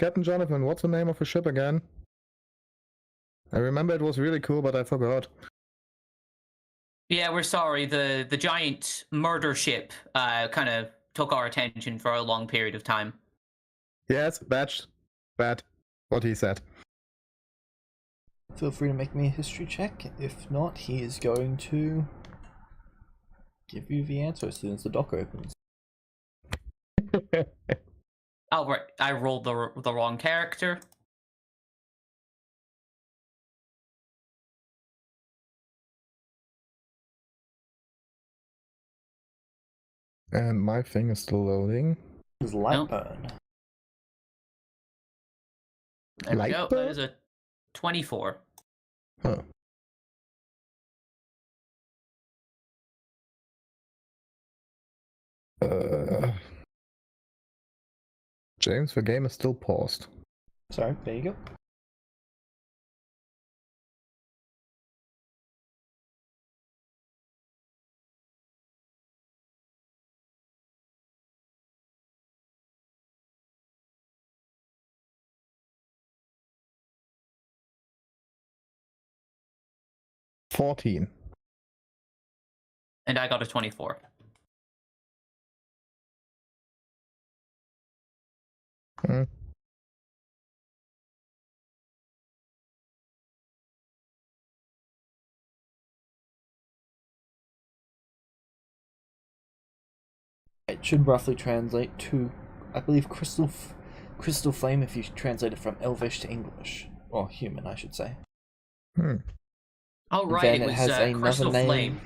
Captain Jonathan, what's the name of the ship again? I remember it was really cool, but I forgot. Yeah, we're sorry. The giant murder ship kind of took our attention for a long period of time. Yes, bad. What he said. Feel free to make me a history check. If not, he is going to give you the answer as soon as the dock opens. Oh, right. I rolled the wrong character. And my thing is still loading. It's Lightburn. There we go. That is a 24. Huh. James, the game is still paused. Sorry, there you go. $14. And I got a 24. Hmm. It should roughly translate to, I believe, crystal flame if you translate it from Elvish to English. Or human, I should say. Oh, right, Then it was has another Crystal name Flame.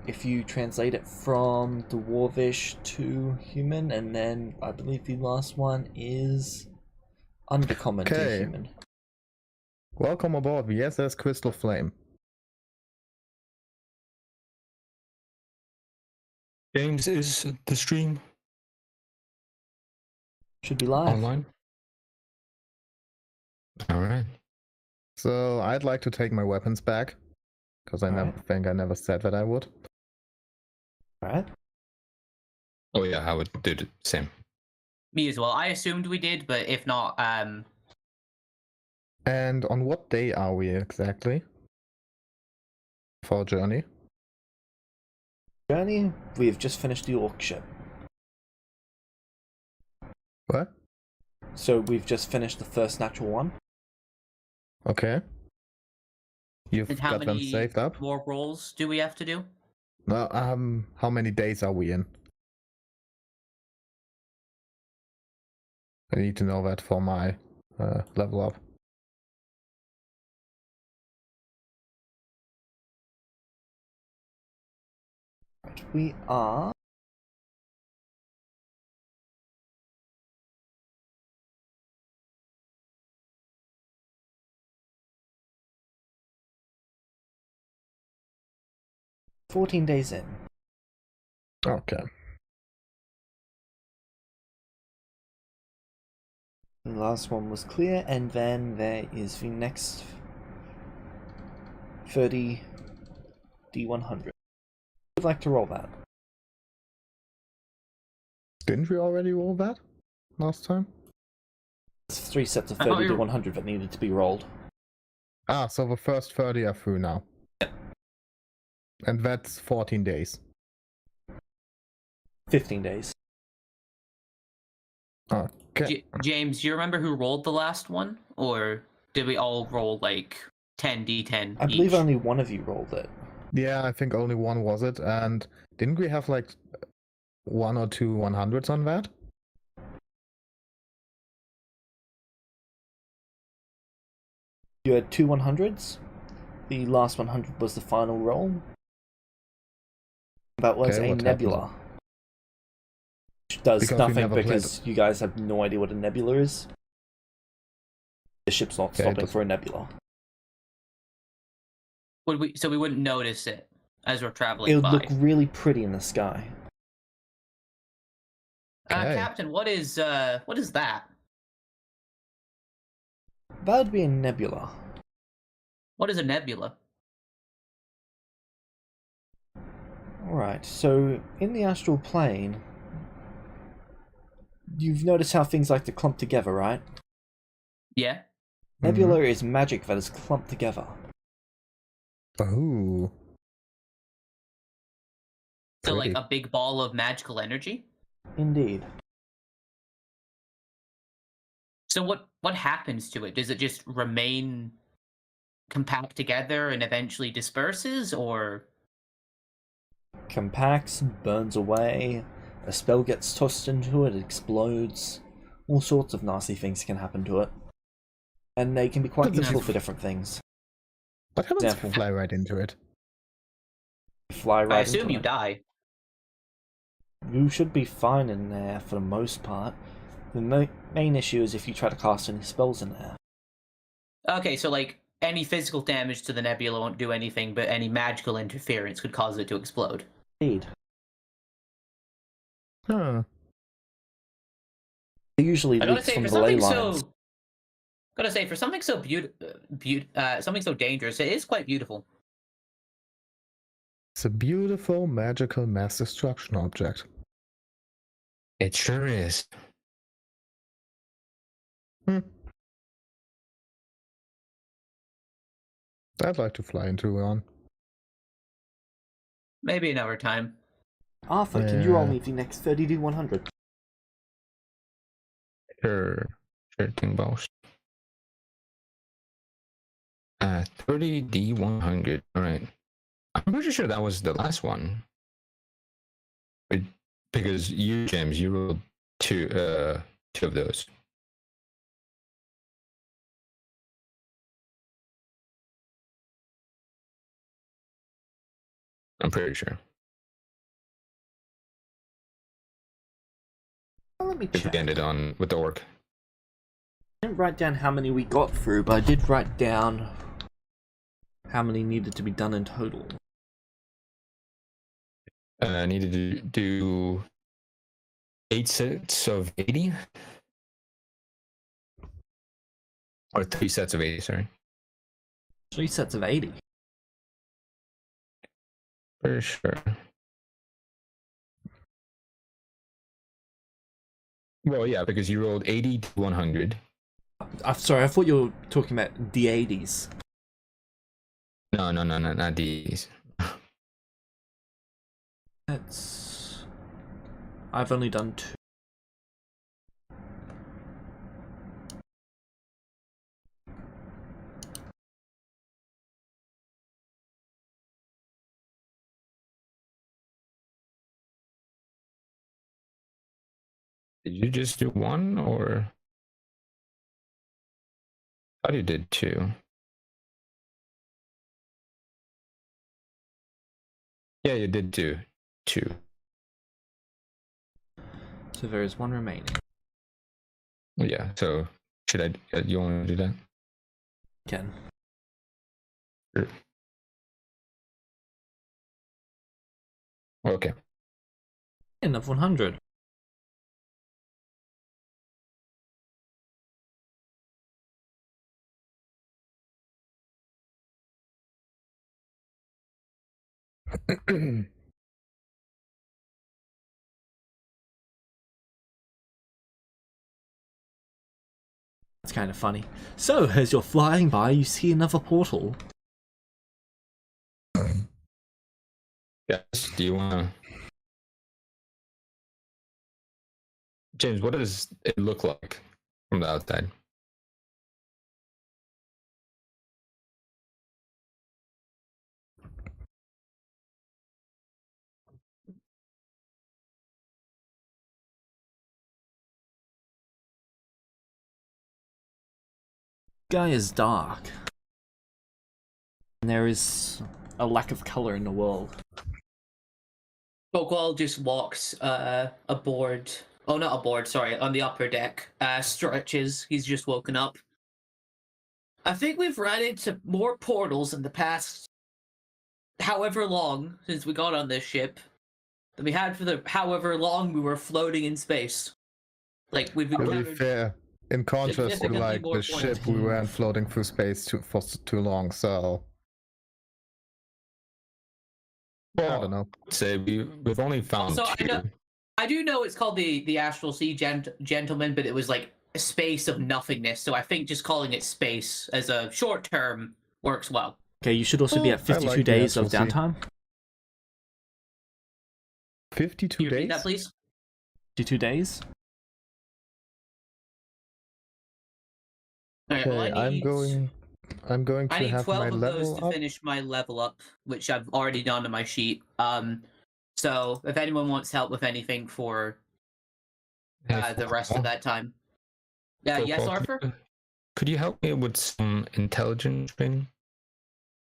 if you translate it from Dwarvish to human, and then I believe the last one is Undercommon to human. Welcome aboard the SS Crystal Flame. James, is the stream Should be live. online? Alright. So I'd like to take my weapons back, because I never said that I would. Alright. Oh yeah, I would do the same. Me as well. I assumed we did, but if not, And on what day are we exactly? For our journey? Journey, we've just finished the orc ship. What? So we've just finished the first natural one. Okay. You've and how got them many saved up? more rolls do we have to do? No, how many days are we in? I need to know that for my level up. We are... $14 days in. Okay. The last one was clear, and then there is the next 30 D100. Would like to roll that. Didn't we already roll that last time? It's 3 sets of 30 D100 that needed to be rolled. Ah, so the first 30 are through now. And that's 14 days. 15 days. Okay. James, do you remember who rolled the last one? Or did we all roll like 10d10 I believe each? only one of you rolled it. Yeah, I think only one was it. And didn't we have like 1 or 2 100s on that? You had 2 100s. The last 100 was the final roll. That was Okay, a what nebula. happened? Which does Because we nothing never played because you guys have no idea what a nebula is. The ship's not Okay, stopping for a nebula. So we wouldn't notice it as we're traveling It would by. look really pretty in the sky. Okay. Captain, what is that? That would be a nebula. What is a nebula? Alright, so in the astral plane, you've noticed how things like to clump together, right? Yeah. Nebula is magic that is clumped together. Oh. So like Pretty. a big ball of magical energy. Indeed. So what happens to it? Does it just remain compact together and eventually disperses, or Compacts, burns away, a spell gets tossed into it, it explodes. All sorts of nasty things can happen to it. And they can be quite But this useful is- for different things. What happens if Example. you fly right into it? Fly right I assume into you it. die? You should be fine in there for the most part. The main issue is if you try to cast any spells in there. Okay, so like any physical damage to the nebula won't do anything, but any magical interference could cause it to explode. Indeed. Huh. It usually I gotta leaks say, from for the ley something lines. so, gotta say, for something so something so dangerous, it is quite beautiful. It's a beautiful magical mass destruction object. It sure is. I'd like to fly into one. Maybe another time. Arthur, can you roll Yeah. me the next 30d100? Sure thing, boss. 30d100. All right. I'm pretty sure that was the last one. Because you, James, you rolled two of those. I'm pretty sure. Let me If check. we ended on with the orc. I didn't write down how many we got through, but I did write down how many needed to be done in total. Needed to do 8 sets of 80? Or 3 sets of 80, sorry. 3 sets of 80. For sure. Well, yeah, because you rolled 80 to 100. I'm sorry, I thought you were talking about D80s. No, not these. That's... I've only done 2. Did you just do 1 or? I thought you did 2. Yeah, you did 2. 2. So there is 1 remaining. Yeah, so should I? You want to do that? Again. Sure. Okay. Enough 100. That's kind of funny. So, as you're flying by, you see another portal. Yes. Do you want to? James, what does it look like from the outside? Sky is dark. And there is a lack of color in the world. Bokwall just walks aboard. Oh, not aboard, sorry, on the upper deck. Stretches. He's just woken up. I think we've run into more portals in the past however long since we got on this ship than we had for the however long we were floating in space. Like, we've To be encountered... fair, in contrast to significantly like more the ship, we points. weren't floating through space for too long, so I don't know. Say we've only found So 2. I do know it's called the Astral Sea Gentleman, but it was like space of nothingness. So I think just calling it space as a short term works well. Okay, you should also be at I 52 like the days of SLC. downtime. 52 Can you repeat days? that, please? 52 days. All right, well, Okay, I'm going I to need have 12 my of those level to up. finish my level up, which I've already done on my sheet. So if anyone wants help with anything for the rest of that time. Yeah, yes, Arthur? Could you help me with some intelligence training?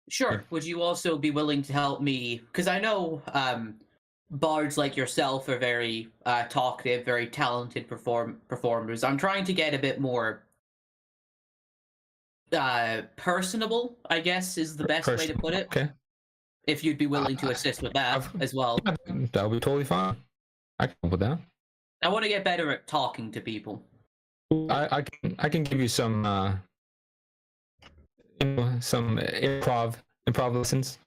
Sure. Would you also be willing to help me? Because I know bards like yourself are very talkative, very talented performers. I'm trying to get a bit more personable, I guess, is the best way to put it. Okay. If you'd be willing to assist with that as well. Yeah, that'll be totally fine. I can help with that. I want to get better at talking to people. I can give you some some improv lessons.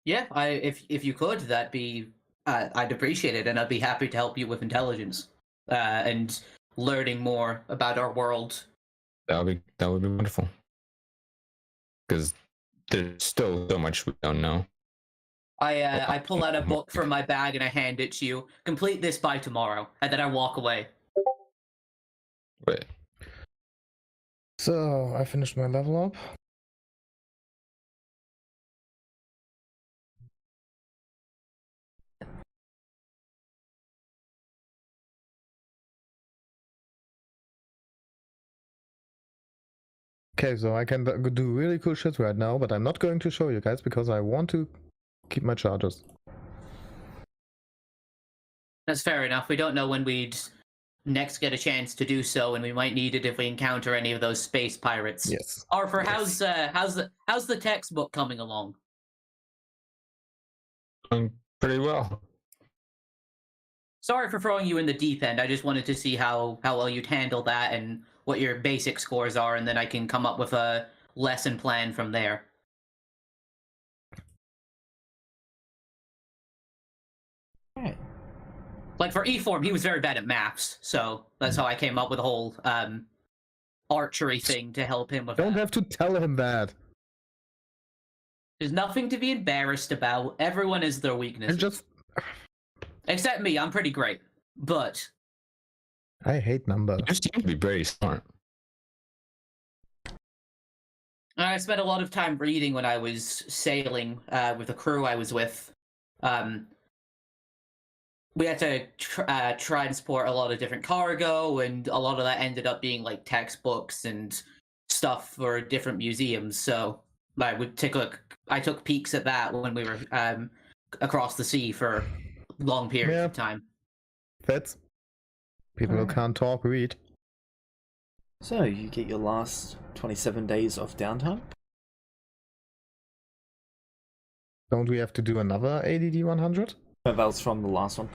Yeah, if you could, that'd be I'd appreciate it, and I'd be happy to help you with intelligence and learning more about our world. That would be wonderful. Because there's still so much we don't know. I pull out a book from my bag and I hand it to you. Complete this by tomorrow, and then I walk away. Wait. So I finished my level up. Okay, so I can do really cool shit right now, but I'm not going to show you guys because I want to keep my charges. That's fair enough. We don't know when we'd next get a chance to do so, and we might need it if we encounter any of those space pirates. Yes. Arthur, Yes. how's the textbook coming along? Doing pretty well. Sorry for throwing you in the deep end. I just wanted to see how well you'd handle that and what your basic scores are, and then I can come up with a lesson plan from there. Alright. Like for E-Form, he was very bad at maths, so that's how I came up with the whole archery thing to help him with Don't that. have to tell him that. There's nothing to be embarrassed about. Everyone has their weaknesses. Just Except me, I'm pretty great. But I hate numbers. You seem to be very smart. I spent a lot of time reading when I was sailing with the crew I was with. We had to transport a lot of different cargo, and a lot of that ended up being like textbooks and stuff for different museums. So I took peeks at that when we were across the sea for long periods of time. That's people who can't talk read. So you get your last 27 days of downtime. Don't we have to do another ADD 100? That was from the last one.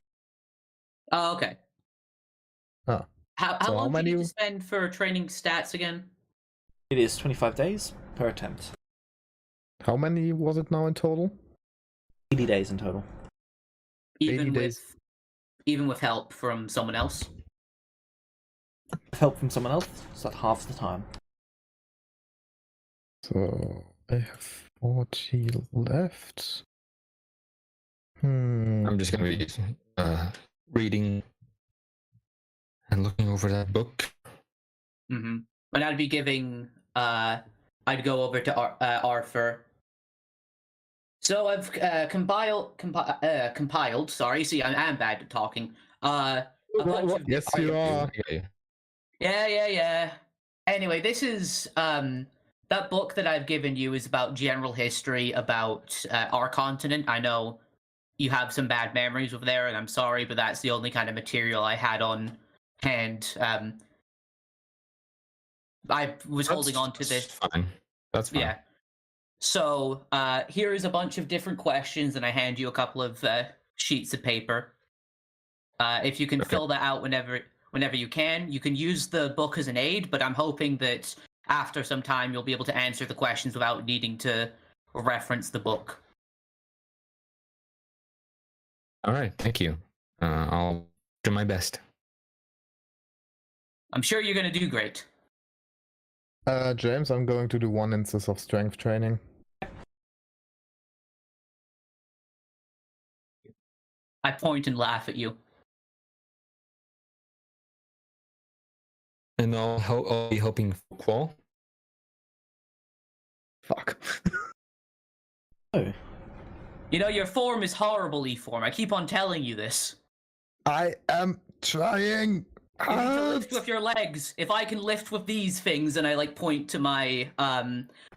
Oh, okay. Oh. How So long how do many- you need to spend for training stats again? It is 25 days per attempt. How many was it now in total? 80 days in total. 80 days. Even with help from someone else? With help from someone else, it's at half the time. So I have 40 left. I'm just gonna be reading and looking over that book. Mm-hmm. And I'd be giving I'd go over to Arthur. So I've compiled. Sorry, see, I'm bad at talking. A bunch of Yes, you are. Yeah. Anyway, this is that book that I've given you is about general history about our continent. I know you have some bad memories over there, and I'm sorry, but that's the only kind of material I had on hand. I was holding on to this. Fine. That's fine. Yeah. So here is a bunch of different questions, and I hand you a couple of sheets of paper. If you can fill that out whenever you can. You can use the book as an aid, but I'm hoping that after some time you'll be able to answer the questions without needing to reference the book. All right. Thank you. I'll do my best. I'm sure you're gonna do great. James, I'm going to do 1 instance of strength training. I point and laugh at you. And I'll be helping Qual. Fuck. Oh, You know, your form is horrible, E-form. I keep on telling you this. I am trying. You need to lift with your legs. If I can lift with these things, and I like point to my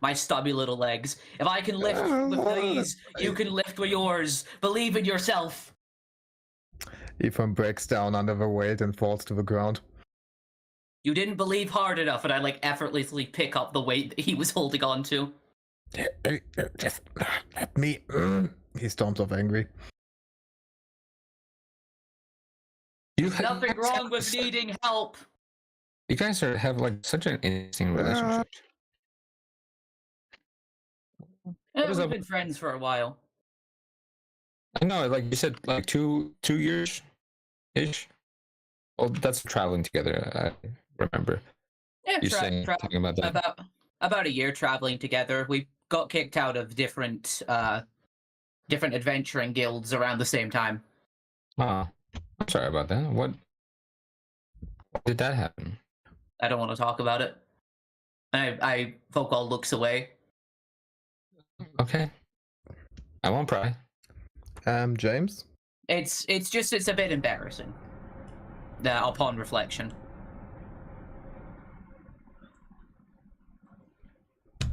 my stubby little legs. If I can lift with these, you can lift with yours. Believe in yourself. Ethan breaks down under the weight and falls to the ground. You didn't believe hard enough, and I like effortlessly pick up the weight that he was holding on to. Just let me. He storms off angry. Nothing wrong with needing help. You guys have like such an interesting relationship. We've been friends for a while. I know, like you said, like 2 years ish. Well, that's traveling together. I remember. Yeah, you talking about that. About a year traveling together. We got kicked out of different adventuring guilds around the same time. I'm sorry about that. What did that happen? I don't want to talk about it. I Vokal looks away. Okay. I won't pry. James? It's a bit embarrassing. Upon reflection.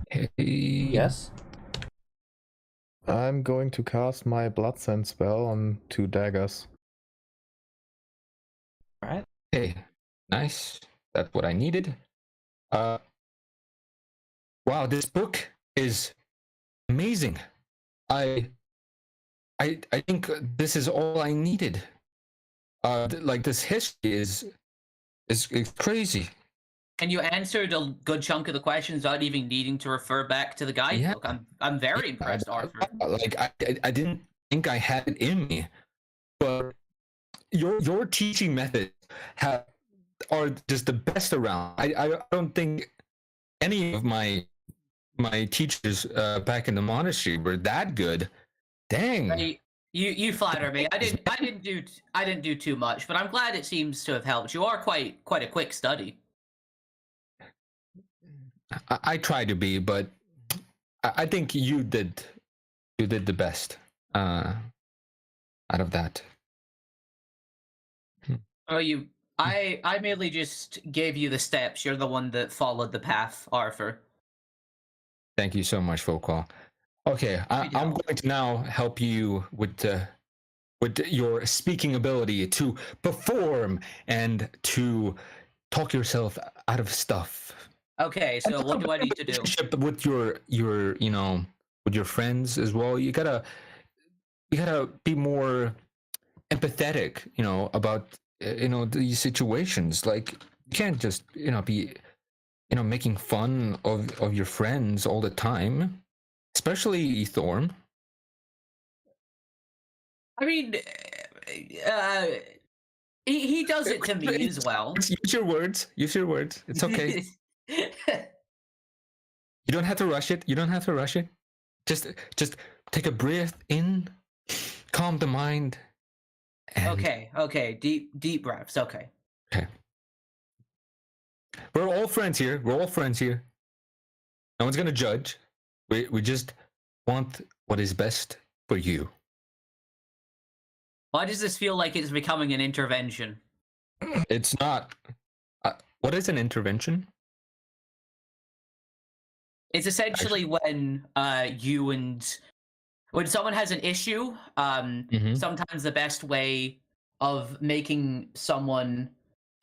Hey. yes. I'm going to cast my Blood Sense spell on 2 daggers. Alright. Hey, nice. That's what I needed. Wow, this book is amazing. I think this is all I needed. Like this history is crazy. And you answered a good chunk of the questions without even needing to refer back to the guidebook. Yeah. I'm very impressed, Arthur. Like I didn't think I had it in me, but your teaching methods are just the best around. I don't think any of my teachers back in the monastery were that good. Dang. You flatter me. I didn't do too much, but I'm glad it seems to have helped. You are quite a quick study. I try to be, but I think you did the best out of that. Oh, I merely just gave you the steps. You're the one that followed the path, Arthur. Thank you so much, Vokal. Okay, I'm going to now help you with your speaking ability to perform and to talk yourself out of stuff. Okay, so what do I need to do? With your with your friends as well. You gotta be more empathetic, about these situations. Like you can't just be making fun of your friends all the time, especially Thorm. I mean, he does it to me as well. Use your words. It's okay. You don't have to rush it. Just take a breath in, calm the mind. And... Okay. Deep breaths. Okay. We're all friends here. No one's gonna judge. We just want what is best for you. Why does this feel like it's becoming an intervention? It's not. What is an intervention? It's essentially when when someone has an issue, sometimes the best way of making someone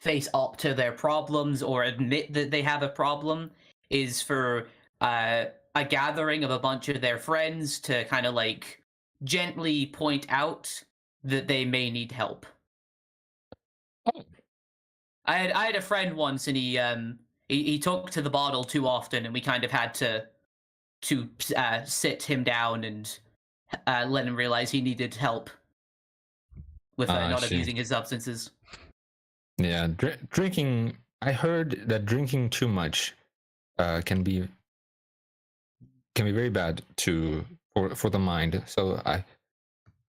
face up to their problems or admit that they have a problem is for a gathering of a bunch of their friends to kind of like gently point out that they may need help. Oh. I had a friend once, and he took to the bottle too often, and we kind of had to sit him down and let him realize he needed help with not abusing his substances. Yeah, drinking I heard that drinking too much can be very bad for the mind. So I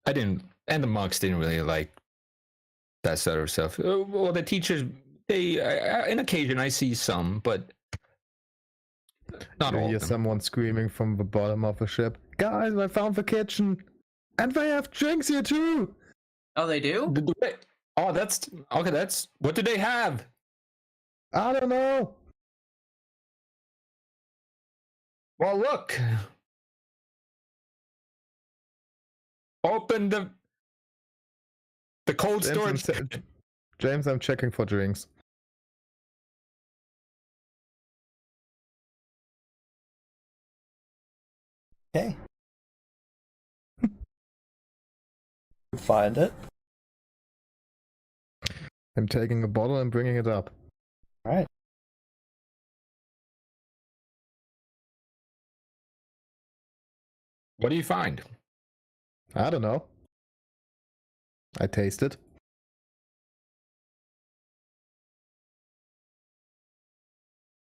didn't, and the monks didn't really like that sort of stuff. Well, the teachers, they in occasion I see some, but not You all hear of them. someone screaming from the bottom of the ship. Guys, I found the kitchen! And they have drinks here too! Oh, they do? Oh, that's okay. That's what do they have? I don't know! Well, look. Open the cold storage. James, I'm checking for drinks. Okay. Find it. I'm taking a bottle and bringing it up. Alright. What do you find? I don't know. I taste it.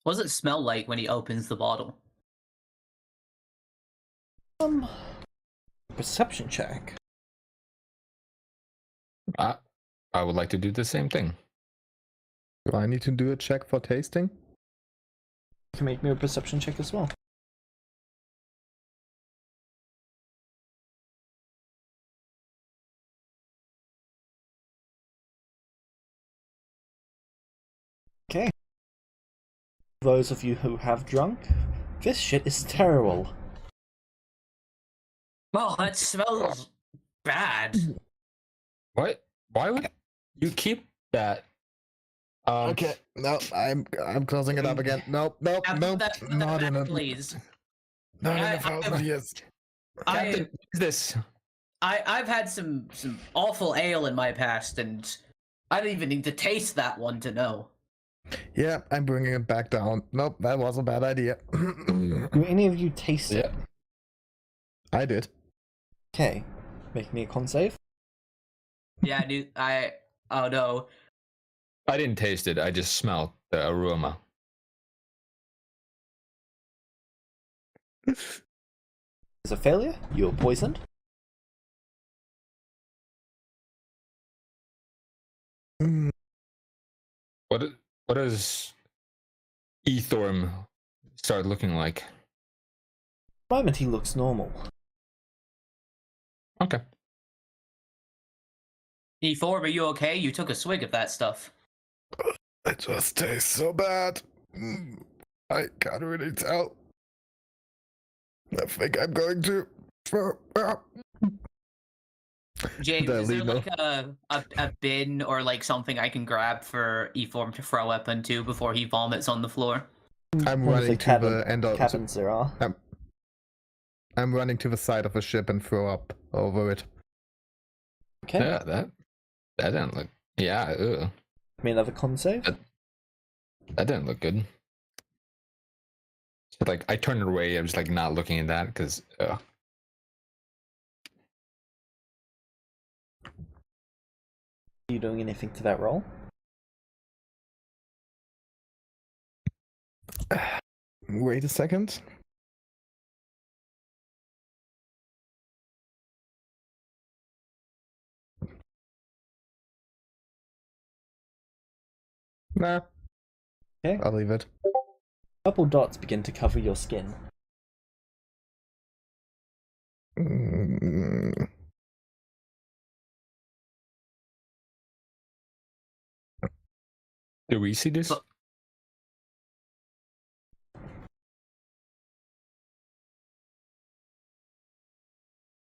What does it smell like when he opens the bottle? Perception check. I would like to do the same thing. Do I need to do a check for tasting? You can make me a perception check as well. Okay. Those of you who have drunk, this shit is terrible. Oh, that smells bad. What? Why would you keep that? Okay, no, I'm closing it up again. Nope, Put nope, that not in back, it. please. Not in I- a thousand years. Captain, what is this? I've had some awful ale in my past, and I don't even need to taste that one to know. Yeah, I'm bringing it back down. Nope, that was a bad idea. Do any of you taste it? I did. Okay. Make me a con save. Yeah, oh no. I didn't taste it. I just smelled the aroma. It's a failure. You're poisoned. Mm, What does Ethorm start looking like? At the moment he looks normal. Okay. E4, are you okay? You took a swig of that stuff. it just tastes so bad. I can't really tell. I think I'm going to throw up. James, is there Lino. like a bin or like something I can grab for E4 to throw up into before he vomits on the floor? I'm One of running to the end of cabins there are. I'm running to the side of the ship and throw up over it. Okay. Yeah, that didn't look. Yeah, ugh. Give me another con save. That didn't look good. So, like, I turned away. I was like not looking at that because. Are you doing anything to that roll? Wait a second. Nah. Okay. I'll leave it. Purple dots begin to cover your skin. Mm, do we see this?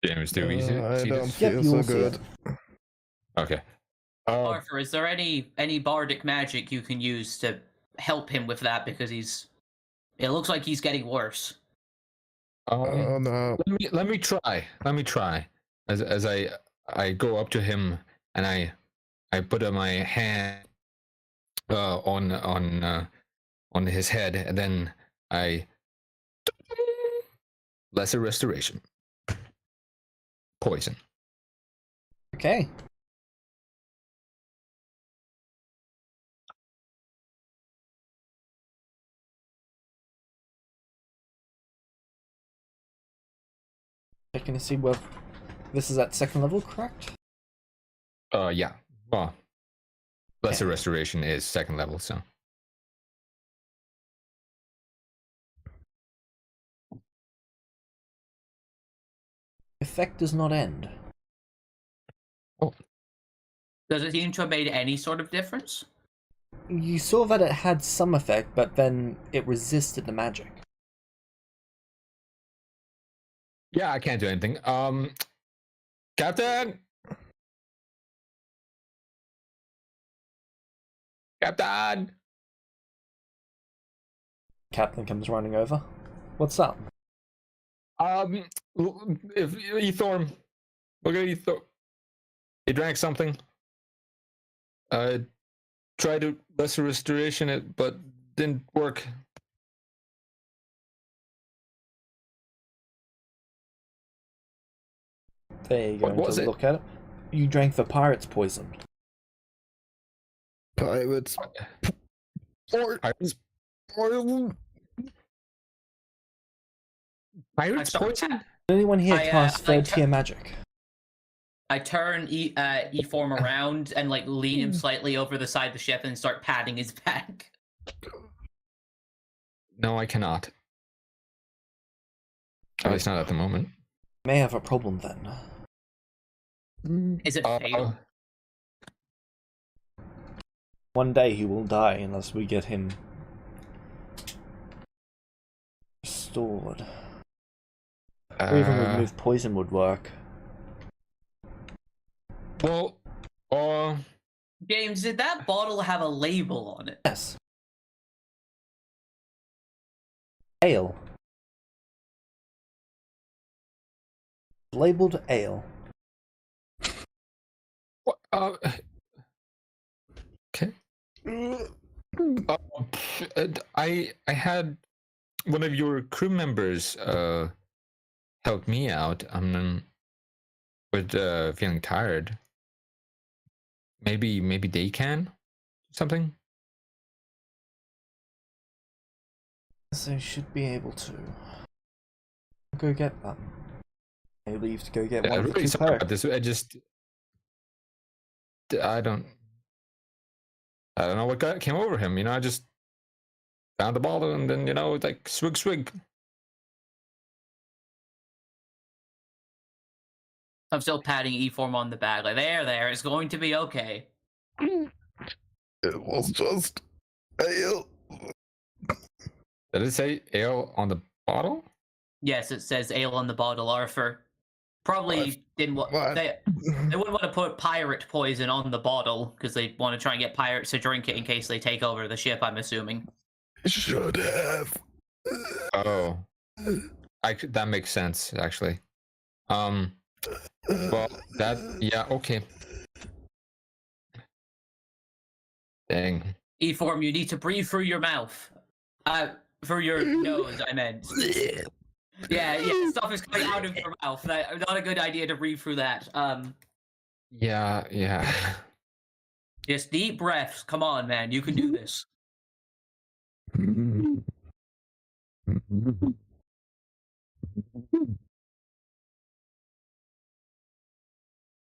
James, do we see, I see don't this? Yep, feel you so will see good. it. Okay. Arthur, is there any bardic magic you can use to help him with that, because it looks like he's getting worse. Oh no. Let me try. Let me try. As I go up to him and I put my hand on his head, and then I lesser restoration. Poison. Okay. Checking to see where this is at second level, correct? Yeah. Well, lesser Okay. restoration is second level, so. Effect does not end. Does it seem to have made any sort of difference? You saw that it had some effect, but then it resisted the magic. Yeah, I can't do anything. Captain! Captain! Captain comes running over. What's up? If Ethorm, look at Ethorm. He drank something. Tried to lesser restoration it, but didn't work. There you go. What was to it? Look at it. You drank the pirate's poison. Pirates. Pirates? Pirates sorry, poison? Anyone here I, cast like, third tier magic? I turn E-form around and like lean him slightly over the side of the ship and start patting his back. No, I cannot. At least not at the moment. May have a problem then. Is it fatal? One day he will die unless we get him restored. Or even remove poison would work. Well, James, did that bottle have a label on it? Yes. Ale. Labeled ale. Okay. I had one of your crew members help me out. With feeling tired. Maybe they can something. So should be able to. Go get them. I leave to go get one I'm of the really two sorry about clerics. this. I don't know what came over him. I just found the bottle and then like swig. I'm still patting E-form on the back. Like, there, it's going to be okay. It was just ale. Did it say ale on the bottle? Yes, it says ale on the bottle. Arthur probably didn't want they wouldn't want to put pirate poison on the bottle because they want to try and get pirates to drink it in case they take over the ship. I'm assuming. Should have. Oh, that makes sense actually. Well, yeah, okay. Dang. E-form, you need to breathe through your mouth. Through your nose, I meant. Yeah, stuff is coming out of your mouth. Not a good idea to breathe through that. Yeah. Just deep breaths. Come on, man. You can do this.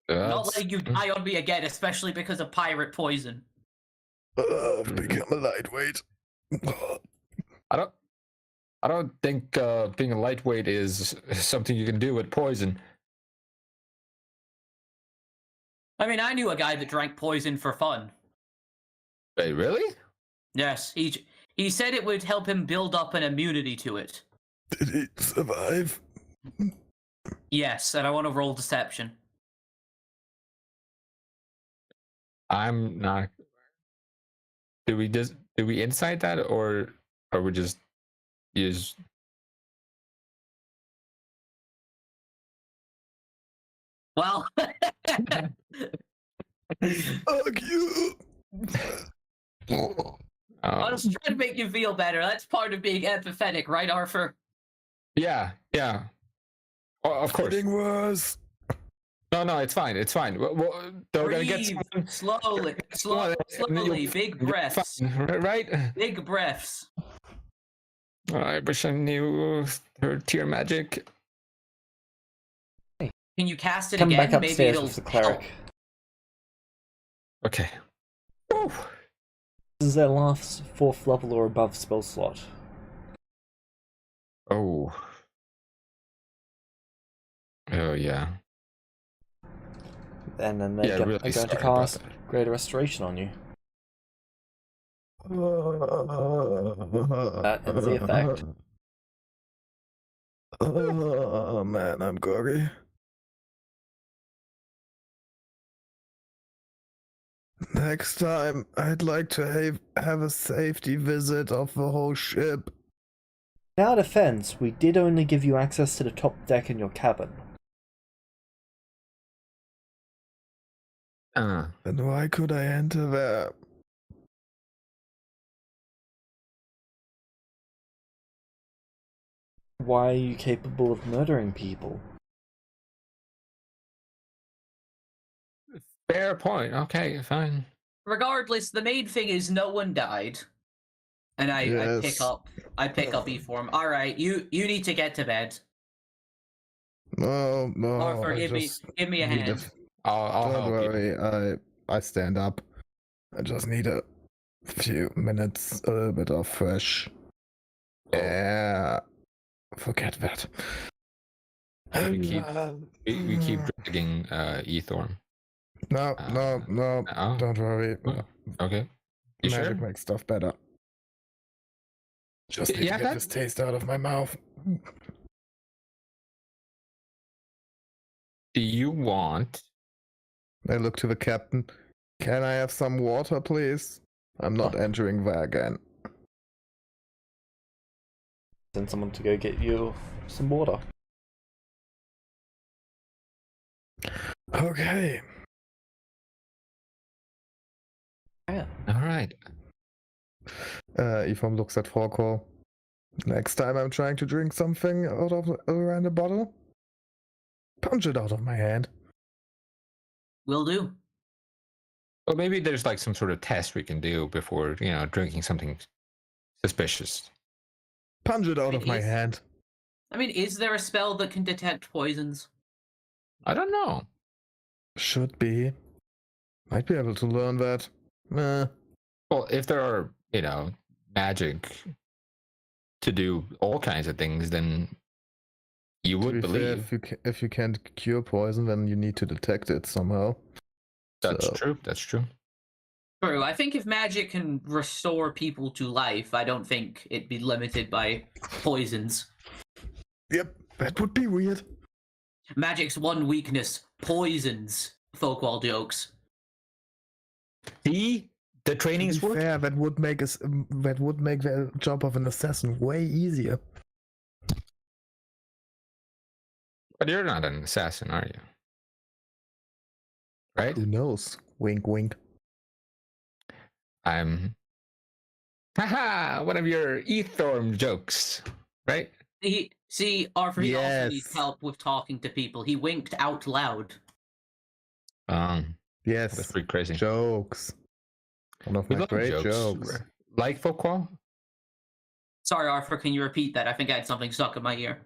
Not letting you die on me again, especially because of pirate poison. I've become a lightweight. I don't think being a lightweight is something you can do with poison. I mean, I knew a guy that drank poison for fun. Wait, really? Yes, he said it would help him build up an immunity to it. Did he survive? Yes, and I want to roll deception. I'm not. Do we insight that or we just use? Well, Fuck you. I was trying to make you feel better. That's part of being empathetic, right, Arthur? Yeah. Well, of course. Getting worse. No, it's fine. Well, they're gonna get someone... slowly, big breaths. Fine, right? Big breaths. I wish I knew her tier magic. Can you cast it Come again? back Maybe upstairs it'll with the cleric. help. Okay. Whew. This is their last 4th level or above spell slot. Oh. Oh yeah. And then they're Yeah, going really to sorry about cast that. Greater Restoration on you. That ends the effect. Oh man, I'm gory. Next time, I'd like to have a safety visit of the whole ship. In our defense, we did only give you access to the top deck in your cabin. Then why could I enter there? Why are you capable of murdering people? Fair point. Okay, fine. Regardless, the main thing is no one died. And I pick Yes. up E-form. Alright, you need to get to bed. No, Arthur, I give me just a need hand. I'll Don't help you. worry, I stand up. I just need a few minutes, a little bit of fresh air. Forget that. We keep dragging Ethorm. No, Oh, don't worry. okay. You Magic sure? makes stuff better. Just need Yeah, to get this taste out of my mouth. Do you want? I look to the captain. Can I have some water, please? I'm not entering there again. Send someone to go get you some water. Okay. Yeah. All right. Ephraim looks at Forko. Next time I'm trying to drink something out of a random bottle, punch it out of my hand. Will do. Well, maybe there's like some sort of test we can do before, drinking something suspicious. Punch it out of my hand. I mean, is there a spell that can detect poisons? I don't know. Should be. Might be able to learn that. Well, if there are, magic to do all kinds of things, then you would to be fair, believe. if you can't cure poison, then you need to detect it somehow. That's true. That's true. True. I think if magic can restore people to life, I don't think it'd be limited by poisons. Yep, that would be weird. Magic's one weakness: poisons. Folkwall jokes. See, the training's To be working. fair, that would make the job of an assassin way easier. But you're not an assassin, are you? Right? Who knows? Wink, wink. I'm. Haha! One of your Ethorm jokes, right? See, Arthur, he also Yes. needs help with talking to people. He winked out loud. Yes. That's pretty crazy. Jokes. One of We my love great jokes. Like Folkwall? Sorry, Arthur, can you repeat that? I think I had something stuck in my ear.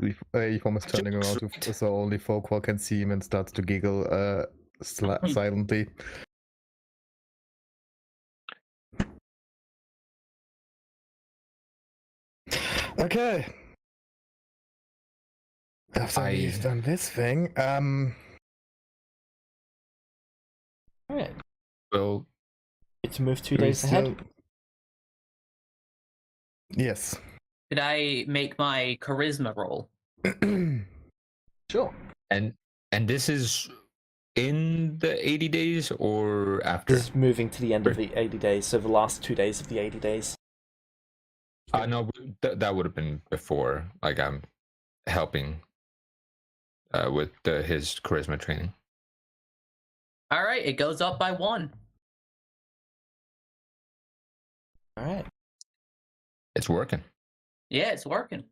Ephraim is turning around so only Folkwall can see him and starts to giggle silently. Okay. After we've done this thing, Alright. Well, Get to move 2 days ahead. Yes. Could I make my charisma roll? Sure. and this is in the 80 days or after? This is moving to the end of the 80 days, so the last 2 days of the 80 days. No, that would have been before. Like I'm helping with his charisma training. All right, it goes up by 1. Alright. It's working. Yeah, it's working.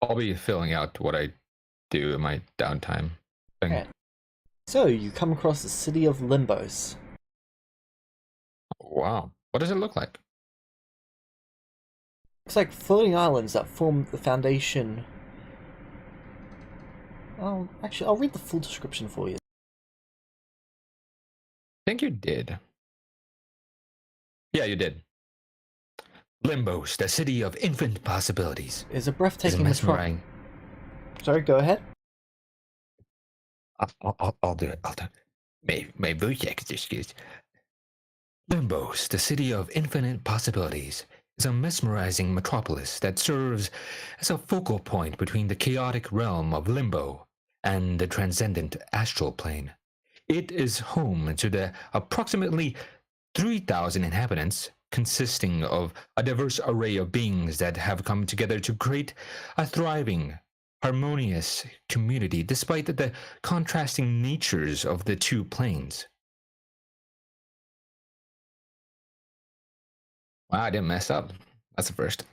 I'll be filling out what I do in my downtime thing. Okay. So, you come across the city of Limbos. Wow. What does it look like? Looks like floating islands that form the foundation. Oh, actually, I'll read the full description for you. I think you did. Yeah, you did. Limbos, the city of infinite possibilities, Is a is a breathtaking mesmerizing. Sorry, go ahead. I'll do it. I'll do it. My voice acts excuse. Limbos, the city of infinite possibilities, is a mesmerizing metropolis that serves as a focal point between the chaotic realm of Limbo and the transcendent astral plane. It is home to the approximately 3,000 inhabitants, consisting of a diverse array of beings that have come together to create a thriving, harmonious community despite the contrasting natures of the two planes. Wow, I didn't mess up. That's the first.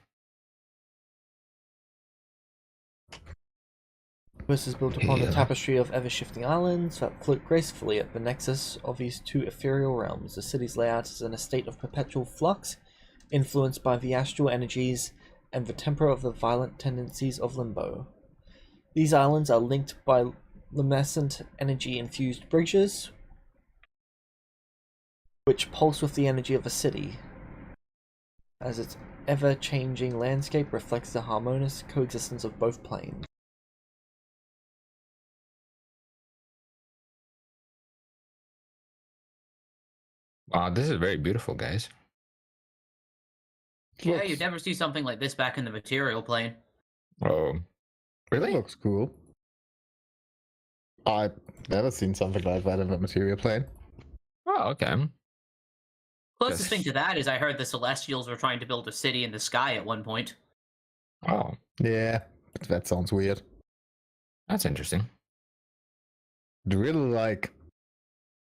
This is built upon a Yeah. tapestry of ever-shifting islands that float gracefully at the nexus of these two ethereal realms. The city's layout is in a state of perpetual flux, influenced by the astral energies and the temper of the violent tendencies of Limbo. These islands are linked by luminescent energy-infused bridges, which pulse with the energy of the city, as its ever-changing landscape reflects the harmonious coexistence of both planes. Wow, this is very beautiful, guys. Yeah, Looks- you'd never see something like this back in the material plane. Oh, It really? looks cool. I've never seen something like that in the material plane. Oh, okay. Closest thing Yes. to that is I heard the Celestials were trying to build a city in the sky at one point. Oh, Yeah, that sounds weird. that's interesting. It's really like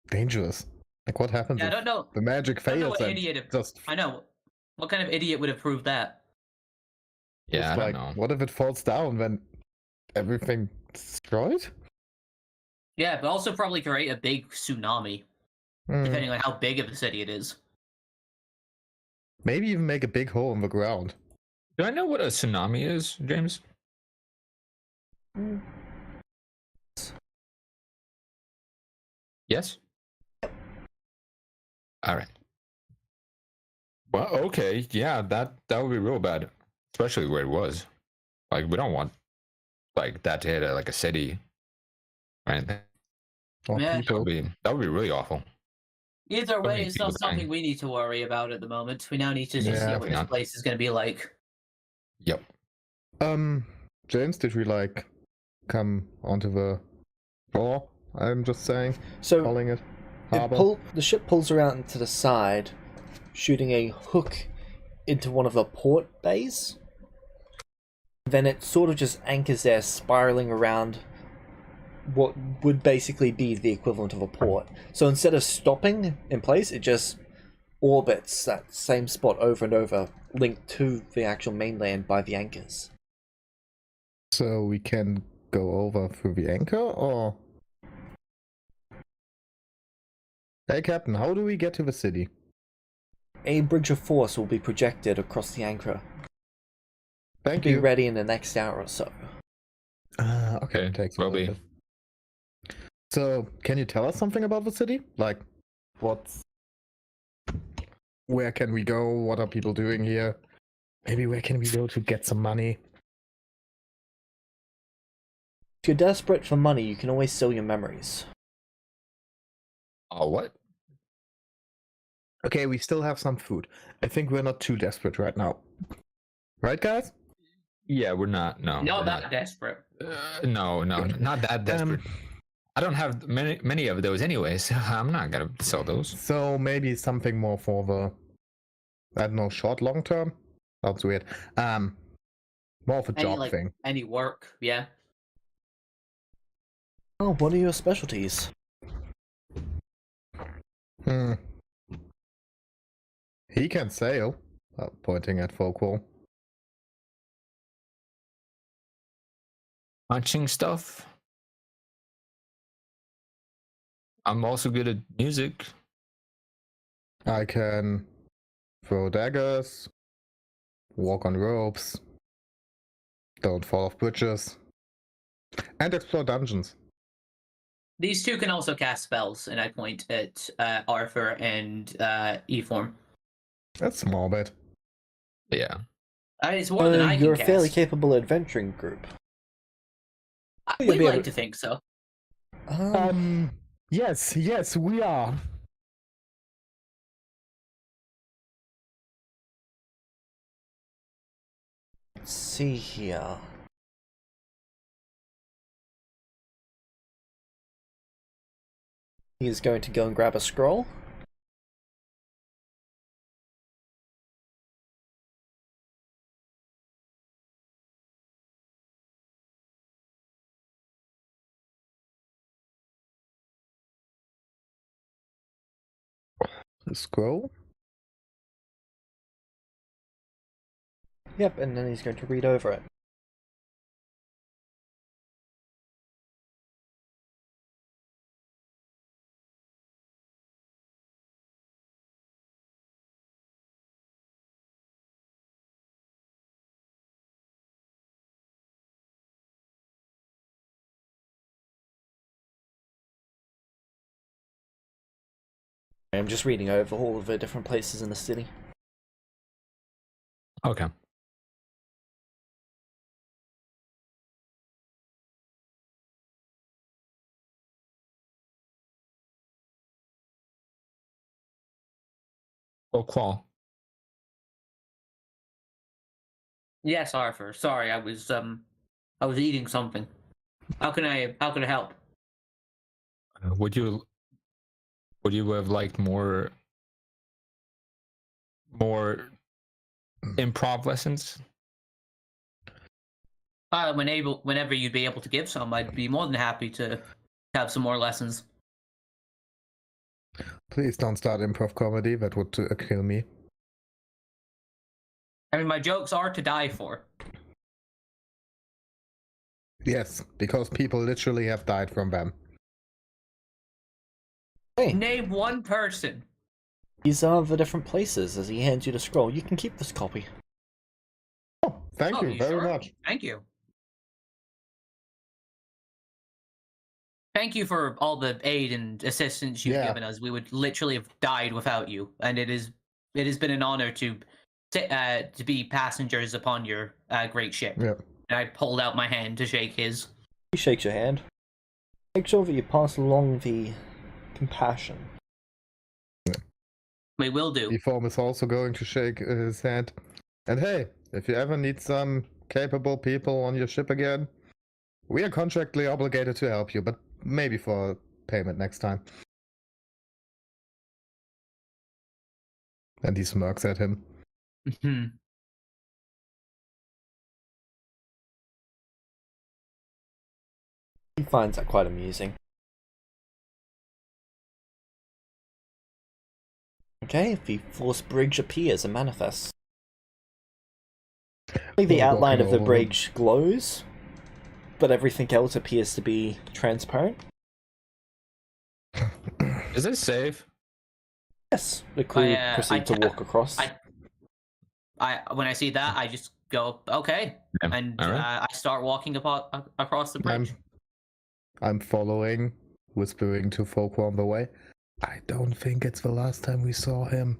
dangerous. Like what happens Yeah, I if don't know. the magic I don't know fails what and idiot. just I know. What kind of idiot would have proved that? Yeah, just I don't like know. what if it falls down when everything destroyed? Yeah, but also probably create a big tsunami, Hmm. depending on how big of a city it is. Maybe even make a big hole in the ground. Do I know what a tsunami is, James? Yes? All right. Well, okay. Yeah, that would be real bad, especially where it was. Like, we don't want like that to hit like a city, right? That Or Yeah. people. would be really awful. Either So way, many it's people not something dying. we need to worry about at the moment. We now need to just Yeah, see what definitely this not. place is going to be like. Yep. James, did we like come onto the shore? I'm just saying, So calling it harbor. the ship pulls around to the side, shooting a hook into one of the port bays. Then it sort of just anchors there, spiraling around what would basically be the equivalent of a port. So instead of stopping in place, it just orbits that same spot over and over, linked to the actual mainland by the anchors. So we can go over through the anchor, or? Hey, Captain, how do we get to the city? A bridge of force will be projected across the anchor. Thank Be you. ready in the next hour or so. Okay, Okay, takes a will little be. bit. So, can you tell us something about the city? Like, where can we go? What are people doing here? Maybe where can we go to get some money? If you're desperate for money, you can always sell your memories. Oh, what? Okay, we still have some food. I think we're not too desperate right now. Right, guys? Yeah, we're not. No, Not we're that not. desperate. No, not that desperate. I don't have many of those anyways. I'm not gonna sell those. So maybe something more for the, I don't know, short, long term? Sounds weird. More of a job thing. Any work, yeah. Oh, what are your specialties? Hmm. He can sail. Pointing at Folkwall. Punching stuff. I'm also good at music. I can throw daggers, walk on ropes, don't fall off bridges, and explore dungeons. These two can also cast spells, and I point at Arthur and E-Form. That's small bit. Yeah. It's more than I can You're a cast. fairly capable adventuring group. You'll We'd be like able- to think so. Yes, we are. Let's see here. He's going to go and grab a scroll. The scroll? Yep, and then he's going to read over it. I'm just reading over all of the different places in the city. Okay. Oh, Qual. Yes, Arthur. Sorry, I was eating something. How can I help? Would you have liked more improv lessons? Whenever you'd be able to give some, I'd be more than happy to have some more lessons. Please don't start improv comedy, that would kill me. I mean, my jokes are to die for. Yes, because people literally have died from them. Hey, Name one person. these are the different places as he hands you the scroll. You can keep this copy. Oh, thank you very sure? much. Thank you. Thank you for all the aid and assistance you've given us. We would literally have died without you, and it has been an honor to be passengers upon your great ship. Yep. And I pulled out my hand to shake his. He shakes your hand. Make sure that you pass along the compassion. We will do. E-Form is also going to shake his hand. And hey, if you ever need some capable people on your ship again, we are contractually obligated to help you, but maybe for payment next time. And he smirks at him. He finds that quite amusing. Okay, the force bridge appears and manifests. The outline of the bridge glows, but everything else appears to be transparent. Is it safe? Yes, the crew proceed to walk across. When I see that, I just go, okay, Yeah. and Alright. I start walking across the bridge. I'm following, whispering to folk on the way. I don't think it's the last time we saw him.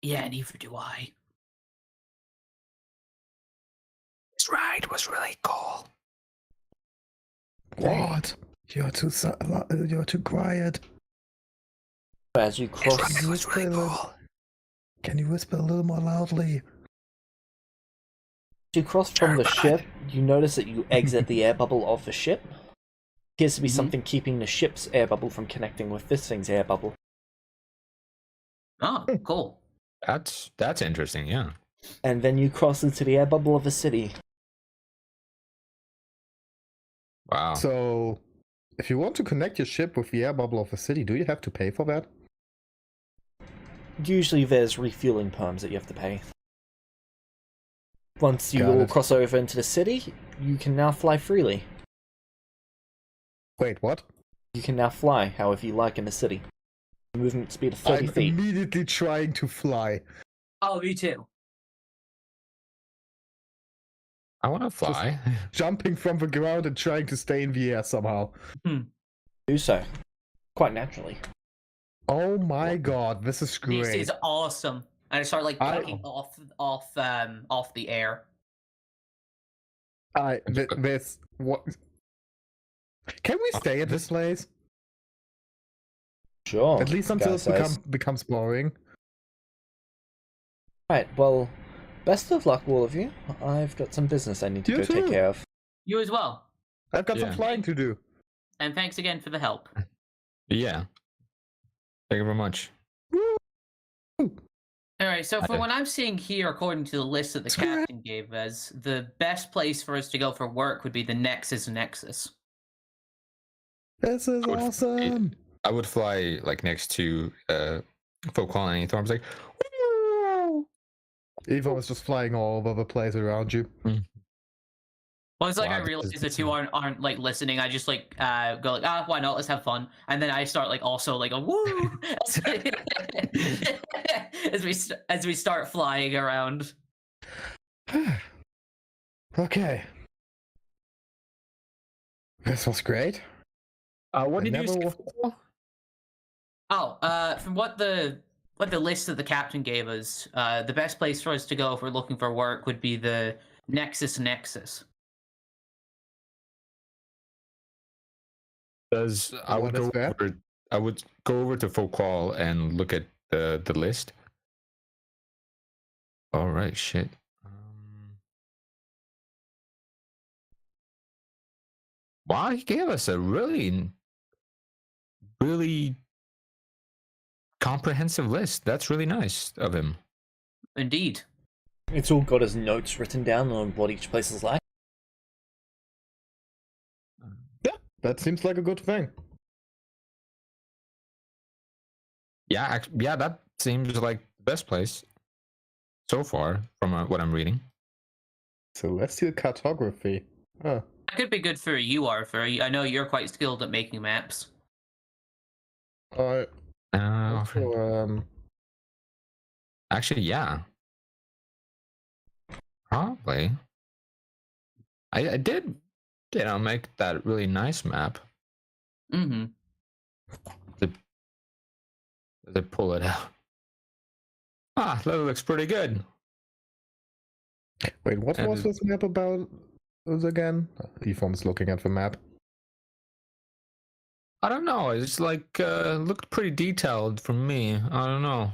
Yeah, neither do I. This ride was really cool. What? You're too quiet. As you cross, Can you whisper a little more loudly? as you cross from the ship, you notice that you exit the air bubble of the ship. Appears to be something keeping the ship's air bubble from connecting with this thing's air bubble. Oh, cool. That's interesting, yeah. And then you cross into the air bubble of the city. Wow. So, if you want to connect your ship with the air bubble of a city, do you have to pay for that? Usually there's refueling perms that you have to pay. Once you Got all it. cross over into the city, you can now fly freely. Wait, what? You can now fly however you like in the city. Movement speed of 30 I'm feet. immediately trying to fly. Oh, me too. I want to fly. Jumping from the ground and trying to stay in the air somehow. Do so. Quite naturally. Oh my god, this is This great. is awesome. And I start like ducking off the air. This what? Can we stay at this place? Sure. At least until it becomes boring. Right, well, best of luck, all of you. I've got some business I need to You go take too. care of. You as well. I've got some Yeah. flying to do. And thanks again for the help. Yeah. Thank you very much. Alright, so from Okay. what I'm seeing here, according to the list that the captain gave us, the best place for us to go for work would be the Nexus. This is would awesome. I would fly like next to folk colony Thorm's like, "Woo!" Eva was just flying all over the place around you. Well, it's like Wow, I this realize is- that you aren't like listening. I just like go like, why not? Let's have fun. And then I start like also like a woo as we start flying around. Okay. This was great. What I did you say? never Focal? Oh, from what the list that the captain gave us, the best place for us to go if we're looking for work would be the Nexus. I would What is go that? over. I would go over to Focal and look at the list. All right, shit. Wow, he gave us a really comprehensive list. That's really nice of him. Indeed. It's all got his notes written down on what each place is like. Yeah, that seems like a good thing. Yeah, yeah, that seems like the best place so far from what I'm reading. Celestial cartography. Huh. That could be good for you, Arthur. I know you're quite skilled at making maps. Also, Actually, yeah. Probably. I did, make that really nice map. Mm-hmm. They pull it out. Ah, that looks pretty good. wait, what And was this map about again? Eform's looking at the map. I don't know. It's like looked pretty detailed from me. I don't know.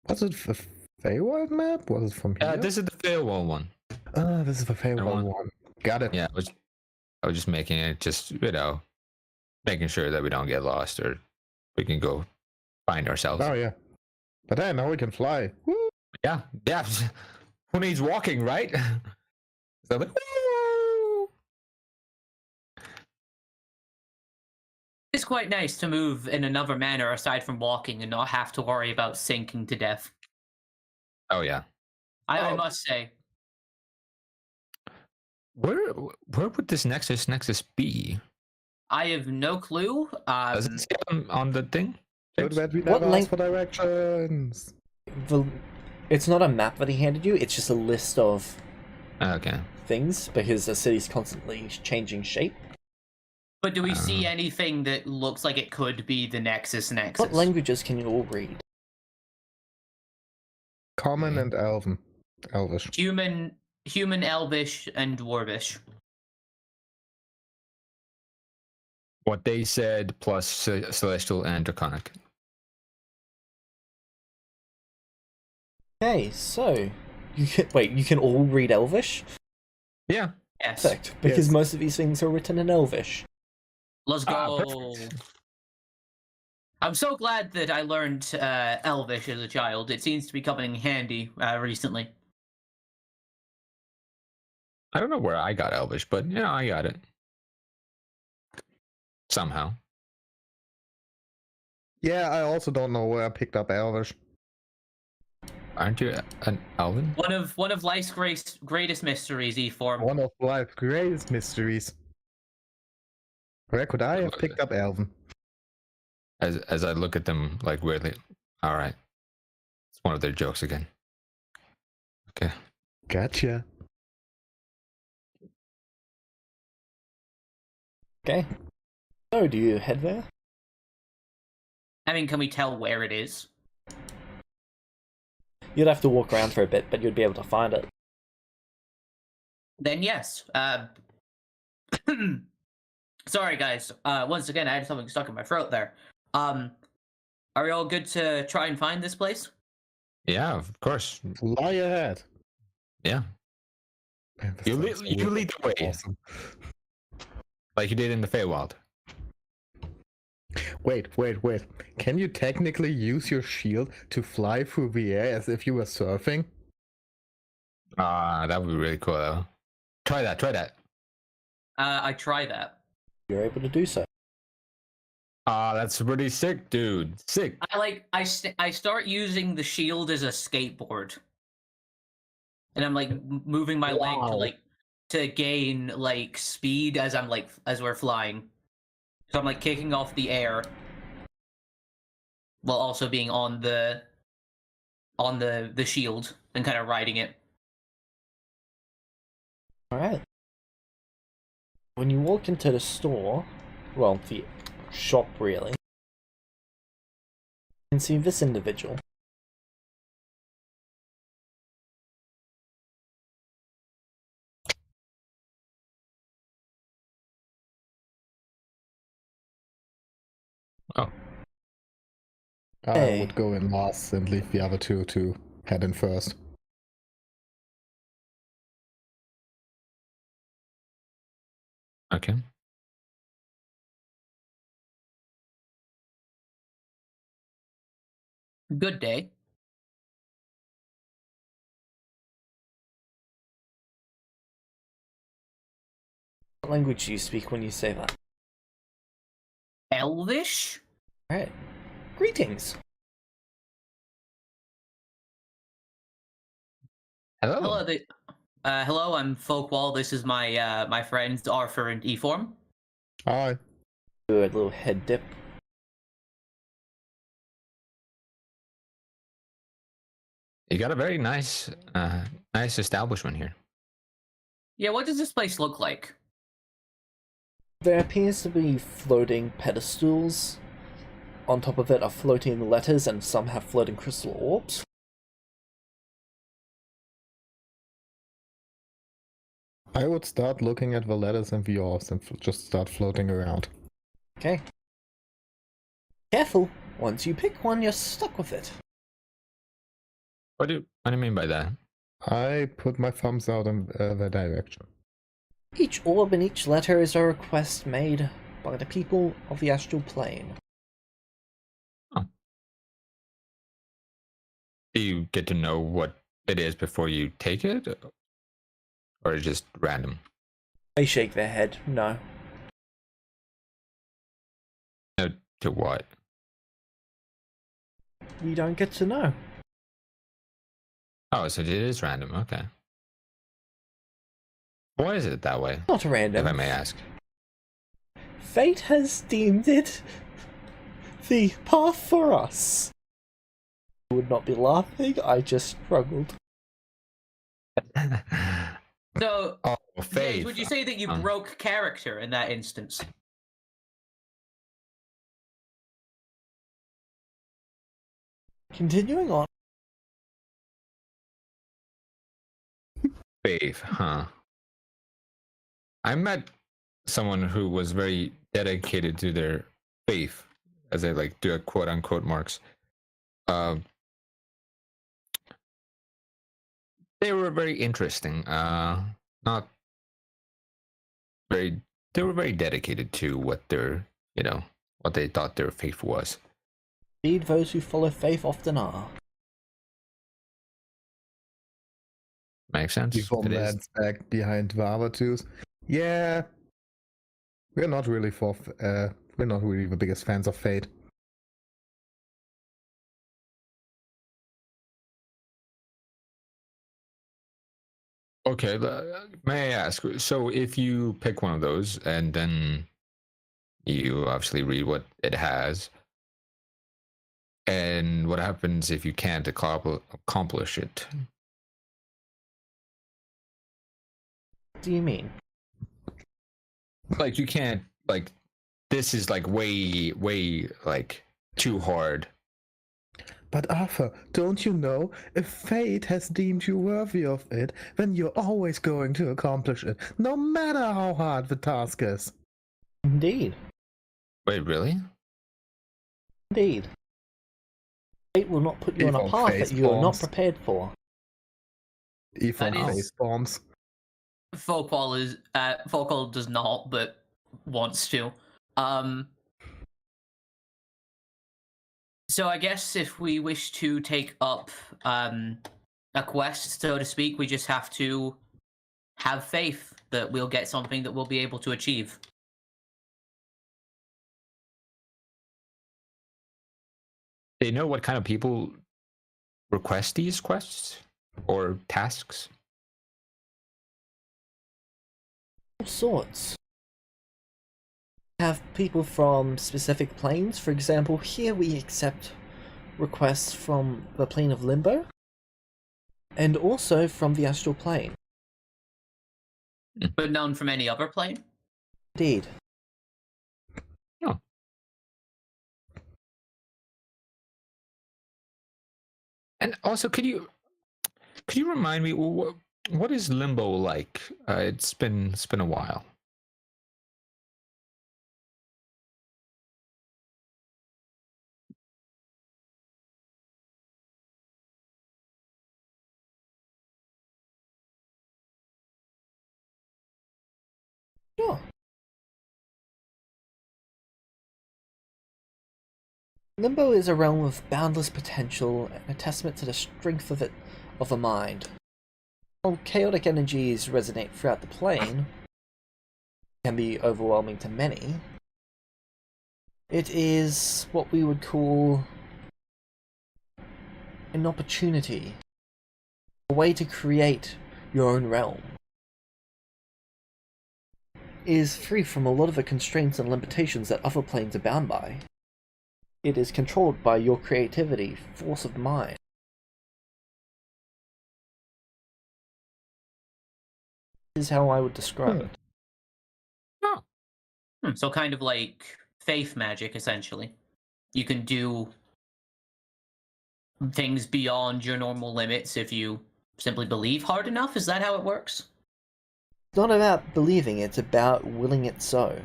Was it the Feywild map? Was it from here? This is the Failwall one. This is the Feywild one. Got it. Yeah, I was just making it, just making sure that we don't get lost or we can go find ourselves. Oh yeah. But then now we can fly. Woo! Yeah. Who needs walking, right? So like, woo! It's quite nice to move in another manner aside from walking and not have to worry about sinking to death. Oh yeah. I must say. Where would this Nexus be? I have no clue. Does it say on the thing? Good that we What never asked for directions. It's not a map that he handed you, it's just a list of Okay. things, because the city's constantly changing shape. But do we see anything that looks like it could be the Nexus? What languages can you all read? Common and Elven. Elvish. Human, Elvish, and Dwarvish. What they said plus Celestial and Draconic. Okay, so you can all read Elvish? Yeah. Yes. Perfect, because Yes. most of these things are written in Elvish. Let's go. Perfect. I'm so glad that I learned Elvish as a child. It seems to be coming in handy recently. I don't know where I got Elvish, but I got it. Somehow. Yeah, I also don't know where I picked up Elvish. Aren't you an Elven? One of life's greatest mysteries, E-form. One of life's greatest mysteries. Where could I have picked up Elven? As I look at them like weirdly. All right. It's one of their jokes again. Okay. Gotcha. Okay. So, do you head there? I mean, can we tell where it is? You'd have to walk around for a bit, but you'd be able to find it. Then yes. Sorry, guys. Once again, I had something stuck in my throat there. Are we all good to try and find this place? Yeah, of course. Fly ahead. Yeah. Man, this You sounds lead the way, awesome. like you did in the Feywild. Wait. Can you technically use your shield to fly through the air as if you were surfing? That would be really cool, though. Try that. I try that. You're able to do so. That's pretty sick, dude. Sick. I start using the shield as a skateboard, and I'm like moving my leg Wow. to gain like speed as as we're flying. So I'm like kicking off the air while also being on the shield and kind of riding it. Alright. When you walk into the store, well, the shop really, you can see this individual. Oh. I Hey. would go in last and leave the other two to head in first. Okay. Good day. What language do you speak when you say that? Elvish? Alright. Greetings. Hello. Hello, I'm Folkwall. This is my my friends Arthur and Eform. Hi. Do a little head dip. You got a very nice establishment here. Yeah, what does this place look like? There appears to be floating pedestals. On top of it are floating letters, and some have floating crystal orbs. I would start looking at the letters and the orbs and just start floating around. Okay. Careful. Once you pick one, you're stuck with it. What do you mean by that? I put my thumbs out in the direction. Each orb and each letter is a request made by the people of the astral plane. Do you get to know what it is before you take it? Or is it just random? They shake their head. No. No, to what? We don't get to know. Oh, so it is random. Okay. Why is it that way, Not random. if I may ask? Fate has deemed it the path for us. I would not be laughing, I just struggled. So, Oh, James, faith. would you say that you broke character in that instance? Continuing on. Faith, huh? I met someone who was very dedicated to their faith, as I like do a quote unquote marks. They were very interesting. Not very. They were very dedicated to what their, what they thought their faith was. Indeed, those who follow faith often are. Makes sense. Before It is. Matt's back behind the other twos. Yeah. We're not really the biggest fans of Fate. Okay, may I ask? So, if you pick one of those and then you obviously read what it has, and what happens if you can't accomplish it? What do you mean? Like you can't like this is like way like too hard. But Arthur, don't you know, if fate has deemed you worthy of it, then you're always going to accomplish it, no matter how hard the task is. Indeed. Wait, really? Indeed. Fate will not put you on a Evil path face that you are not bombs. prepared for. Evil That is- face bombs. Folkwall does not, but wants to. So I guess if we wish to take up a quest, so to speak, we just have to have faith that we'll get something that we'll be able to achieve. They know what kind of people request these quests or tasks? All sorts. Have people from specific planes. For example, here we accept requests from the plane of Limbo, and also from the astral plane. But none from any other plane? Indeed. Oh. And also, could you remind me what is Limbo like? It's been a while. Sure. Limbo is a realm of boundless potential and a testament to the strength of a mind. While chaotic energies resonate throughout the plane, can be overwhelming to many, it is what we would call an opportunity, a way to create your own realm. It is free from a lot of the constraints and limitations that other planes are bound by. It is controlled by your creativity, force of mind. This is how I would describe it. Oh. So kind of like faith magic, essentially. You can do things beyond your normal limits if you simply believe hard enough. Is that how it works? It's not about believing, it's about willing it so.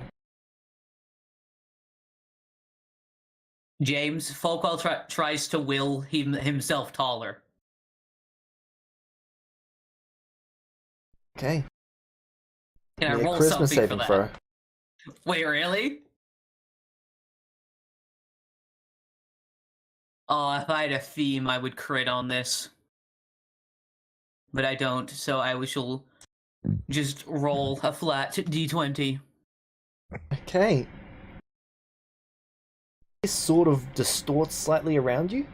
James, Folkwell tries to will himself taller. Okay. Can I Make a roll charisma something for saving that? throw. Wait, really? Oh, if I had a theme, I would crit on this. But I don't, so I shall just roll a flat d20. Okay. This sort of distorts slightly around you.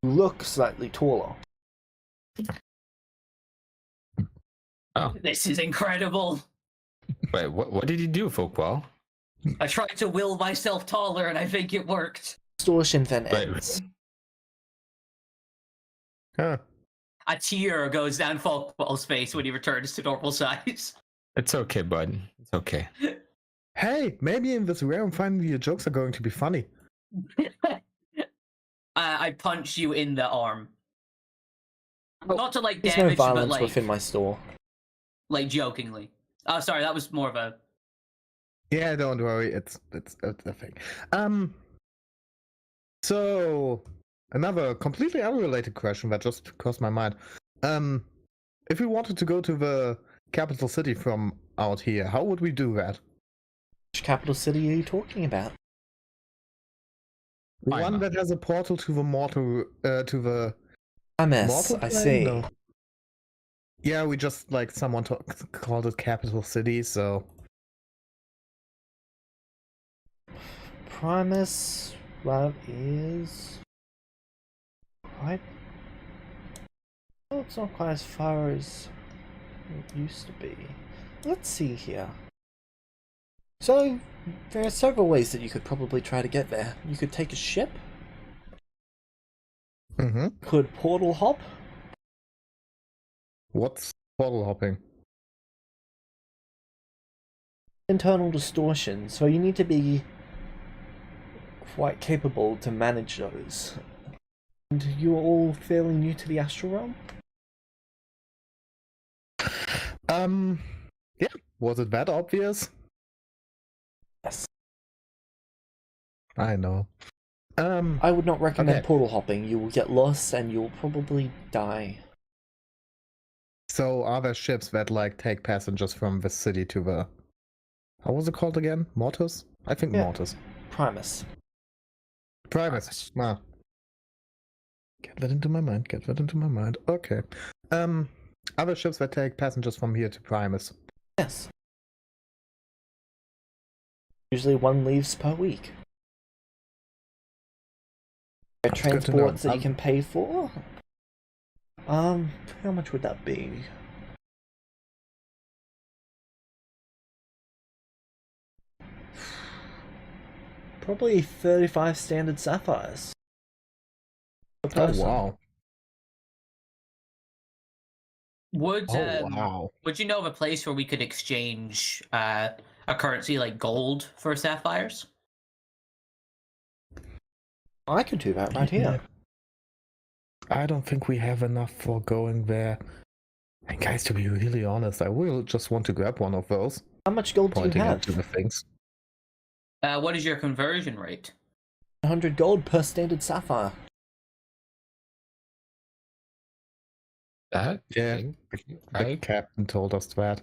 You look slightly taller. Oh, This is incredible. wait, what did you do, Folkwell? I tried to will myself taller, and I think it worked. Distortion then Wait. ends. Huh. A tear goes down Folkwell's face when he returns to normal size. It's okay, bud. It's okay. Hey, maybe in this realm finally your jokes are going to be funny. I punch you in the arm. Not to like There's no damage, but violence like within my store. jokingly. Oh, sorry, that was more of a. Yeah, don't worry, it's a thing. So another completely unrelated question that just crossed my mind. If we wanted to go to the capital city from out here, how would we do that? Which capital city are you talking about? The one Lima. that has a portal to the mortal, to the MS, mortal I plane? see. No. Yeah, we just like someone called it capital city, so Primus, that is quite. Well, it's not quite as far as it used to be. Let's see here. So, there are several ways that you could probably try to get there. You could take a ship, could portal hop. What's portal hopping? internal distortion, so you need to be quite capable to manage those. And you're all fairly new to the astral realm? Yeah, was it that obvious? Yes. I know. I would not recommend Okay. portal hopping. You will get lost and you'll probably die. So are there ships that like take passengers from the city to the... How was it called again? Mortis? I think Yeah. Mortis. Primus. Primus. Ah. Get that into my mind, get that into my mind. Okay. Other ships that take passengers from here to Primus. Yes. Usually one leaves per week. There are That's good to know. transports that you can pay for. How much would that be? Probably 35 standard sapphires. Per Oh person. wow. Would Oh wow. would you know of a place where we could exchange a currency like gold for sapphires? I could do that right here. I don't think we have enough for going there. And guys, to be really honest, I will just want to grab one of those. How much gold do you Pointing have? into the things. What is your conversion rate? 100 gold per standard sapphire. That? Yeah, thing, the right? captain told us that.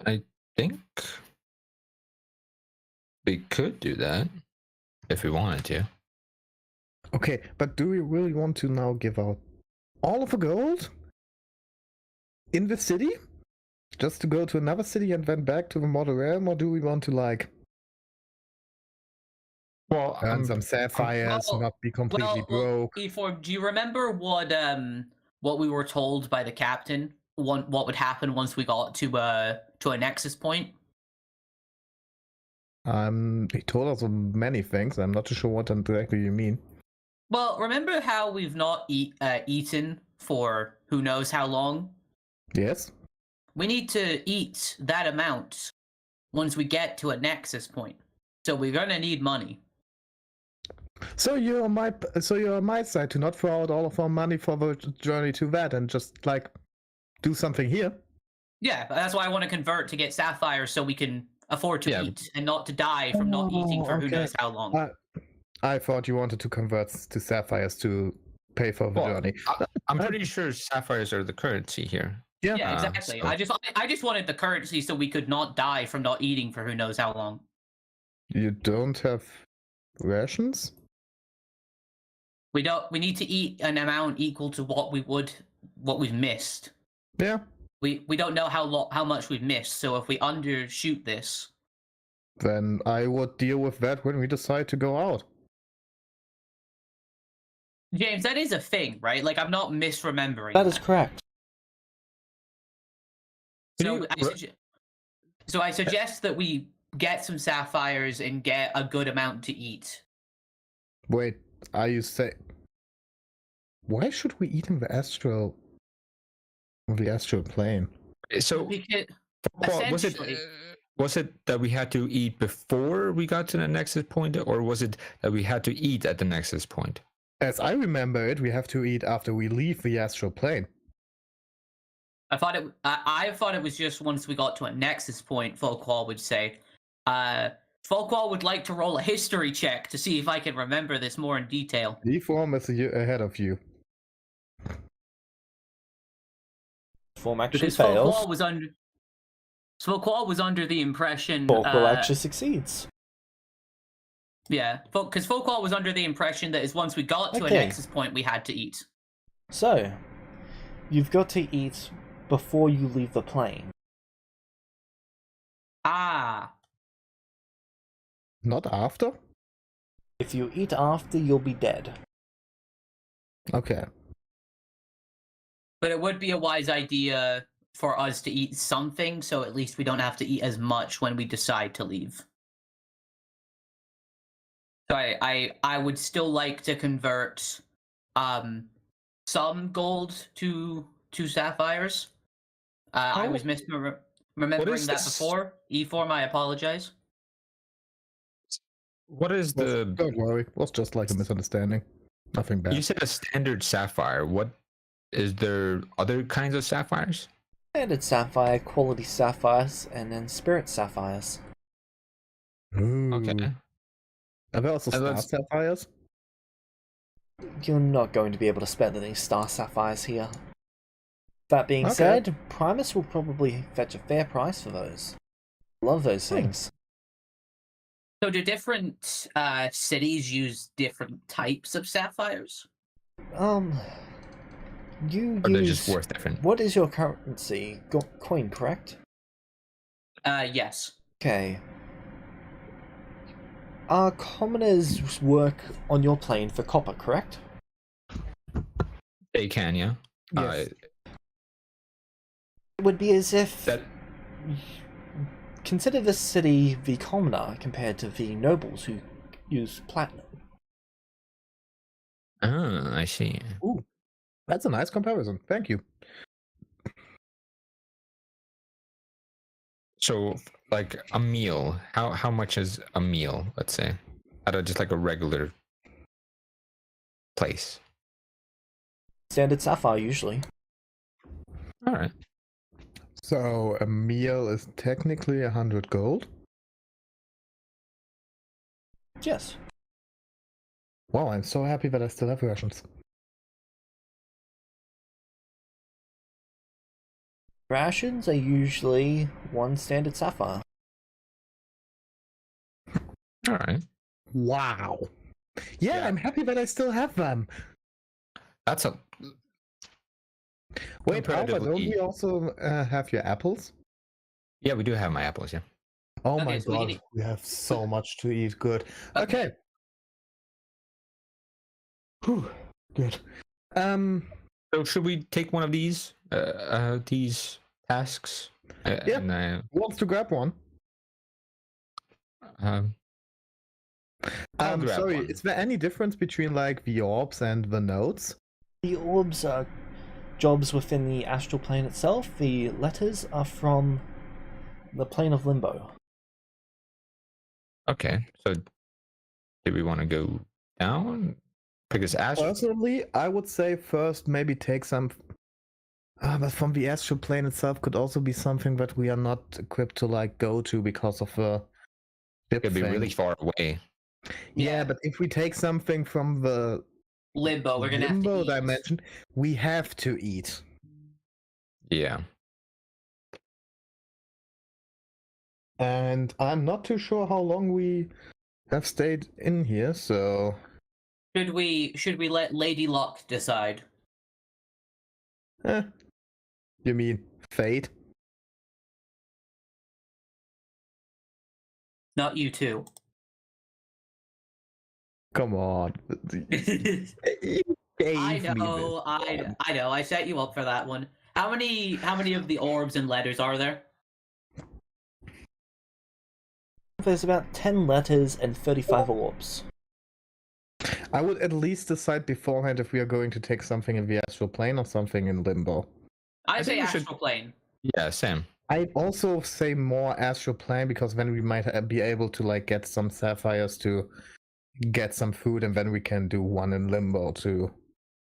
I think we could do that if we wanted to. Okay, but do we really want to now give out all of the gold? In the city? Just to go to another city and then back to the model realm? Or do we want to like Well, earn some sapphires, well- not be completely broke? E4, do you remember what we were told by the captain? What would happen once we got to a nexus point? He told us many things. I'm not too sure what exactly you mean. Well, remember how we've not eaten for who knows how long? Yes? We need to eat that amount once we get to a nexus point. So we're gonna need money. So you're on my side to not throw out all of our money for the journey to that and just like do something here. Yeah, but that's why I want to convert to get sapphires so we can afford to Yeah. eat and not to die from not eating for who okay. knows how long. I thought you wanted to convert to sapphires to pay for the Well, journey. I'm pretty sure sapphires are the currency here. Yeah, Yeah. exactly. so- I just wanted the currency so we could not die from not eating for who knows how long. You don't have rations? We need to eat an amount equal to what we've missed. Yeah. We don't know how much we've missed, so if we undershoot this, Then I would deal with that when we decide to go out. James, that is a thing, right? Like I'm not misremembering. That is correct. So You- I suggest that we get some sapphires and get a good amount to eat. Wait, are you say? Why should we eat in the astral plane? So, Because Paul, essentially- was it that we had to eat before we got to the nexus point, or was it that we had to eat at the nexus point? As I remember it, we have to eat after we leave the astral plane. I thought it was just once we got to a nexus point, Folkwall would say. Folkwall would like to roll a history check to see if I can remember this more in detail. Deform is ahead of you. Form actually Because fails. Folkwall was under the impression Folkwall actually succeeds. yeah, because Folkwall was under the impression that once we got to a Okay. nexus point we had to eat. So, you've got to eat before you leave the plane. Ah. Not after? If you eat after, you'll be dead. Okay. But it would be a wise idea for us to eat something, so at least we don't have to eat as much when we decide to leave. So I would still like to convert some gold to sapphires. I was remembering that this? before. E4, I apologize. What is the? Don't worry, it was just like a misunderstanding. Nothing bad. You said a standard sapphire. What is there? Other kinds of sapphires? Standard sapphire, quality sapphires, and then spirit sapphires. Ooh. Okay. Are there also And star let's- sapphires? You're not going to be able to spend any star sapphires here. That being Okay. said, Primus will probably fetch a fair price for those. Love those things. So do different cities use different types of sapphires? You Or they're use... just worth different? What is your currency? Coin, correct? Yes. Okay. Commoners work on your plane for copper, correct? They can, yeah. Yes. It would be as if... That Consider this city the commoner compared to the nobles who use platinum. I see. Ooh, that's a nice comparison. Thank you. So, like a meal, how much is a meal? Let's say, at just like a regular place. Standard sapphire, usually. All right. So a meal is technically 100 gold. Yes. Wow, I'm so happy that I still have rations. Rations are usually one standard sapphire. All right. Wow. Yeah, Yeah. I'm happy that I still have them. That's a. Wait, Alpha, don't Comparatively- we also have your apples? Yeah, we do have my apples. Yeah. Oh Okay, my so we god, can eat- we have so much to eat. Good. Okay. Okay. Whew. Good. So should we take one of these tasks? Yeah. And, Who wants to grab one? I'll grab Sorry, one. is there any difference between like the orbs and the nodes? The orbs are jobs within the astral plane itself. The letters are from the plane of limbo. Okay. So, do we want to go down? Because Personally, I would say first maybe take some. But from the astral plane itself could also be something that we are not equipped to like go to because of the ship could be thing. really far away. Yeah, but if we take something from the Limbo, we're gonna limbo have to eat. dimension, we have to eat. Yeah. And I'm not too sure how long we have stayed in here, so Should we let Lady Luck decide? you mean fate? Not you two. Come on. I know. I set you up for that one. How many of the orbs and letters are there? There's about 10 letters and 35 orbs. I would at least decide beforehand if we are going to take something in the astral plane or something in limbo. I say think we should- astral plane. Yeah, Sam. I'd also say more astral plane because then we might be able to like get some sapphires to get some food, and then we can do one in limbo too.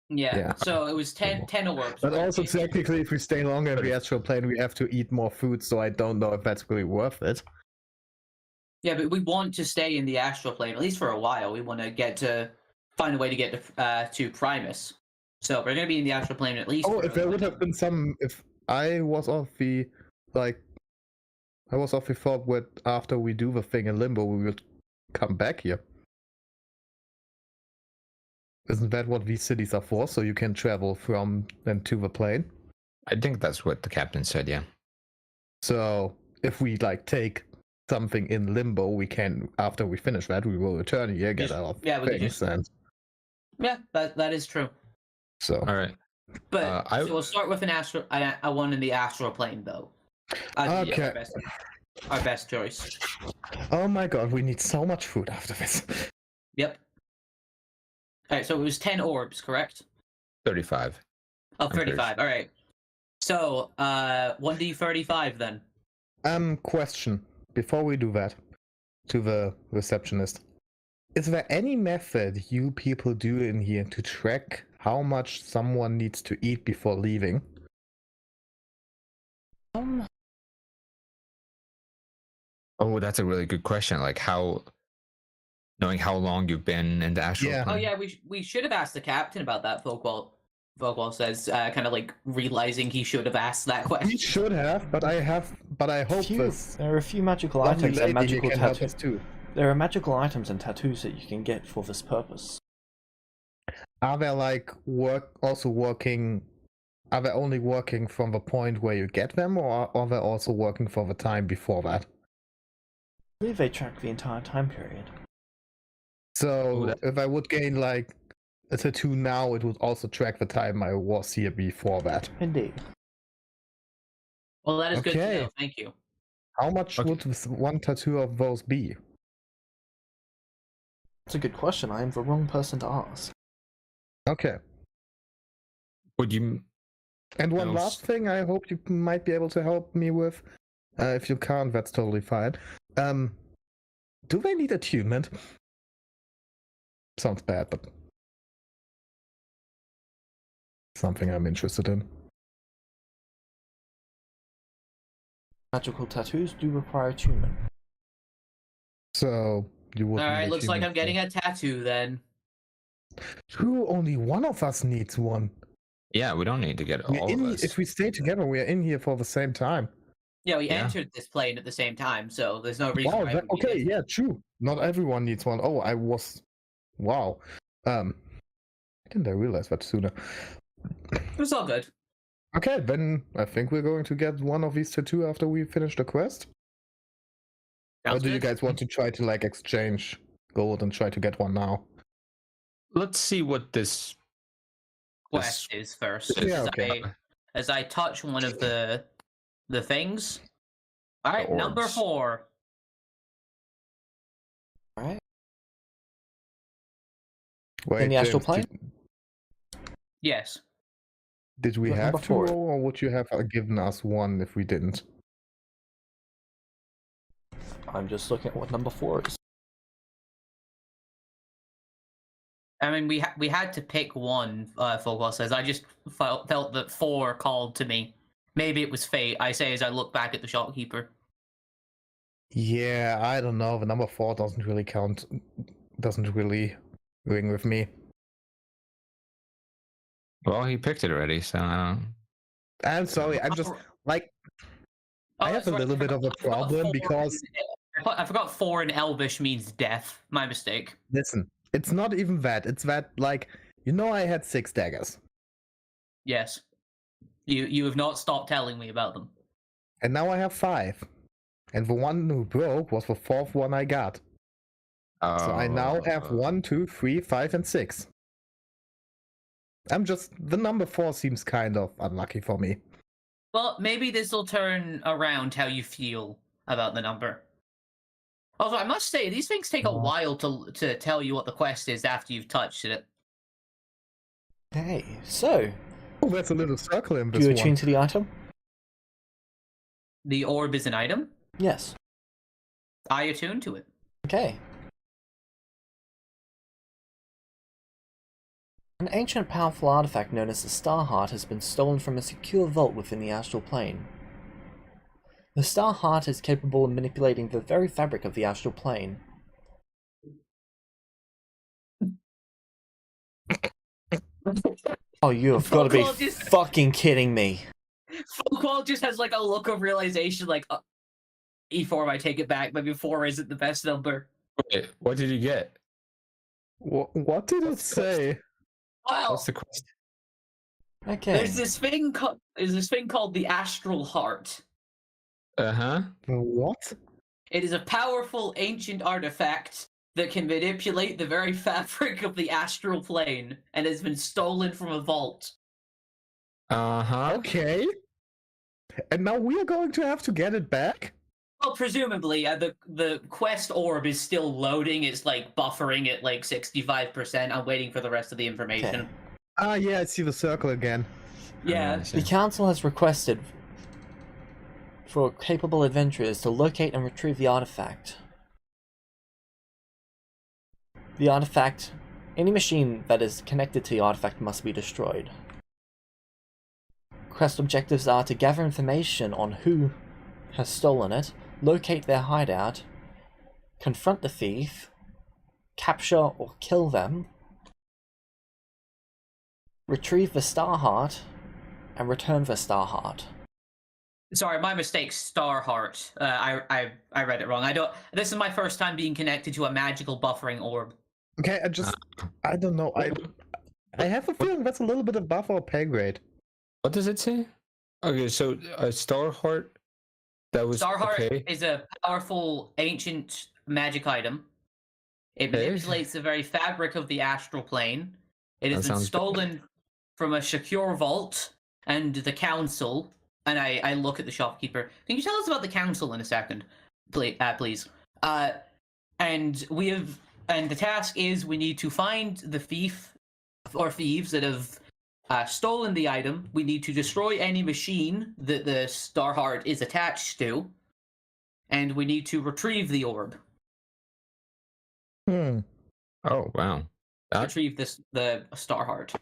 Yeah. Yeah. So it was 10 orbs. But right? also technically, if we stay longer in the astral plane, we have to eat more food. So I don't know if that's really worth it. Yeah, but we want to stay in the astral plane at least for a while. We want to find a way to get to Primus. So we're gonna be in the astral plane at least. Oh, for if a there while. would have been some, if I was off the thought that after we do the thing in limbo, we will come back here. Isn't that what these cities are for? So you can travel from and to the plane. I think that's what the captain said. Yeah. So if we like take something in limbo, we can after we finish that, we will return here, get our Yeah, we can things, just- and Yeah, that is true. so. All right. But I- so we'll start with a one in the astral plane though. Okay. Our best choice. Oh my god, we need so much food after this. Yep. Alright, so it was 10 orbs, correct? 35. Oh, I'm pretty 35. All right. So, 1d35 then. Question. Before we do that, to the receptionist. Is there any method you people do in here to track how much someone needs to eat before leaving? Oh, that's a really good question. Like knowing how long you've been in the astral Yeah. Oh plane. yeah, we should have asked the captain about that. Folkwall says, kind of like realizing he should have asked that We question. should have, but I hope this There are a few magical lovely items and lady here magical can help us tattoos. too. There are magical items and tattoos that you can get for this purpose. Are they like working? Are they only working from the point where you get them, or are they also working for the time before that? I believe they track the entire time period. So if I would gain like a tattoo now, it would also track the time I was here before that. Indeed. Well, that is good to Okay. know. Thank you. How much Okay. would this one tattoo of those be? That's a good question. I am the wrong person to ask. Okay. Would you? And one Else- last thing I hope you might be able to help me with. If you can't, that's totally fine. Do they need attunement? Sounds bad, but something I'm interested in. Magical tattoos do require attunement. So you would. All right, looks like I'm getting a tattoo then. True, only one of us needs one. Yeah, we don't need to get We're all of in, us. if we stay together, we are in here for the same time. Yeah, we Yeah. entered this plane at the same time, so there's no reason Wow, why. it would be okay, different. yeah, true. Not everyone needs one. Oh, I was. Wow. Didn't I realize that sooner? It's all good. Okay, then I think we're going to get one of these tattoo after we finish the quest. Or Sounds do you good. guys want to try to like exchange gold and try to get one now? Let's see what this. Quest is first. Yeah, as, okay. as I touch one of the things. All right, number orbs. 4. Alright. Wait, In the astral James, plane? Yes. Did we What have number to 4? roll, or would you have given us one if we didn't? I'm just looking at what number 4 is. I mean, we had to pick one. Folkwall says. I just felt that 4 called to me. Maybe it was fate. I say as I look back at the shopkeeper. Yeah, I don't know. The number 4 doesn't really count. Doesn't really ring with me. Well, he picked it already, so I don't. I'm sorry. I'm just like I have that's a right, little bit of a I forgot problem 4 because I forgot 4 in Elvish means death. My mistake. listen, it's not even that. It's that like I had 6 daggers, Yes. You have not stopped telling me about them. and now I have 5, and the one who broke was the 4th one I got. So I now have 1, 2, 3, 5, and 6. The number 4 seems kind of unlucky for me. Well, maybe this will turn around how you feel about the number. Also, I must say, these things take a while to tell you what the quest is after you've touched it. Okay, so, Oh, there's a little circle in do this you one. attune to the item? The orb is an item. Yes. I attune to it. Okay. An ancient powerful artifact known as the Star Heart has been stolen from a secure vault within the astral plane. The Star Heart is capable of manipulating the very fabric of the astral plane. Oh, you have got to be Folkwall just- fucking kidding me. Folkwall just has like a look of realization, like, E4, I take it back. Maybe 4 isn't the best number. Wait, what did you get? What did it What's the say? Well, What's the quest? Okay. there's this thing called the Astral Heart. Uh-huh. What? It is a powerful ancient artifact that can manipulate the very fabric of the astral plane and has been stolen from a vault. Uh-huh. Okay. And now we are going to have to get it back? Well, presumably, the quest orb is still loading. It's like buffering at like 65%. I'm waiting for the rest of the information. Okay. Ah, yeah, I see the circle again. Yeah. I see. The council has requested for capable adventurers to locate and retrieve the artifact. The artifact, any machine that is connected to the artifact must be destroyed. Quest objectives are to gather information on who has stolen it, locate their hideout, confront the thief, capture or kill them, retrieve the Star Heart, and return the Star Heart. Sorry, my mistake. Starheart. I read it wrong. I don't. This is my first time being connected to a magical buffering orb. Okay, I don't know. I have a feeling that's a little bit above our pay grade. What does it say? Okay, so a star heart. That was Starheart okay. is a powerful ancient magic item. It Okay. manipulates the very fabric of the astral plane. It has That been sounds stolen from a secure vault and the council. And I look at the shopkeeper. Can you tell us about the council in a second, please? And the task is we need to find the thief or thieves that have stolen the item. We need to destroy any machine that the Star Heart is attached to, and we need to retrieve the orb. Hmm. Oh wow. Retrieve the Star Heart.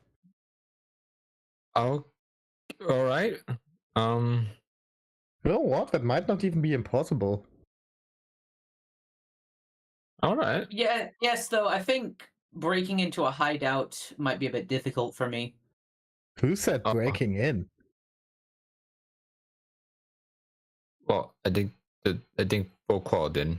Oh, all right. You know what? That might not even be impossible. All right. Yeah. Yes. Though I think breaking into a hideout might be a bit difficult for me. Who said Oh. breaking in? Well, I think Boqual did.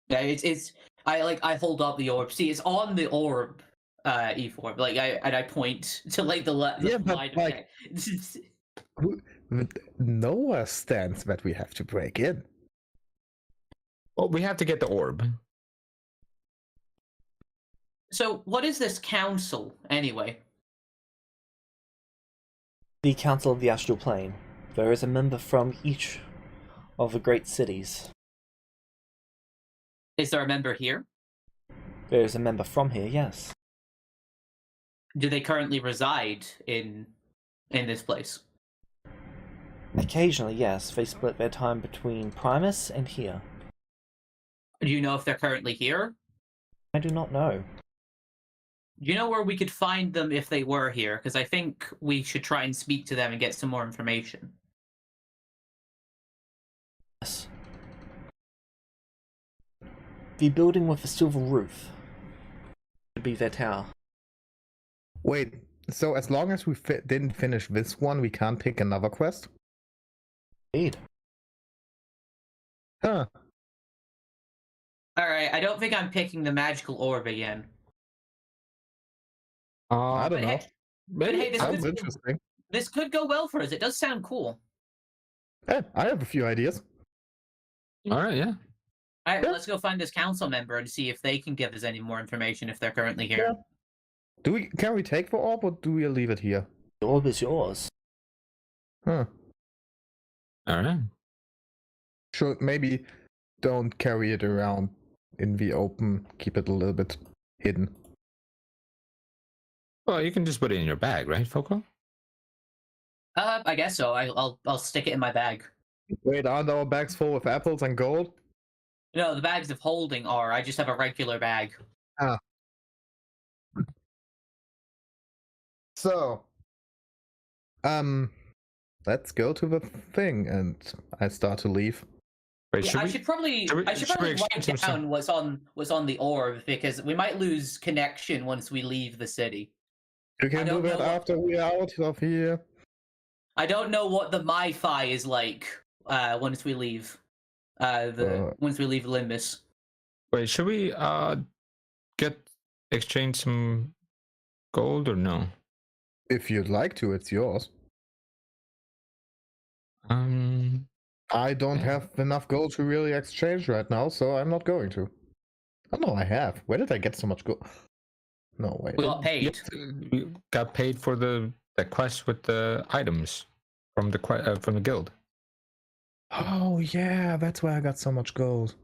Yeah. It's I hold up the orb. See, it's on the orb. E4. Like I point to like the Yeah, but, line of like- text. Noah stands that we have to break in. Well, we have to get the orb. So, what is this council anyway? The Council of the Astral Plane. There is a member from each of the great cities. Is there a member here? There is a member from here, yes. Do they currently reside in this place? Occasionally, yes. They split their time between Primus and here. Do you know if they're currently here? I do not know. Do you know where we could find them if they were here? Because I think we should try and speak to them and get some more information. Yes. The building with the silver roof should be their tower. Wait, so as long as we didn't finish this one, we can't pick another quest? Indeed. Huh. Alright, I don't think I'm picking the magical orb again. I But don't know. hey, but hey, this Sounds could, interesting. this could go well for us. It does sound cool. Hey, I have a few ideas. All right, yeah. Alright, Yeah. let's go find this council member and see if they can give us any more information if they're currently here. Yeah. Can we take the orb or do we leave it here? The orb is yours. Huh. All right. Sure, maybe don't carry it around in the open. Keep it a little bit hidden. Well, you can just put it in your bag, right, Foco? I guess so. I'll stick it in my bag. Wait, aren't our bags full with apples and gold? No, the bags of holding are. I just have a regular bag. So, let's go to the thing, and I start to leave. Wait, Yeah, I should probably should we write exchange some down what's on the orb because we might lose connection once we leave the city. You I can do don't that know what- after we're out of here. I don't know what the MiFi is like once we leave once we leave Limbus. Wait, should we exchange some gold or no? If you'd like to, it's yours. I don't have enough gold to really exchange right now, so I'm not going to. Oh no, I have. Where did I get so much gold? No, wait. We got paid. We got paid for the quest with the items from the guild. Oh yeah, that's why I got so much gold.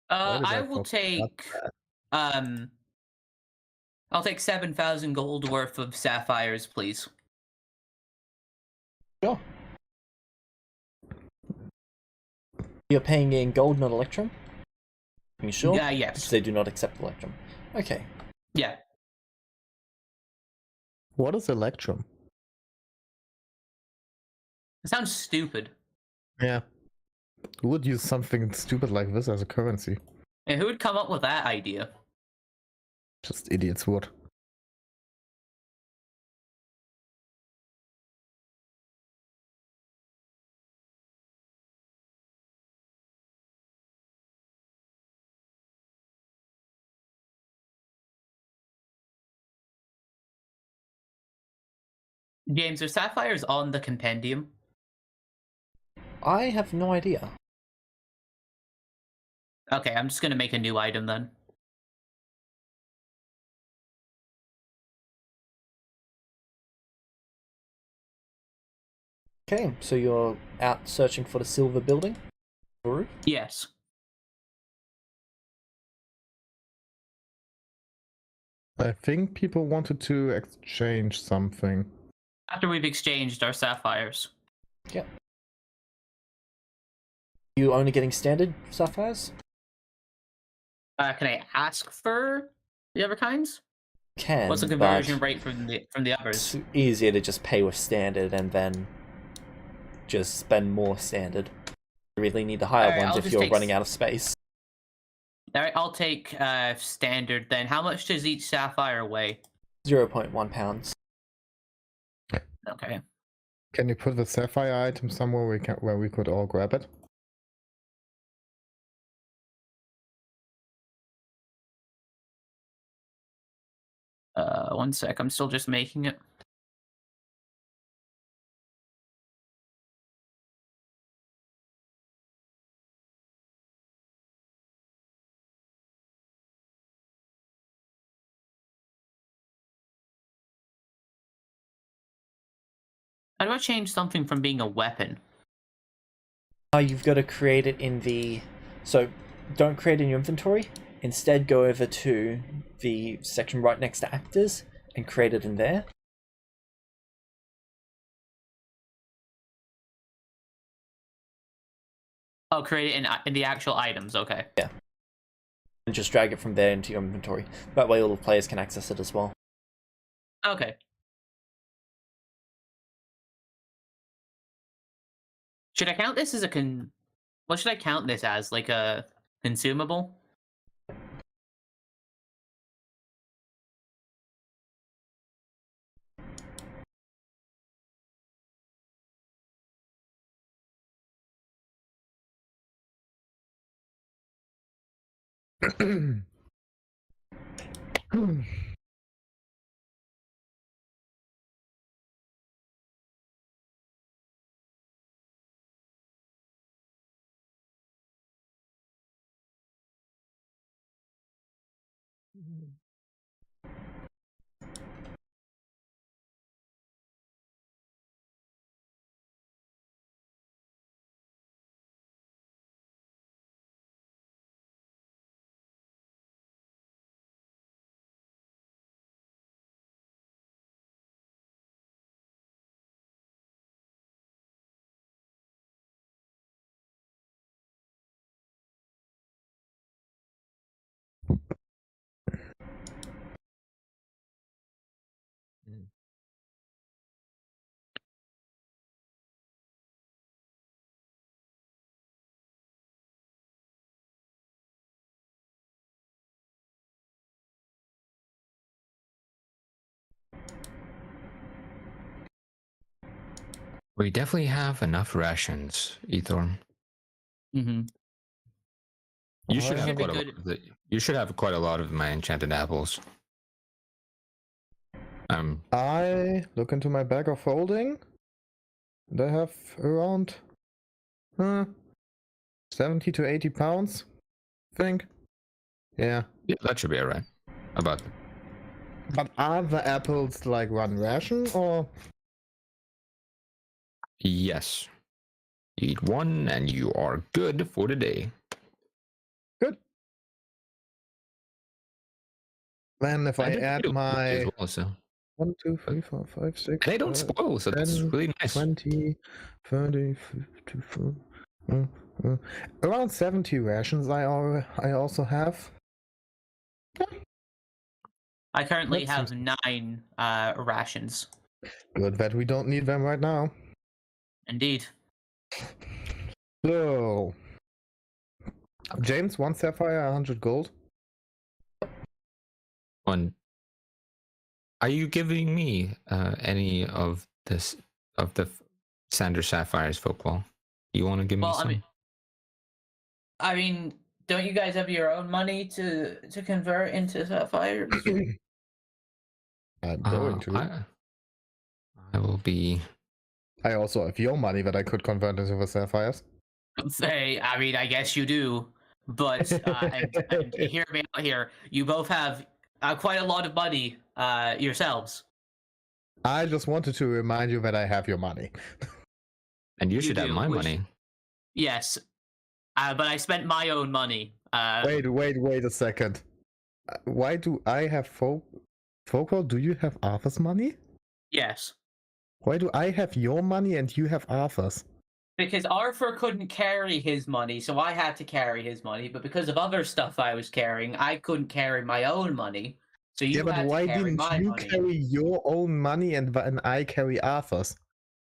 Why did I I will forget take I'll take 7,000 gold worth of sapphires, please. Sure. You're paying in gold, not electrum? Are you sure? Yeah, yes. Because they do not accept electrum. Okay. Yeah. What is Electrum? It sounds stupid. Yeah. Who would use something stupid like this as a currency? And who would come up with that idea? Just idiots would. James, are sapphires on the compendium? I have no idea. Okay, I'm just gonna make a new item then. Okay, so you're out searching for the silver building? Or Yes. I think people wanted to exchange something. After we've exchanged our sapphires. Yeah. You only getting standard sapphires? Can I ask for the other kinds? Can. What's the conversion rate from the others? It's easier to just pay with standard and then just spend more standard. You really need the higher Alright, ones I'll if just you're take running out of space. Alright, I'll take standard then. How much does each sapphire weigh? 0.1 pounds. Okay. Can you put the sapphire item somewhere where we could all grab it? One sec. I'm still just making it. How do I change something from being a weapon? You've got to create it in the... So, don't create in your inventory. Instead, go over to the section right next to actors and create it in there. Oh, create it in the actual items. Okay. Yeah. And just drag it from there into your inventory. That way all the players can access it as well. Okay. Should I count this as a What should I count this as? Like a consumable? We definitely have enough rations, Ethorn. Mm-hmm. You should have Should be quite a lot good. of you should have quite a lot of my enchanted apples. I look into my bag of holding, and I have around 70 to 80 pounds, I think. Yeah. Yeah, that should be alright. About But are the apples like one ration, or? yes. Eat one and you are good for the day. Good. Then if I did add do my as well, so 1, 2, 3, 4, 5, 6, they don't spoil, so that's 10, really nice. 20, 30, 50, around 70 rations I also have. I currently That have seems- 9 rations. Good that we don't need them right now. Indeed. So, James, 1 sapphire, 100 gold. One. Are you giving me any of this of the Sander Sapphire's football? You want to give me Well, some? I mean, don't you guys have your own money to convert into sapphires? I'm going to. I will be. I also have your money that I could convert into the sapphires. Say, I mean, I guess you do, but and hear me out here. You both have quite a lot of money yourselves. I just wanted to remind you that I have your money. And you should have do, my which- money. Yes, but I spent my own money. Wait a second. Why do I have Folklore? Do you have Arthur's money? Yes, Why do I have your money and you have Arthur's? because Arthur couldn't carry his money, so I had to carry his money. But because of other stuff I was carrying, I couldn't carry my own money. So you but had why to carry didn't my you money. carry your own money and I carry Arthur's?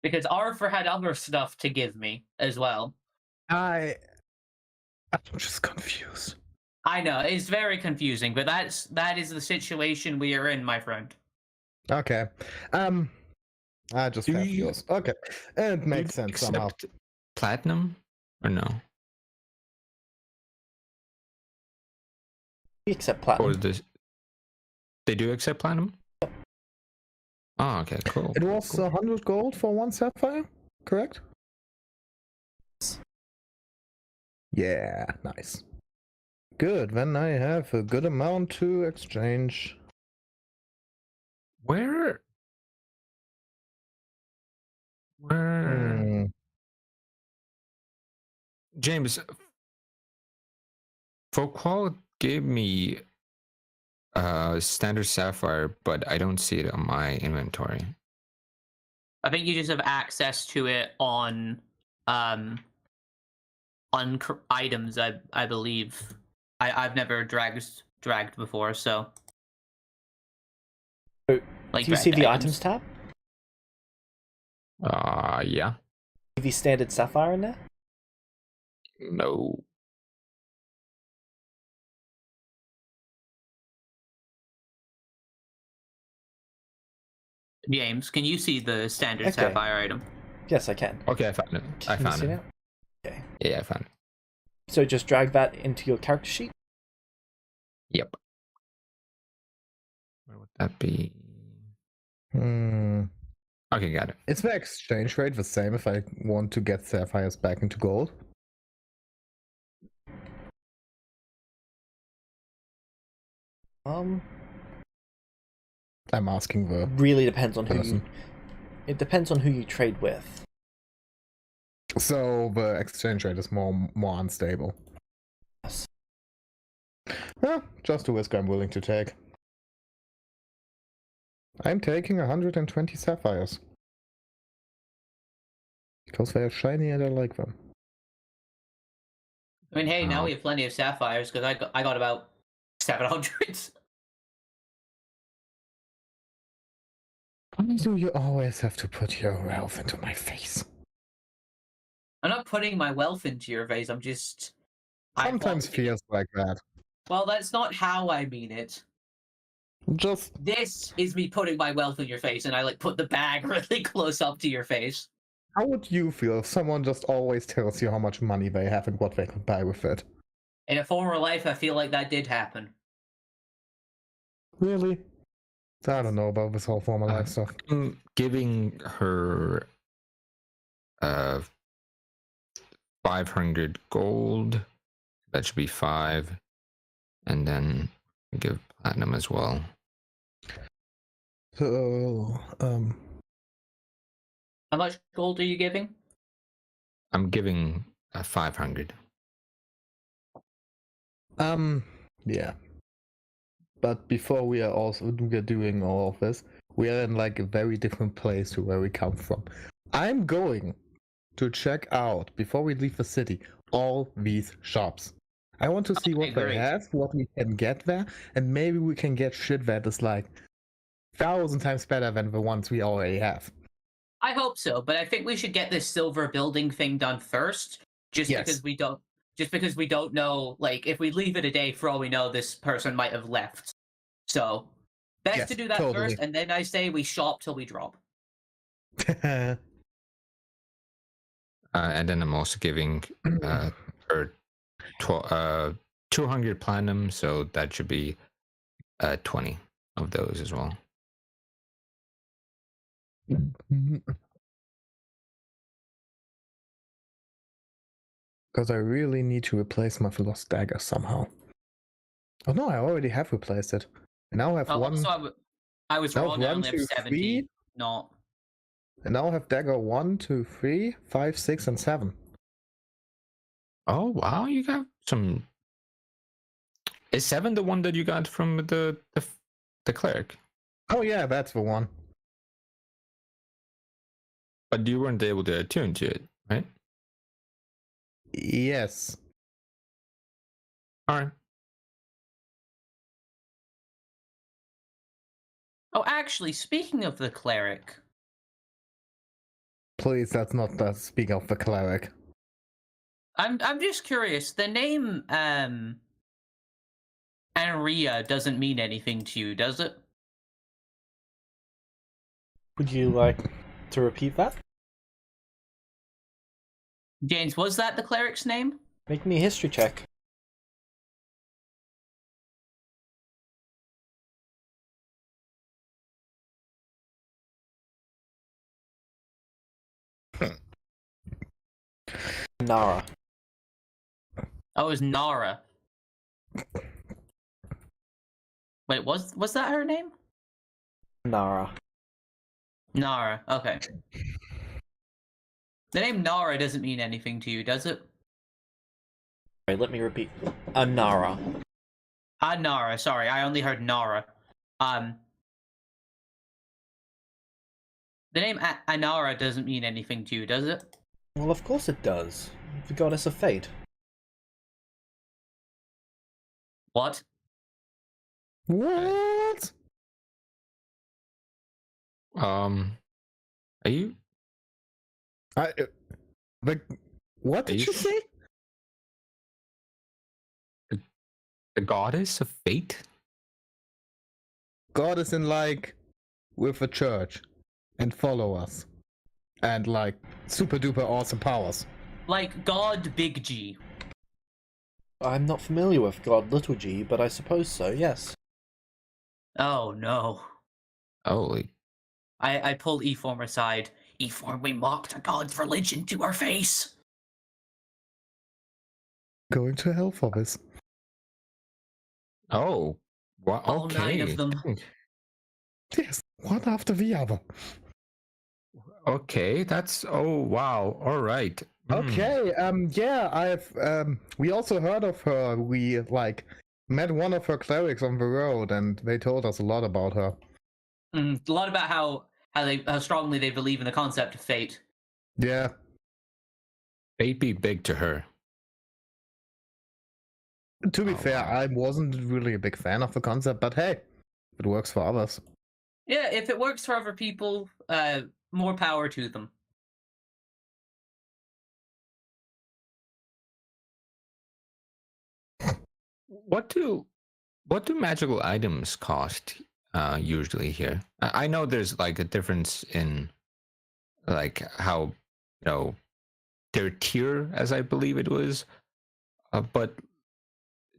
Because Arthur had other stuff to give me as well. I'm just confused. I know, it's very confusing, but that is the situation we are in, my friend. Okay. I just Do have you- yours. Okay. It makes Do you sense somehow. accept platinum or no? We accept Or platinum. this? They do accept platinum. Oh, okay, cool. It was cool. 100 gold for 1 sapphire, correct? Yeah, nice. Good, then I have a good amount to exchange. Where? Hmm. James, Folkwall gave me standard sapphire, but I don't see it on my inventory. I think you just have access to it on items. I believe. I've never dragged before, so. So, Like, do you see dragged the items tab? Yeah. See the standard sapphire in there? No. James, can you see the standard Okay. sapphire item? Yes, I can. Okay, I found it. I Can you found see it. that? Okay. Yeah, I found it. So just drag that into your character sheet. Yep. Where would that be? Hmm. Okay, got it. Is the exchange rate the same if I want to get sapphires back into gold? I'm asking the Really depends on who person. you. It depends on who you trade with. So the exchange rate is more unstable. Yes. Well, just a risk I'm willing to take. I'm taking 120 sapphires. Because they are shiny and I like them. I mean, hey, now Wow. we have plenty of sapphires because I got about 700. Why do you always have to put your wealth into my face? I'm not putting my wealth into your face. I'm just. Sometimes feels like that. Well, that's not how I mean it. Just This is me putting my wealth in your face, and I like put the bag really close up to your face. how would you feel if someone just always tells you how much money they have and what they can buy with it? In a former life, I feel like that did happen. Really? I don't know about this whole formal life stuff. I'm giving her 500 gold. That should be 5. And then give platinum as well. So, How much gold are you giving? I'm giving 500. yeah. but before we are doing all of this, we are in like a very different place to where we come from. I'm going to check out, before we leave the city, all these shops. I want to see what they great. have, what we can get there, and maybe we can get shit that is like 1,000 times better than the ones we already have. I hope so, but I think we should get this silver building thing done first, because we don't know, like, if we leave it a day, for all we know, this person might have left. So, best to do that first, and then I say we shop till we drop. And then I'm also giving her 200 platinum, so that should be 20 of those as well. Because I really need to replace my lost dagger somehow. Oh no, I already have replaced it. And now I have one. So I was wrong. I only have 70. Not. And now I have dagger 1, 2, 3, 5, 6, and 7. Oh wow, you got some. Is 7 the one that you got from the cleric? Oh yeah, that's the one. But you weren't able to attune to it, right? Yes. All right. Oh, actually, speaking of the cleric. Please, let's not speak of the cleric. I'm just curious. The name Anria doesn't mean anything to you, does it? Would you like to repeat that? James, was that the cleric's name? Make me a history check. Nara. Oh, it was Nara. Wait, was that her name? Nara. Nara, okay. The name Nara doesn't mean anything to you, does it? Alright, let me repeat. Nara. Nara, sorry, I only heard Nara. The name Anara doesn't mean anything to you, does it? Well, of course it does. The goddess of fate. What? What? Are you? What did you say? The goddess of fate? God is in like with a church and follow us. And like super duper awesome powers. Like God Big G. I'm not familiar with God Little G, but I suppose so, yes. Oh no. Holy. I pull Eform aside. Eform, we mocked a god's religion to our face. Going to hell for this. Oh. Well, All okay. 9 of them. Yes, one after the other. Okay, that's wow. All right. Okay, we also heard of her. We like met one of her clerics on the road and they told us a lot about her. A lot about how strongly they believe in the concept of fate. Yeah. Fate be big to her. To be fair, wow. I wasn't really a big fan of the concept, but hey, it works for others. Yeah, if it works for other people, more power to them. What do magical items cost usually here? I know there's like a difference in like how their tier, as I believe it was, but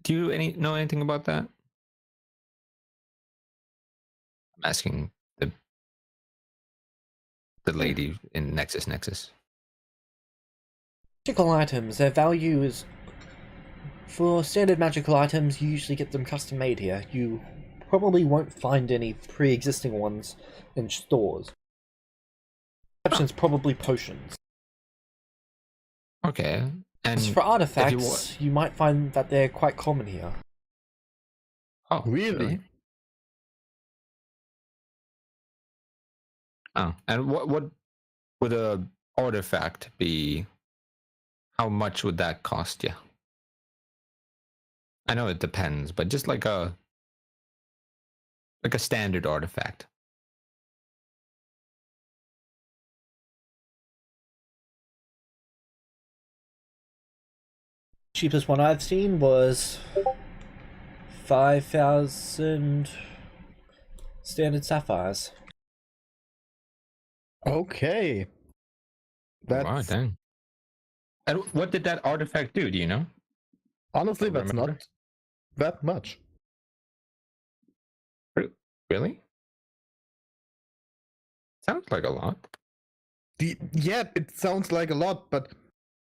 do you know anything about that? I'm asking the lady in Nexus. Magical items, their value is... For standard magical items, you usually get them custom made here. You probably won't find any pre-existing ones in stores. Exceptions probably potions. Okay. And as for artifacts, you might find that they're quite common here. Oh, Really? Oh, and what would a artifact be? How much would that cost you? I know it depends, but just like a standard artifact. Cheapest one I've seen was 5,000 standard sapphires. Okay. Wow, That's dang. And what did that artifact do? Do you know? honestly, Don't that's remember. not that much. Really? Sounds like a lot. Yeah, it sounds like a lot, but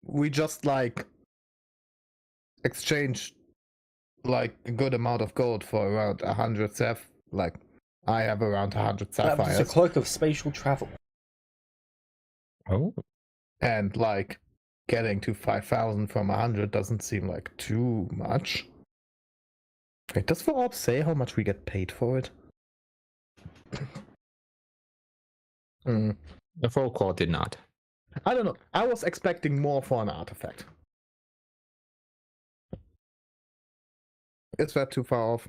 we just like exchanged like a good amount of gold for around 100 saph. Like I have around 100 That was a sapphires, cloak of spatial travel. Oh. and like getting to 5,000 from 100 doesn't seem like too much. Wait, does the orb say how much we get paid for it? Hmm. The folklore did not. I don't know. I was expecting more for an artifact. Is that too far off?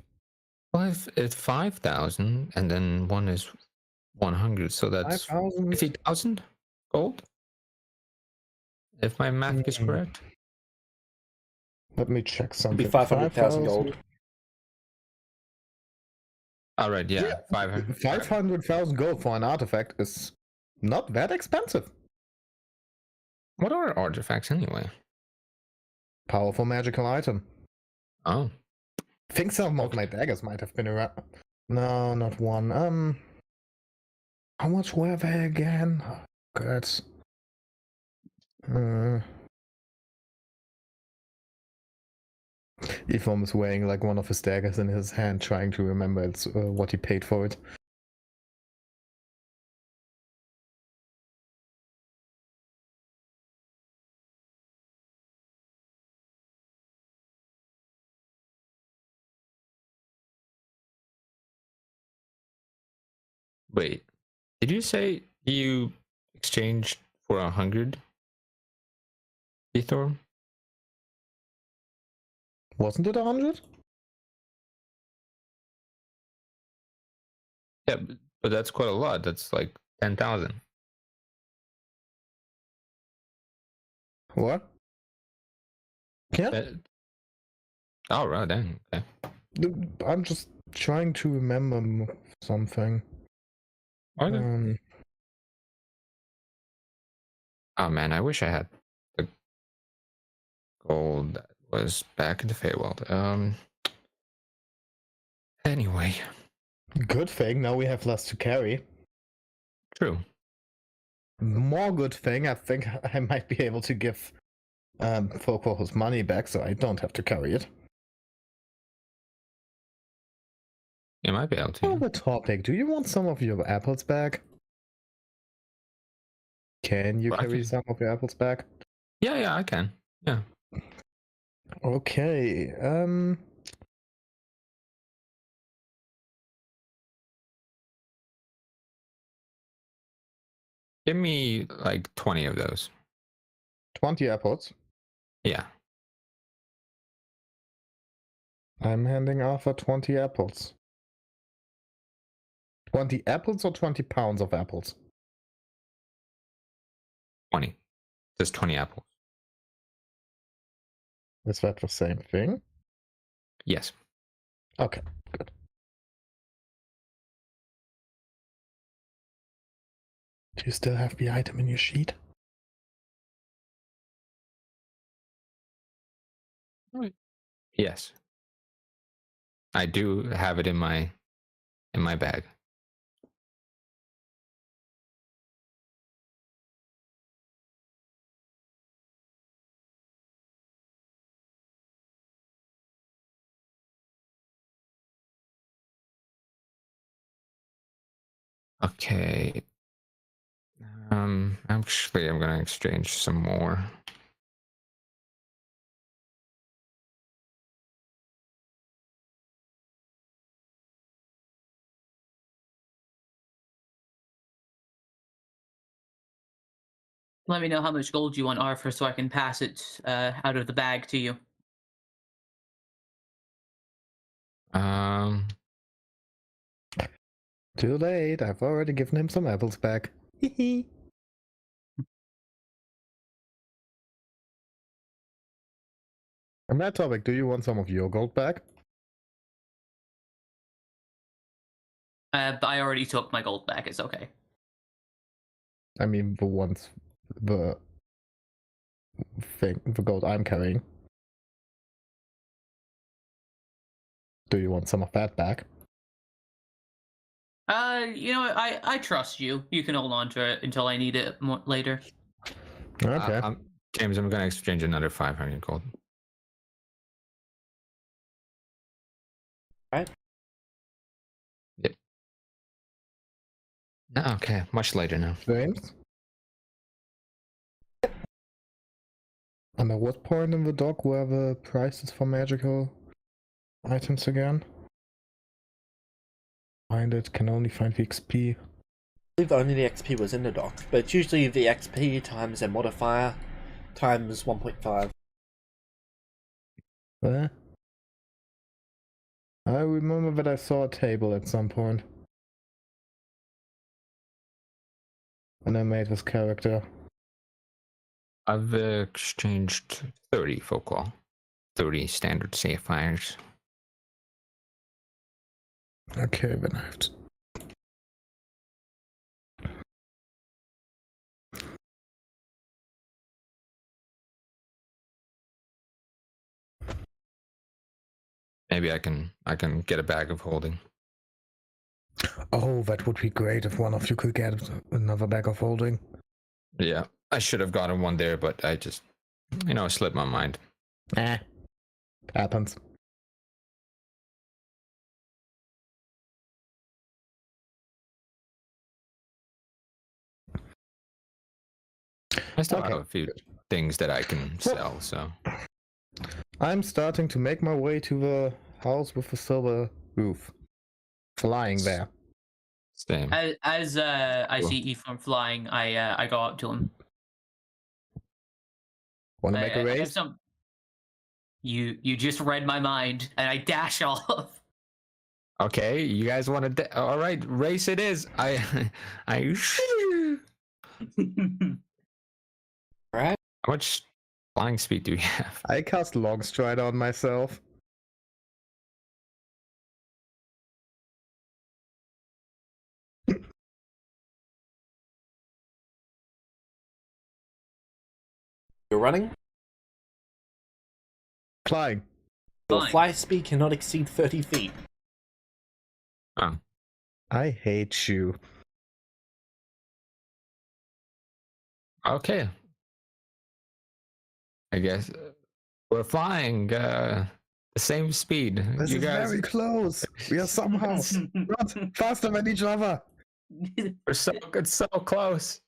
Well, if it's 5,000 and then one is 100, so that's 5,000? 50,000 gold? If my math is correct. Let me check It'd something. be 500,000 gold. All right, yeah, 500. 500,000 gold for an artifact is not that expensive. What are artifacts anyway? Powerful magical item. Oh, I think some of Okay. my daggers might have been around. No, not one. How much were they again? Oh, God. Ethan is weighing like one of his daggers in his hand, trying to remember what he paid for it. wait. Did you say you exchanged for 100 ether? Wasn't it 100? Yeah, but that's quite a lot. That's like 10,000. What? Yeah. Oh, right, dang. Okay. I'm just trying to remember something. Okay. Oh man, I wish I had the gold that was back in the Feywild. Anyway, Good thing, now we have less to carry. true. More good thing, I think I might be able to give Folklore his money back so I don't have to carry it. You might be able to. On the topic, do you want some of your apples back? Can you Well, I carry can- some of your apples back? Yeah, I can. Yeah. Okay, Give me like 20 of those. 20 apples. Yeah. I'm handing Arthur 20 apples. 20 apples or 20 pounds of apples? 20. Just 20 apples. Is that the same thing? Yes. Okay, good. Do you still have the item in your sheet? Yes. I do have it in my bag. Okay. Actually, I'm gonna exchange some more. Let me know how much gold you want, Arthur, so I can pass it out of the bag to you. Too late. I've already given him some apples back. Hehe. On that topic, do you want some of your gold back? But I already took my gold back. It's okay. I mean, the gold I'm carrying. Do you want some of that back? You know, I trust you. You can hold on to it until I need it later. Okay. James, I'm gonna exchange another 500 gold. Right. Yep. Okay, much later now. James? And at what point in the dock were the prices for magical items again? Find it, can only find the XP. I believe only the XP was in the dock, but it's usually the XP times a modifier times 1.5. Where? I remember that I saw a table at some point. When I made this character. I've exchanged 30 folklore, 30 standard sapphires. Okay, then I have to... Maybe I can get a bag of holding. Oh, that would be great if one of you could get another bag of holding. Yeah, I should have gotten one there, but I just, slipped my mind. Happens. I still Okay. have a few things that I can sell, so. I'm starting to make my way to the house with the silver roof. Flying there. Same. As I Cool. see Ephraim flying, I go up to him. Wanna make a I have race? some. You just read my mind, and I dash off. Okay, you guys want to? All right, race it is. I. Right? How much flying speed do you have? I cast Long Stride on myself. You're running? Flying. Your Fine. fly speed cannot exceed 30 feet. Oh, I hate you. okay. I guess we're flying the same speed. This you is guys, very close. We are somehow not faster than each other. we're so close.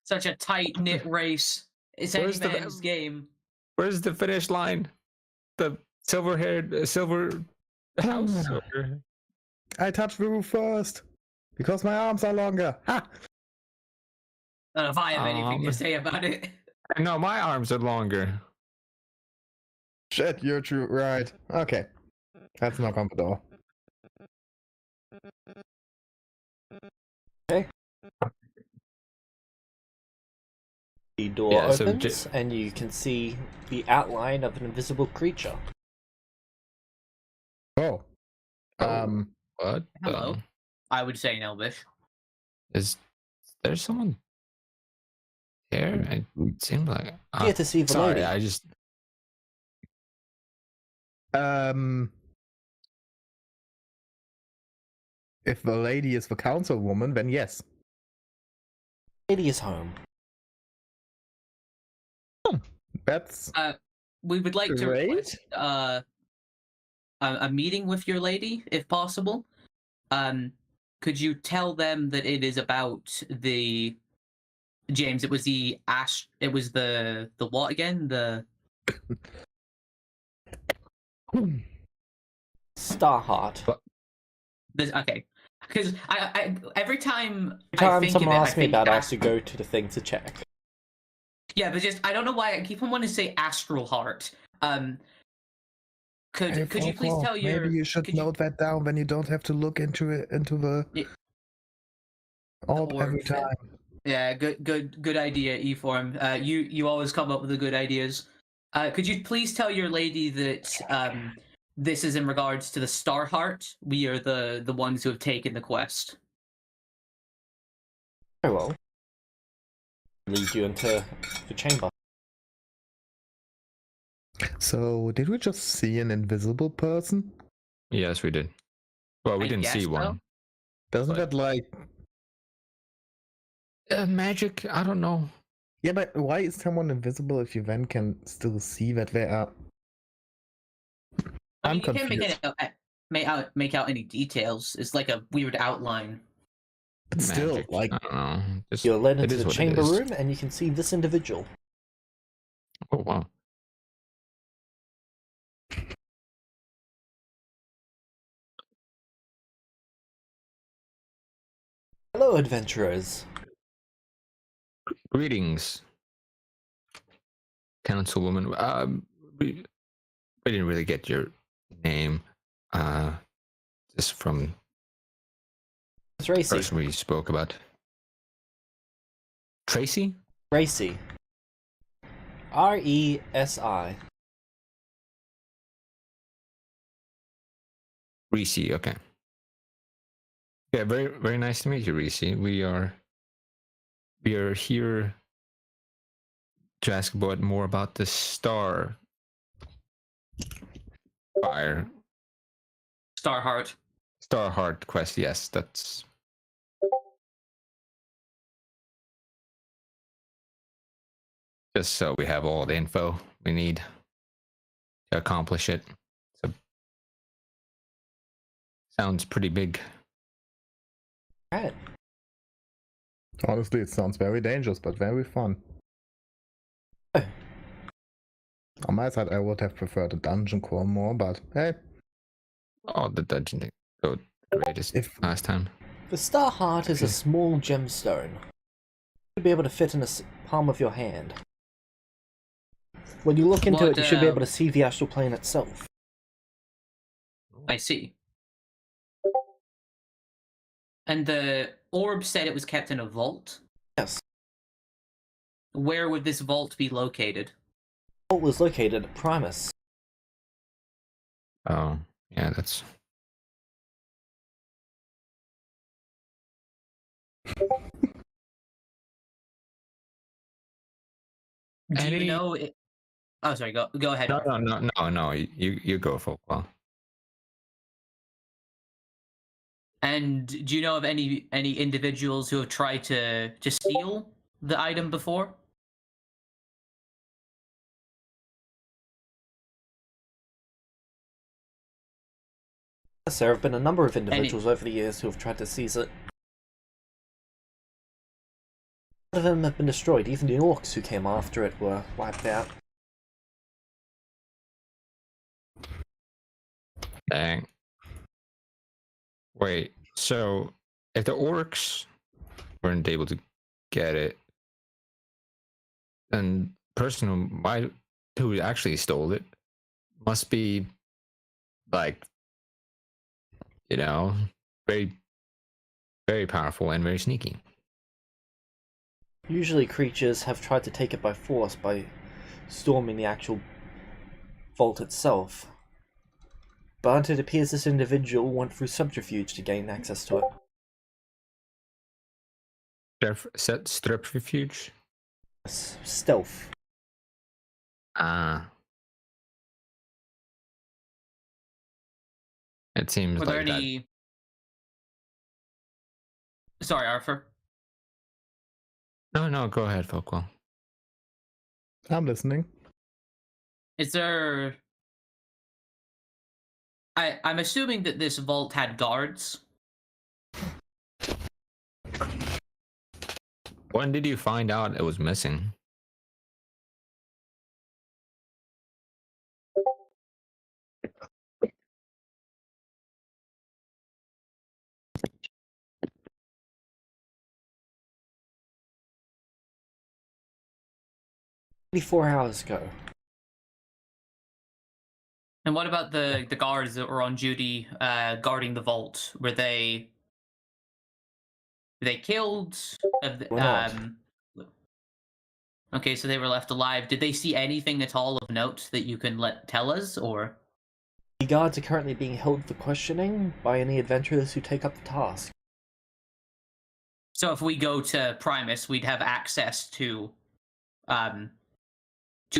Such a tight knit race. It's any Where's the- man's game. Where's the finish line? The silver-haired silver house. Or... I touched the roof first. Because my arms are longer. Ha! I don't know if I have anything to say about it. No, my arms are longer. Shit, you're true. Right. Okay. Let's knock on the door. The door Yeah, so opens, and you can see the outline of an invisible creature. Oh. What? Hello. I would say in Elvish. Is there someone here? It seemed like. Here to see the sorry, lady. I just. If the lady is the councilwoman, then yes. Lady is home. That's We would like to Great. request a meeting with your lady, if possible. Could you tell them that it is about the James? It was the ash. It was the what again? The Starheart. okay. Because I every time Every I time think someone of it, asks I me think about it, I back- have to go to the thing to check. Yeah, but just I don't know why I keep on wanting to say astral heart. Could Hey, you please Fofo, tell your? maybe you should could you, note that down when you don't have to look into the Yeah, orb orb every fit. time. Yeah, good idea, E-form. You always come up with the good ideas. Could you please tell your lady that this is in regards to the Star Heart? We are the ones who have taken the quest. Very well. Lead you into the chamber. So, did we just see an invisible person? Yes, we did. Well, we I didn't see guess so. one. Doesn't But- that like... Magic? I don't know. Yeah, but why is someone invisible if you then can still see that they are... I I'm mean, you can't confused. make out any details. It's like a weird outline. But still, Magic. like... I don't know. Just, You're led it into is the what it chamber is. room, and you can see this individual. Oh wow. Hello, adventurers. Greetings, councilwoman. We didn't really get your name. Just from It's the Racy. person we spoke about. Tracy? Racy. R-E-S-I. Reese, okay. Yeah, very very nice to meet you, Reese. We are here to ask about more about the Star Fire Star Heart. Star Heart quest. Yes, that's just so we have all the info we need to accomplish it. So sounds pretty big. Right. Honestly, it sounds very dangerous, but very fun. Oh. On my side, I would have preferred a dungeon crawl more, but hey. Oh, the dungeon didn't go greatest last time. The Star Heart is a Okay. small gemstone. You should be able to fit in the palm of your hand. When you look into What, it, you should be able to see the astral plane itself. I see. And the orb said it was kept in a vault. Yes. Where would this vault be located? The vault was located at Primus. Oh, yeah, that's Do you Any- know it? Oh, sorry. Go ahead. no, Arthur. no. You go for well. And do you know of any individuals who have tried to steal the item before? Yes, there have been a number of individuals over the years who have tried to seize it. A lot of them have been destroyed. Even the orcs who came after it were wiped out. Dang. Wait, so if the orcs weren't able to get it, then the person who actually stole it must be like, you know, very very powerful and very sneaky. Usually creatures have tried to take it by force by storming the actual vault itself. But it appears this individual went through subterfuge to gain access to it. Set subterfuge. Stealth. Ah. It seems Were there like that. any? Sorry, Arthur. No, go ahead, Folkwell. I'm listening. Is there? I'm assuming that this vault had guards. When did you find out it was missing? 24 hours ago. And what about the guards that were on duty guarding the vault? Were they killed? Were not. Okay, so they were left alive. Did they see anything at all of note that you can tell us, or? The guards are currently being held for questioning by any adventurers who take up the task. So if we go to Primus, we'd have access to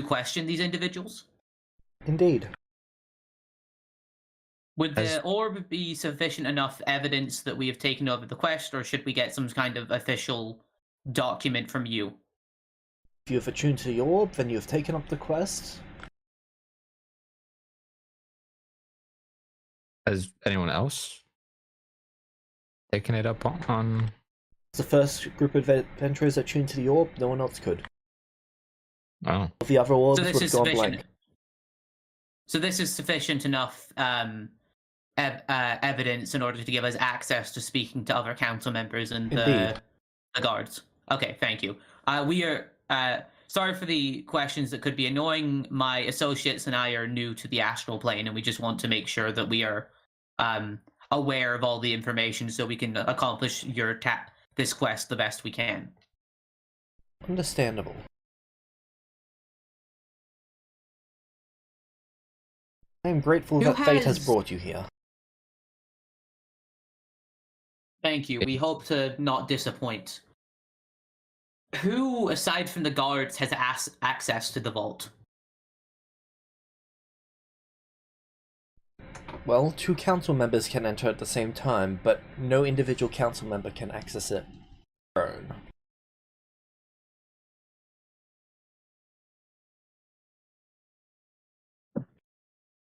question these individuals? Indeed. Would the orb be sufficient enough evidence that we have taken over the quest, or should we get some kind of official document from you? If you have attuned to the orb, then you have taken up the quest. Has anyone else taken it up on? The first group of adventurers attuned to the orb, no one else could. Oh. The other orbs So would this have is gone sufficient. blank. So this is sufficient enough evidence in order to give us access to speaking to other council members and the guards. Okay, thank you. We are sorry for the questions that could be annoying. My associates and I are new to the astral plane, and we just want to make sure that we are aware of all the information so we can accomplish this quest the best we can. Understandable. I am grateful that fate has brought you here. Thank you. We hope to not disappoint. Who, aside from the guards, has access to the vault? Well, 2 council members can enter at the same time, but no individual council member can access it on their own.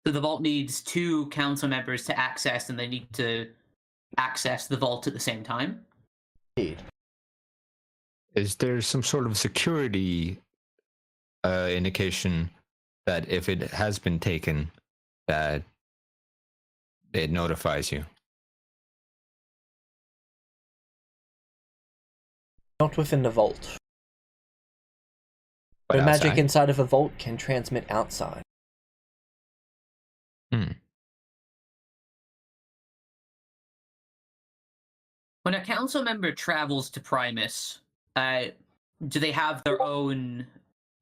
So the vault needs 2 council members to access, and they need to access the vault at the same time? Indeed. Is there some sort of security indication that if it has been taken, that it notifies you? Not within the vault. But no outside? magic inside of a vault can transmit outside. When a council member travels to Primus, do they have their own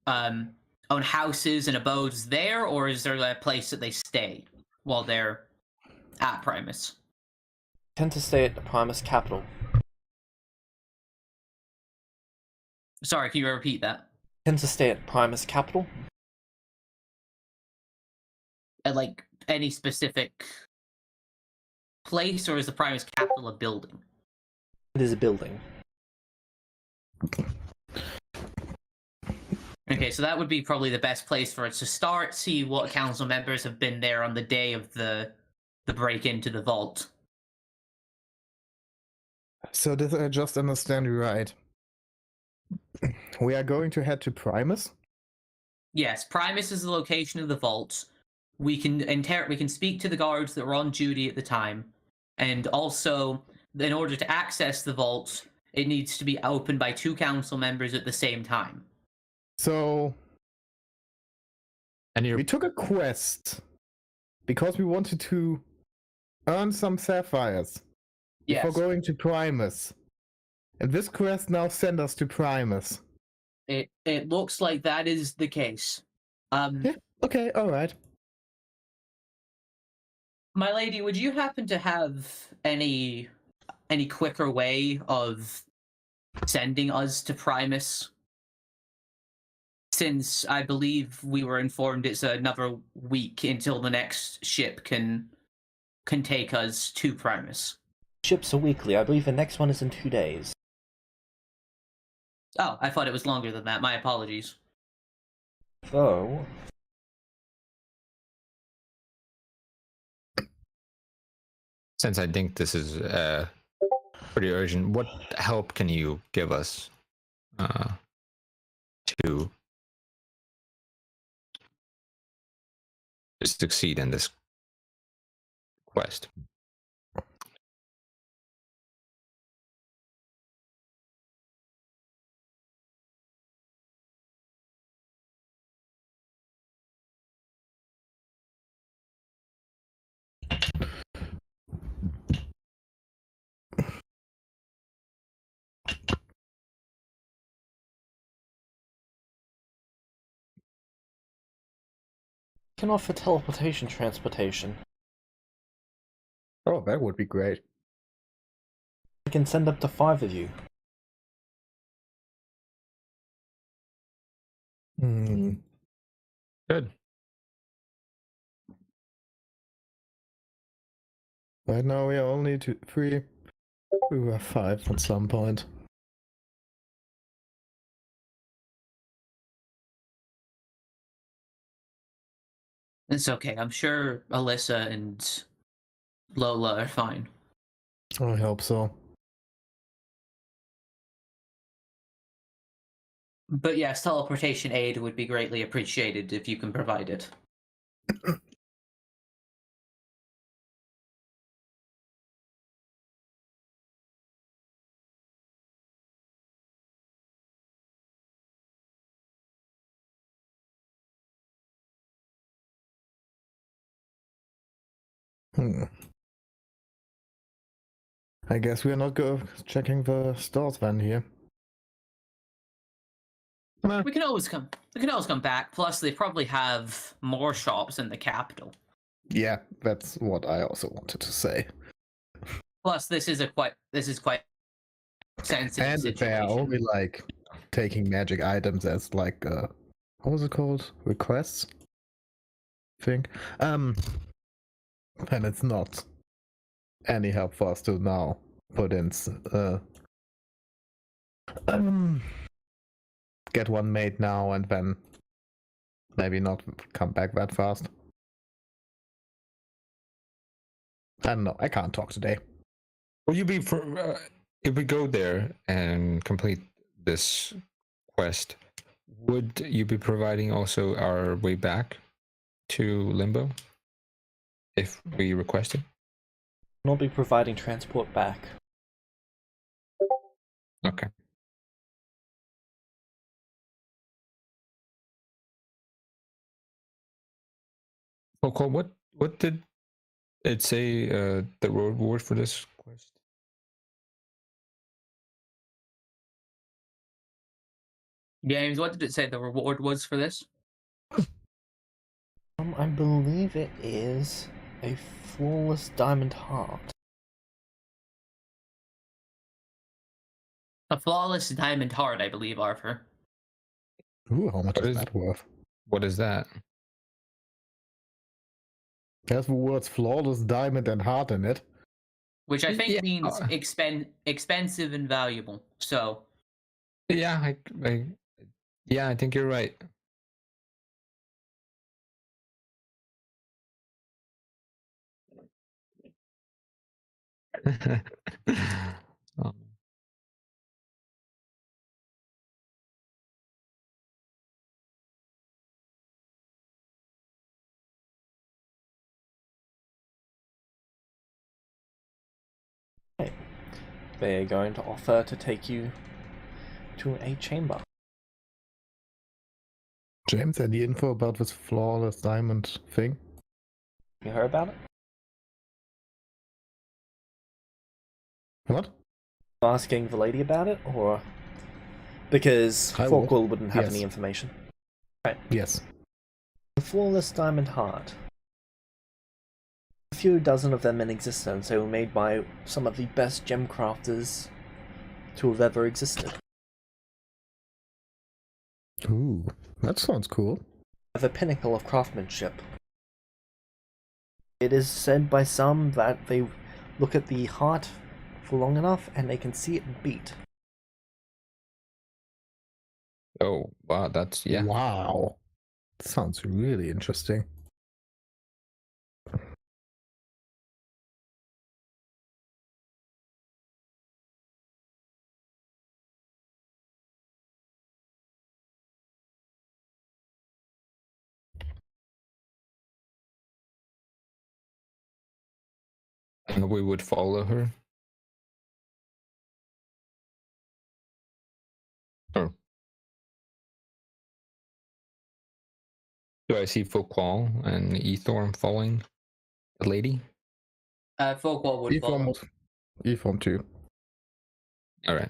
houses and abodes there, or is there a place that they stay while they're at Primus? Tend to stay at the Primus capital. Sorry, can you repeat that? Tend to stay at Primus capital. At like any specific place, or is the Primus capital a building? It is a building. Okay, so that would be probably the best place for us to start, see what council members have been there on the day of the break into the vault. So did I just understand you right? We are going to head to Primus? Yes, Primus is the location of the vault. We can speak to the guards that were on duty at the time, and also, in order to access the vault, it needs to be opened by 2 council members at the same time. So And we took a quest because we wanted to earn some sapphires before going to Primus. And this quest now sent us to Primus. It looks like that is the case. Yeah, okay, alright. My lady, would you happen to have any quicker way of sending us to Primus? Since I believe we were informed it's another week until the next ship can take us to Primus. Ships are weekly. I believe the next one is in 2 days. Oh, I thought it was longer than that. My apologies. Though... since I think this is pretty urgent, what help can you give us to succeed in this quest? Can offer teleportation transportation. Oh, that would be great. I can send up to 5 of you. Hmm. Good. Right now we are only 3. We were 5 at some point. It's okay. I'm sure Alyssa and Lola are fine. I hope so. But yes, teleportation aid would be greatly appreciated if you can provide it. Hmm. I guess we are not checking the stores then here. We can always come. We can always come back. Plus, they probably have more shops in the capital. Yeah, that's what I also wanted to say. Plus, this is quite sensitive And if they are situation. only like taking magic items as like what was it called? Requests? Think. And it's not any help for us to now put in get one made now and then maybe not come back that fast. I don't know, I can't talk today. Will you be if we go there and complete this quest? Would you be providing also our way back to Limbo if we request it? I'll not be providing transport back. Okay. Coco, what did it say? The reward for this quest? James, what did it say the reward was for this? I believe it is a flawless diamond heart. A flawless diamond heart, I believe, Arthur. Ooh, how much What is is- that worth? What is that? There's the words flawless diamond and heart in it. Which I think Yeah, means expensive and valuable. So, Yeah, I think you're right. um, They're going to offer to take you to a chamber. James, any info about this flawless diamond thing? You heard about it? What? Asking the lady about it, or because I would. Forkwell wouldn't have Yes. any information. Yes. The flawless diamond heart. A few dozen of them in existence. They were made by some of the best gem crafters to have ever existed. Ooh, that sounds cool. The pinnacle of craftsmanship. It is said by some that they look at the heart for long enough and they can see it beat. oh wow, that's yeah. Wow. Sounds really interesting. And we would follow her. Or do I see Folkwall and Ethorm following the lady? Folkwall would follow. E-form 2. All right.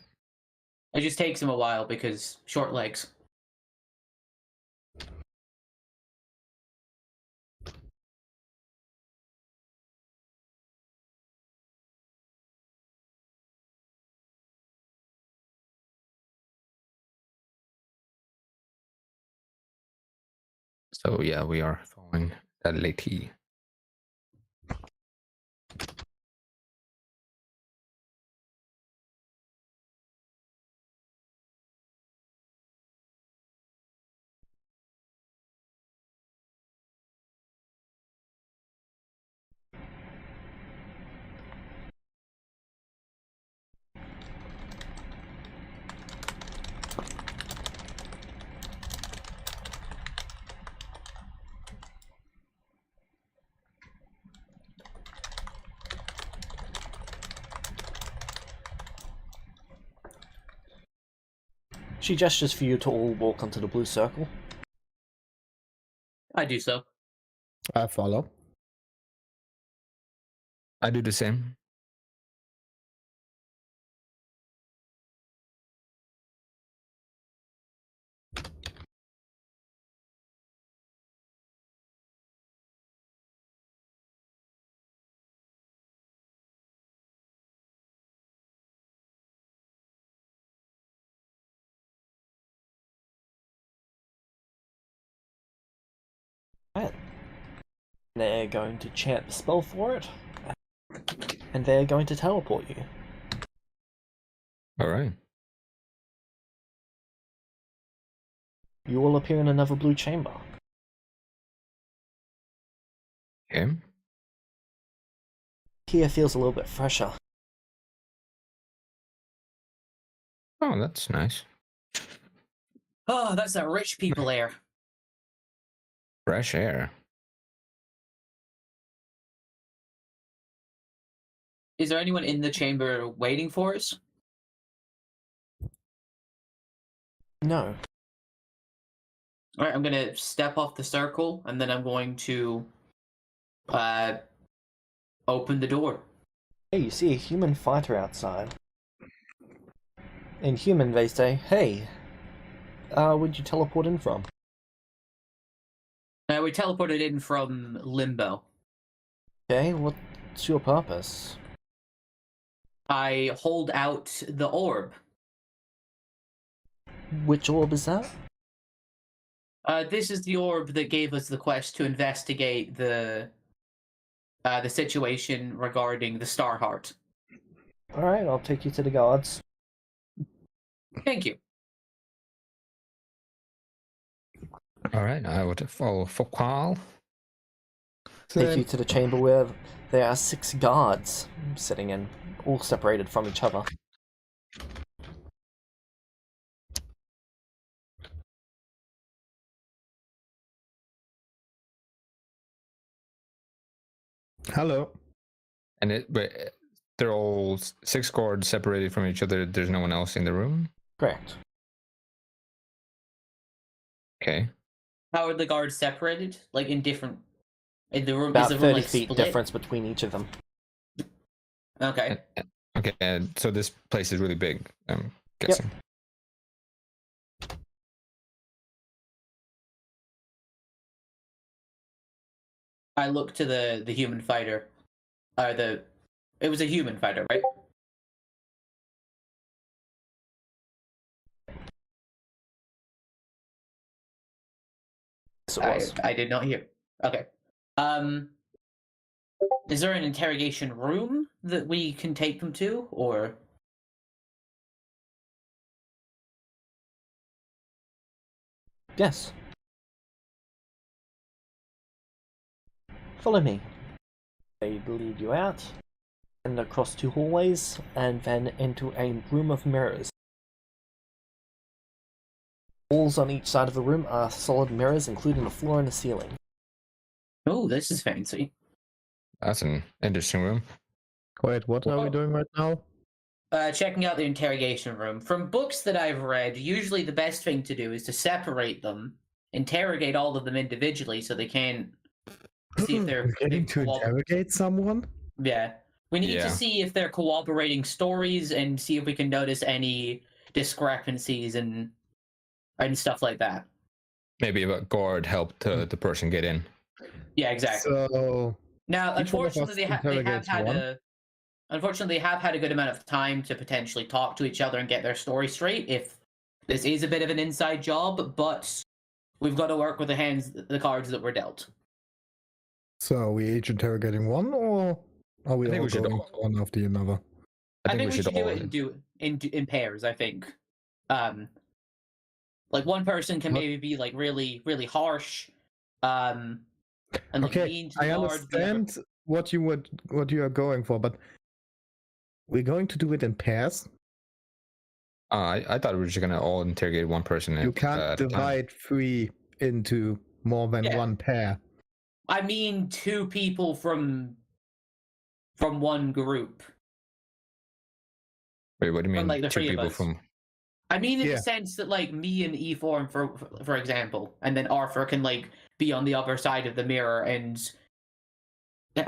It just takes him a while because short legs. So yeah, we are following that lady. She gestures for you to all walk onto the blue circle. I do so. I follow. I do the same. Right. They're going to chant the spell for it, and they're going to teleport you. All right. You will appear in another blue chamber. Okay. Here feels a little bit fresher. Oh, that's nice. Oh, that's that rich people air. Fresh air. Is there anyone in the chamber waiting for us? No. Alright, I'm gonna step off the circle, and then I'm going to open the door. Hey, you see a human fighter outside. In human, they say, "Hey, where'd you teleport in from?" We teleported in from Limbo. Okay, what's your purpose? I hold out the orb. Which orb is that? This is the orb that gave us the quest to investigate the situation regarding the Star Heart. Alright, I'll take you to the guards. Thank you. All right, I would follow Focal. Take you to the chamber where there are 6 guards sitting in, all separated from each other. Hello. And but they're all 6 guards separated from each other. There's no one else in the room. Correct. Okay. How are the guards separated? Like in different... In the room, About is the 30 room like feet split? difference between each of them. Okay. Okay, and so this place is really big, I'm guessing. I look to the human fighter. It was a human fighter, right? Yes, it was. I did not hear. Okay. Is there an interrogation room that we can take them to, or? Yes. Follow me. They lead you out, and across 2 hallways, and then into a room of mirrors. Walls on each side of the room are solid mirrors, including the floor and the ceiling. Oh, this is fancy. That's an interesting room. Wait, what are we doing right now? Checking out the interrogation room. From books that I've read, usually the best thing to do is to separate them, interrogate all of them individually so they can't see if they're... We're getting to interrogate someone? Yeah. We need Yeah. to see if they're corroborating stories and see if we can notice any discrepancies and stuff like that. Maybe a guard helped the person get in. Yeah, exactly. So, Now, each one of us unfortunately, they have interrogates had one. unfortunately, they have had a good amount of time to potentially talk to each other and get their story straight. If this is a bit of an inside job, but we've got to work with the cards that were dealt. So are we each interrogating one, or are we I think all we should going all- one after another? I think we should do all. it in pairs. I think, like one person can What? maybe be like really really harsh, and like Okay, mean to the I guard. The other- understand what you are going for, but we're going to do it in pairs. I thought we were just gonna all interrogate one person. You can't at a time. divide 3 into more than Yeah. one pair. I mean, 2 people from one group. Wait, what do you mean? like, the 2 three of people us. from? I mean, in Yeah. the sense that like me and E4, for example, and then Arthur can like be on the other side of the mirror and have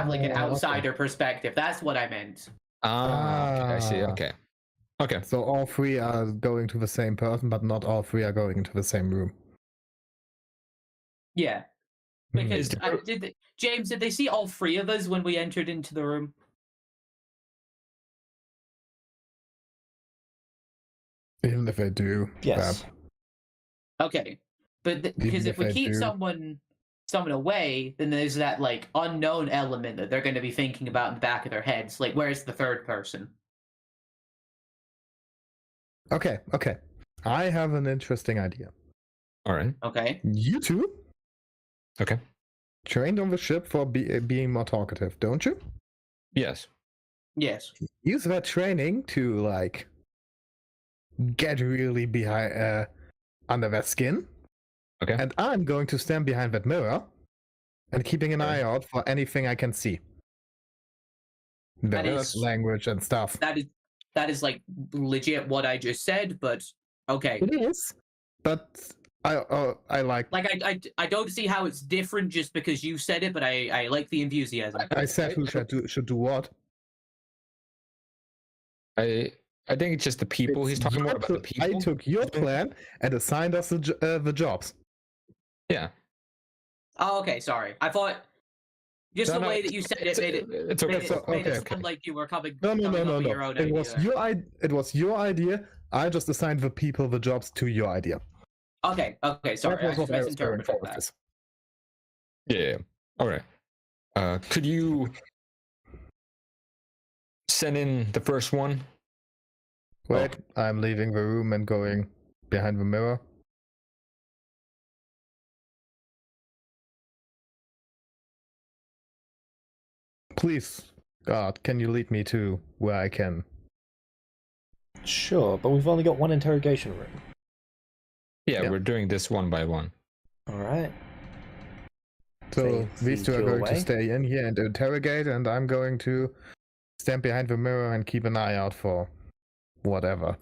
like an Oh, okay. outsider perspective. That's what I meant. Okay, I see. Ah. Okay, okay. So all 3 are going to the same person, but not all 3 are going into the same room. Yeah, Hmm. because there- James, did they see all 3 of us when we entered into the room? Even if they do, Yes. Okay, but because Even if if we I keep do. someone away, then there's that like unknown element that they're going to be thinking about in the back of their heads. Like, where's the third person? Okay. I have an interesting idea. All right. Okay. You two Okay. trained on the ship for being more talkative, don't you? Yes. Yes. Use that training to like get really behind under that skin. Okay. And I'm going to stand behind that mirror and keeping an Okay. eye out for anything I can see. That Various is- language and stuff. That is like legit what I just said, but okay. It is, but I like. I don't see how it's different just because you said it, but I like the enthusiasm. I said who should do what. I think it's just the people he's It's talking your more about. The pl- people. I took your plan and assigned us the jobs. Yeah. Oh, okay. Sorry. I thought just No, the no, way that you said it made it It's okay. made it okay. sound like you were coming. No. coming up with your own It idea was there. it was your idea. I just assigned the people the jobs to your idea. Okay. Sorry. That was I what I was going misinterpreted for with that. this. Yeah. All right. Could you send in the first one? Wait, I'm leaving the room and going behind the mirror. Please, God, can you lead me to where I can? Sure, but we've only got one interrogation room. Yeah, Yeah. we're doing this one by one. Alright. So these two are you going away. to stay in here and interrogate, and I'm going to stand behind the mirror and keep an eye out for whatever.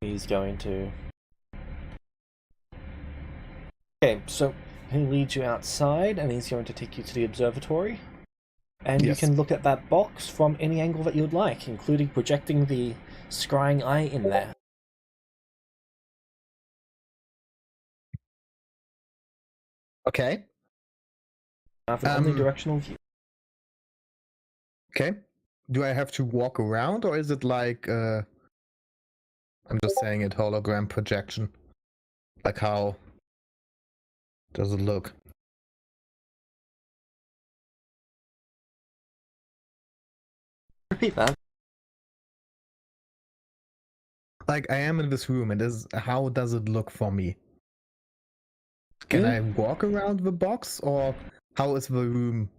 He's going to... Okay, so he leads you outside and he's going to take you to the observatory. And Yes. you can look at that box from any angle that you'd like, including projecting the scrying eye in there. Okay. Have an Um, omnidirectional view. Okay. Do I have to walk around, or is it like I'm just saying it, hologram projection? Like how does it look? Repeat that. Like I am in this room, and how does it look for me? Can Yeah. I walk around the box, or how is the room?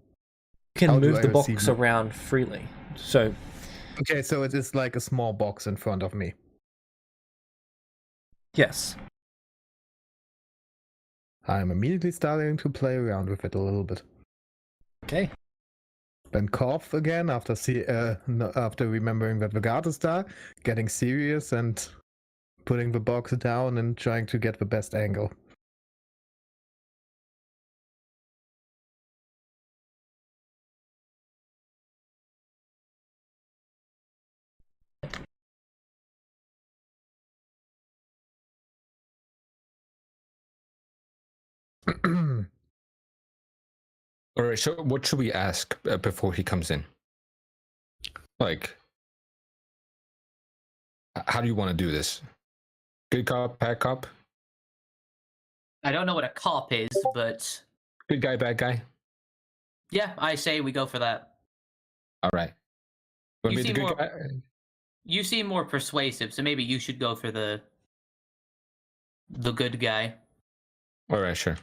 You can How do move I the receive box it? around freely. So, Okay, so it is like a small box in front of me. yes. I'm immediately starting to play around with it a little bit. Okay. Then cough again after after remembering that the guard is there, getting serious and putting the box down and trying to get the best angle. All right. So, what should we ask before he comes in? Like, how do you want to do this? Good cop, bad cop? I don't know what a cop is, but Good guy, bad guy? yeah, I say we go for that. All right. Want You to be the seem good more- guy? You seem more persuasive, so maybe you should go for the good guy. All right, sure.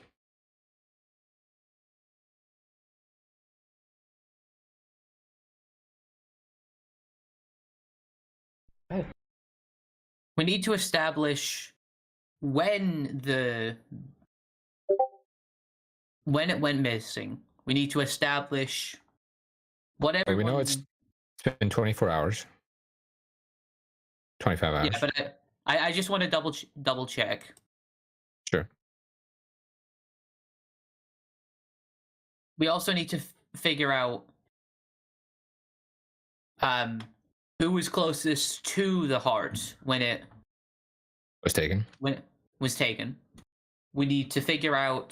We need to establish when it went missing. We need to establish what Well, everyone. we know it's been 24 hours. 25 hours. Yeah, but I just want to double check. Sure. We also need to figure out who was closest to the heart when it Was taken. was taken. We need to figure out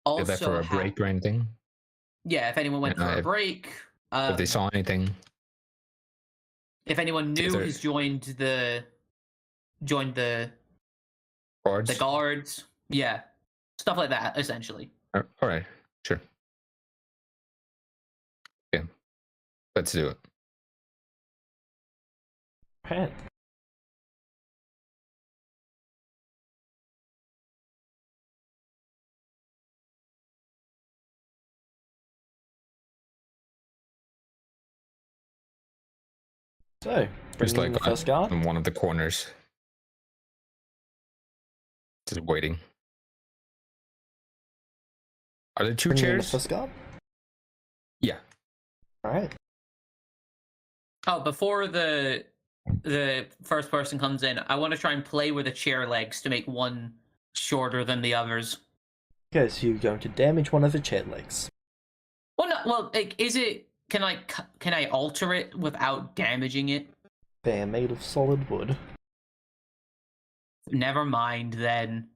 Did that for also a break or anything? yeah, if anyone went for a break, If they saw anything. if anyone knew there- he's joined the Guards? guards, yeah, stuff like that, essentially. All right, sure. Yeah, let's do it. Right. So, Just bringing like the first guard. in one of the corners. Just waiting. Are there two Bringing in the chairs? first guard. Yeah. All right. Oh, before the first person comes in, I want to try and play with the chair legs to make one shorter than the others. Okay, so you're going to damage one of the chair legs. Well, no, well, like, is it? Can I alter it without damaging it? They're made of solid wood. Never mind then.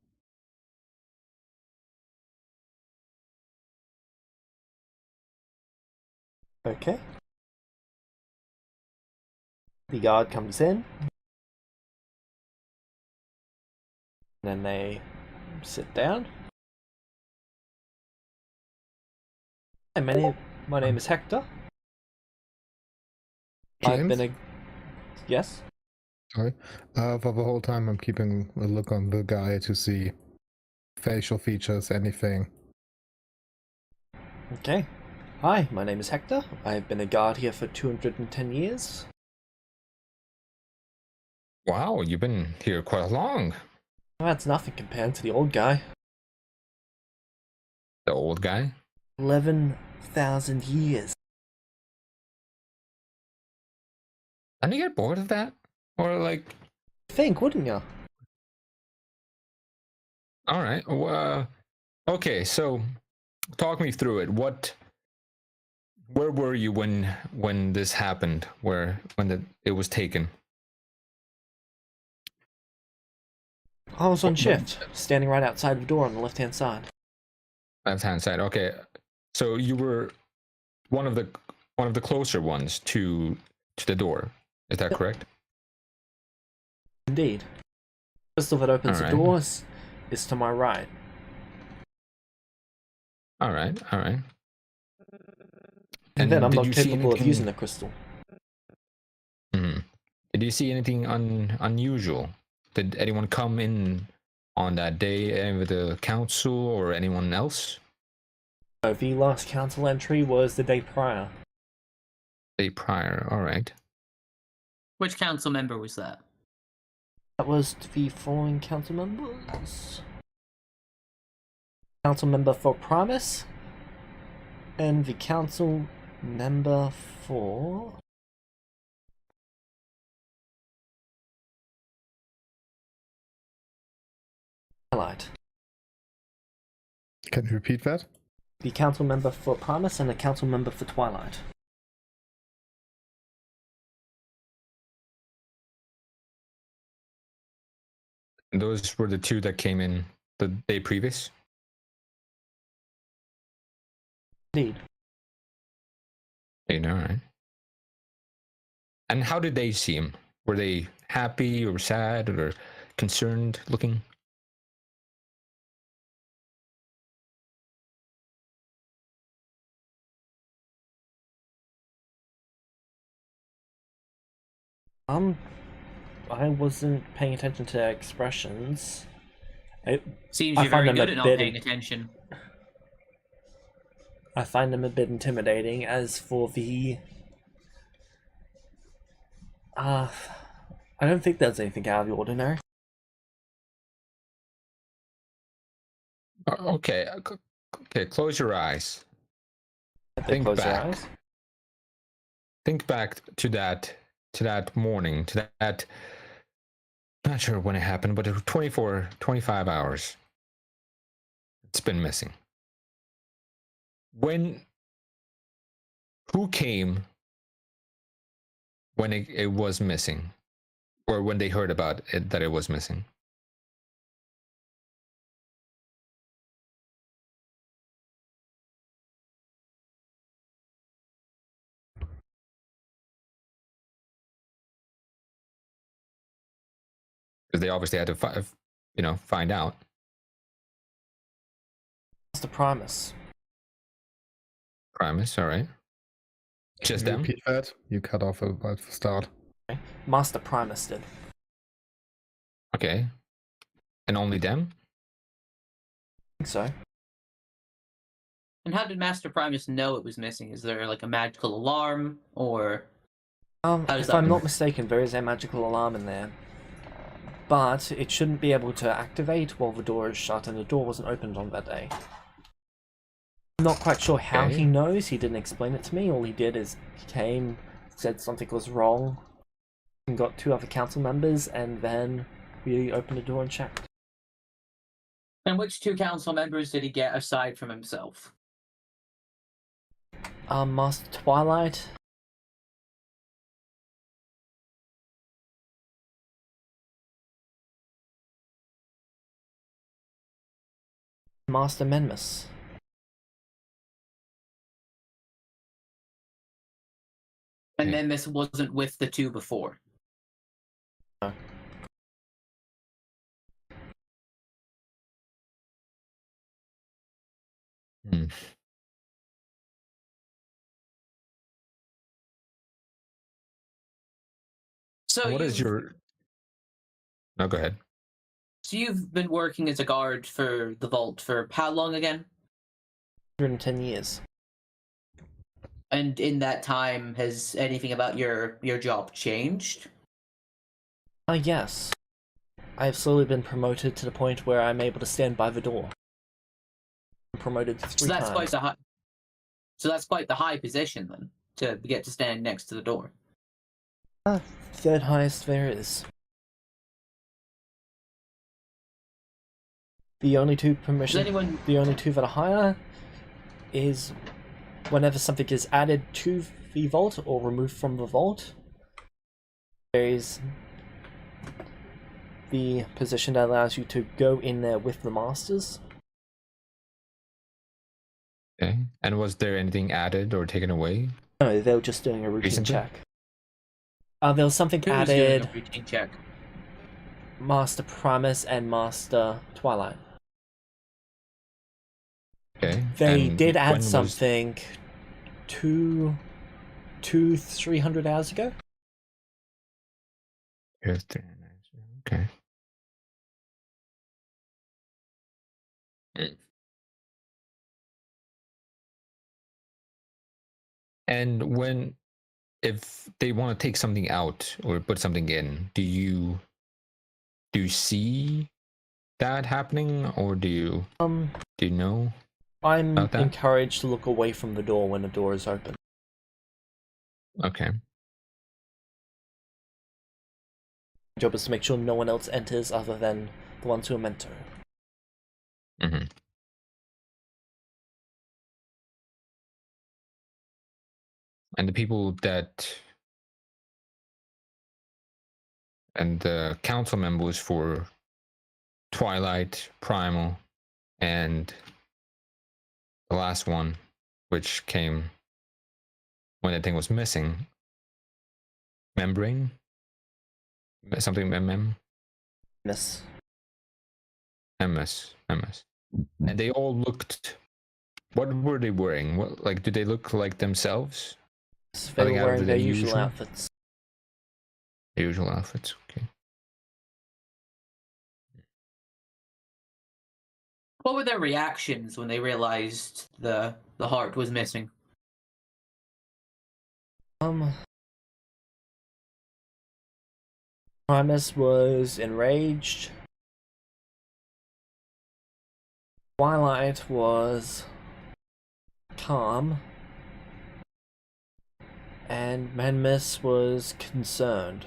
Okay. The guard comes in. Then they sit down. Hi, my name is Hector. I've James? been a... Yes? Sorry. For the whole time, I'm keeping a look on the guy to see facial features, anything. Okay. Hi, my name is Hector. I've been a guard here for 210 years. Wow, you've been here quite long. That's nothing compared to the old guy. The old guy? 11,000 years. Didn't you get bored of that? Or like, Think, wouldn't ya? all right. Okay, so talk me through it. Where were you when this happened? When it was taken? I was on shift, standing right outside the door on the left-hand side. Left hand side. Okay, so you were one of the closer ones to the door. Is that correct? Indeed. The crystal that opens the Alright. doors is to my right. All right. All right. And then I'm did not you see capable of anything- using the crystal. Mhm. Did you see anything unusual? Did anyone come in on that day with the council or anyone else? The last council entry was the day prior. Day prior. All right. Which council member was that? That was the following council members. Council member for Primus. And the council member for... Twilight. Can you repeat that? The council member for Primus and the council member for Twilight. Those were the two that came in the day previous. Indeed. You know, right? And how did they see him? Were they happy or sad or concerned looking? I wasn't paying attention to their expressions. Seems I you're find very them good a at not bit paying attention. I find them a bit intimidating. As for the I don't think there's anything out of the ordinary. Okay, okay. Close your eyes. If they Think close their back. eyes. Think back to that morning, to that. Not sure when it happened, but it was 24, 25 hours. It's been missing. Who came when it was missing, or when they heard about it that it was missing? Because they obviously had to find out. Master Primus. Primus, all right. Just Can you them? repeat that? You cut off at the start. Okay. Master Primus did. Okay. And only them? I think so. And how did Master Primus know it was missing? Is there like a magical alarm, or does If that I'm work? not mistaken, there is a magical alarm in there. But it shouldn't be able to activate while the door is shut, and the door wasn't opened on that day. I'm not quite sure how Okay. he knows. He didn't explain it to me. All he did is he came, said something was wrong, and got 2 other council members, and then we opened the door and checked. And which 2 council members did he get aside from himself? Master Twilight. Master Menmus. And Okay. then this wasn't with the 2 before. No. Hmm. So What is your... No, go ahead. So you've been working as a guard for the vault for how long again? 110 years. And in that time, has anything about your job changed? Yes. I have slowly been promoted to the point where I'm able to stand by the door. I'm promoted 3 So that's times. quite the high. So that's quite the high position then, to get to stand next to the door. 3rd highest there is. The only 2 permission. The only 2 that are higher is whenever something is added to the vault or removed from the vault. There is the position that allows you to go in there with the masters. Okay. And was there anything added or taken away? No, they were just doing a routine Recently? check. There was something Who was doing added. a routine check? Master Primus and Master Twilight. Okay. They And did when add was- something 300 hours ago. Okay. And if they want to take something out or put something in, do you see that happening, or do you know? I'm About that? encouraged to look away from the door when the door is open. Okay. My job is to make sure no one else enters other than the ones who are meant to. Mm-hmm. And the people and the council members for Twilight, Primal, and the last one, which came when the thing was missing. Membrane? Something Miss. MS. And they all looked. What were they wearing? What, like, did they look like themselves? They were Coming out wearing of their the usual usual? outfits. The usual outfits. Okay. What were their reactions when they realized the heart was missing? Primus was enraged. Twilight was calm. And Manmis was concerned.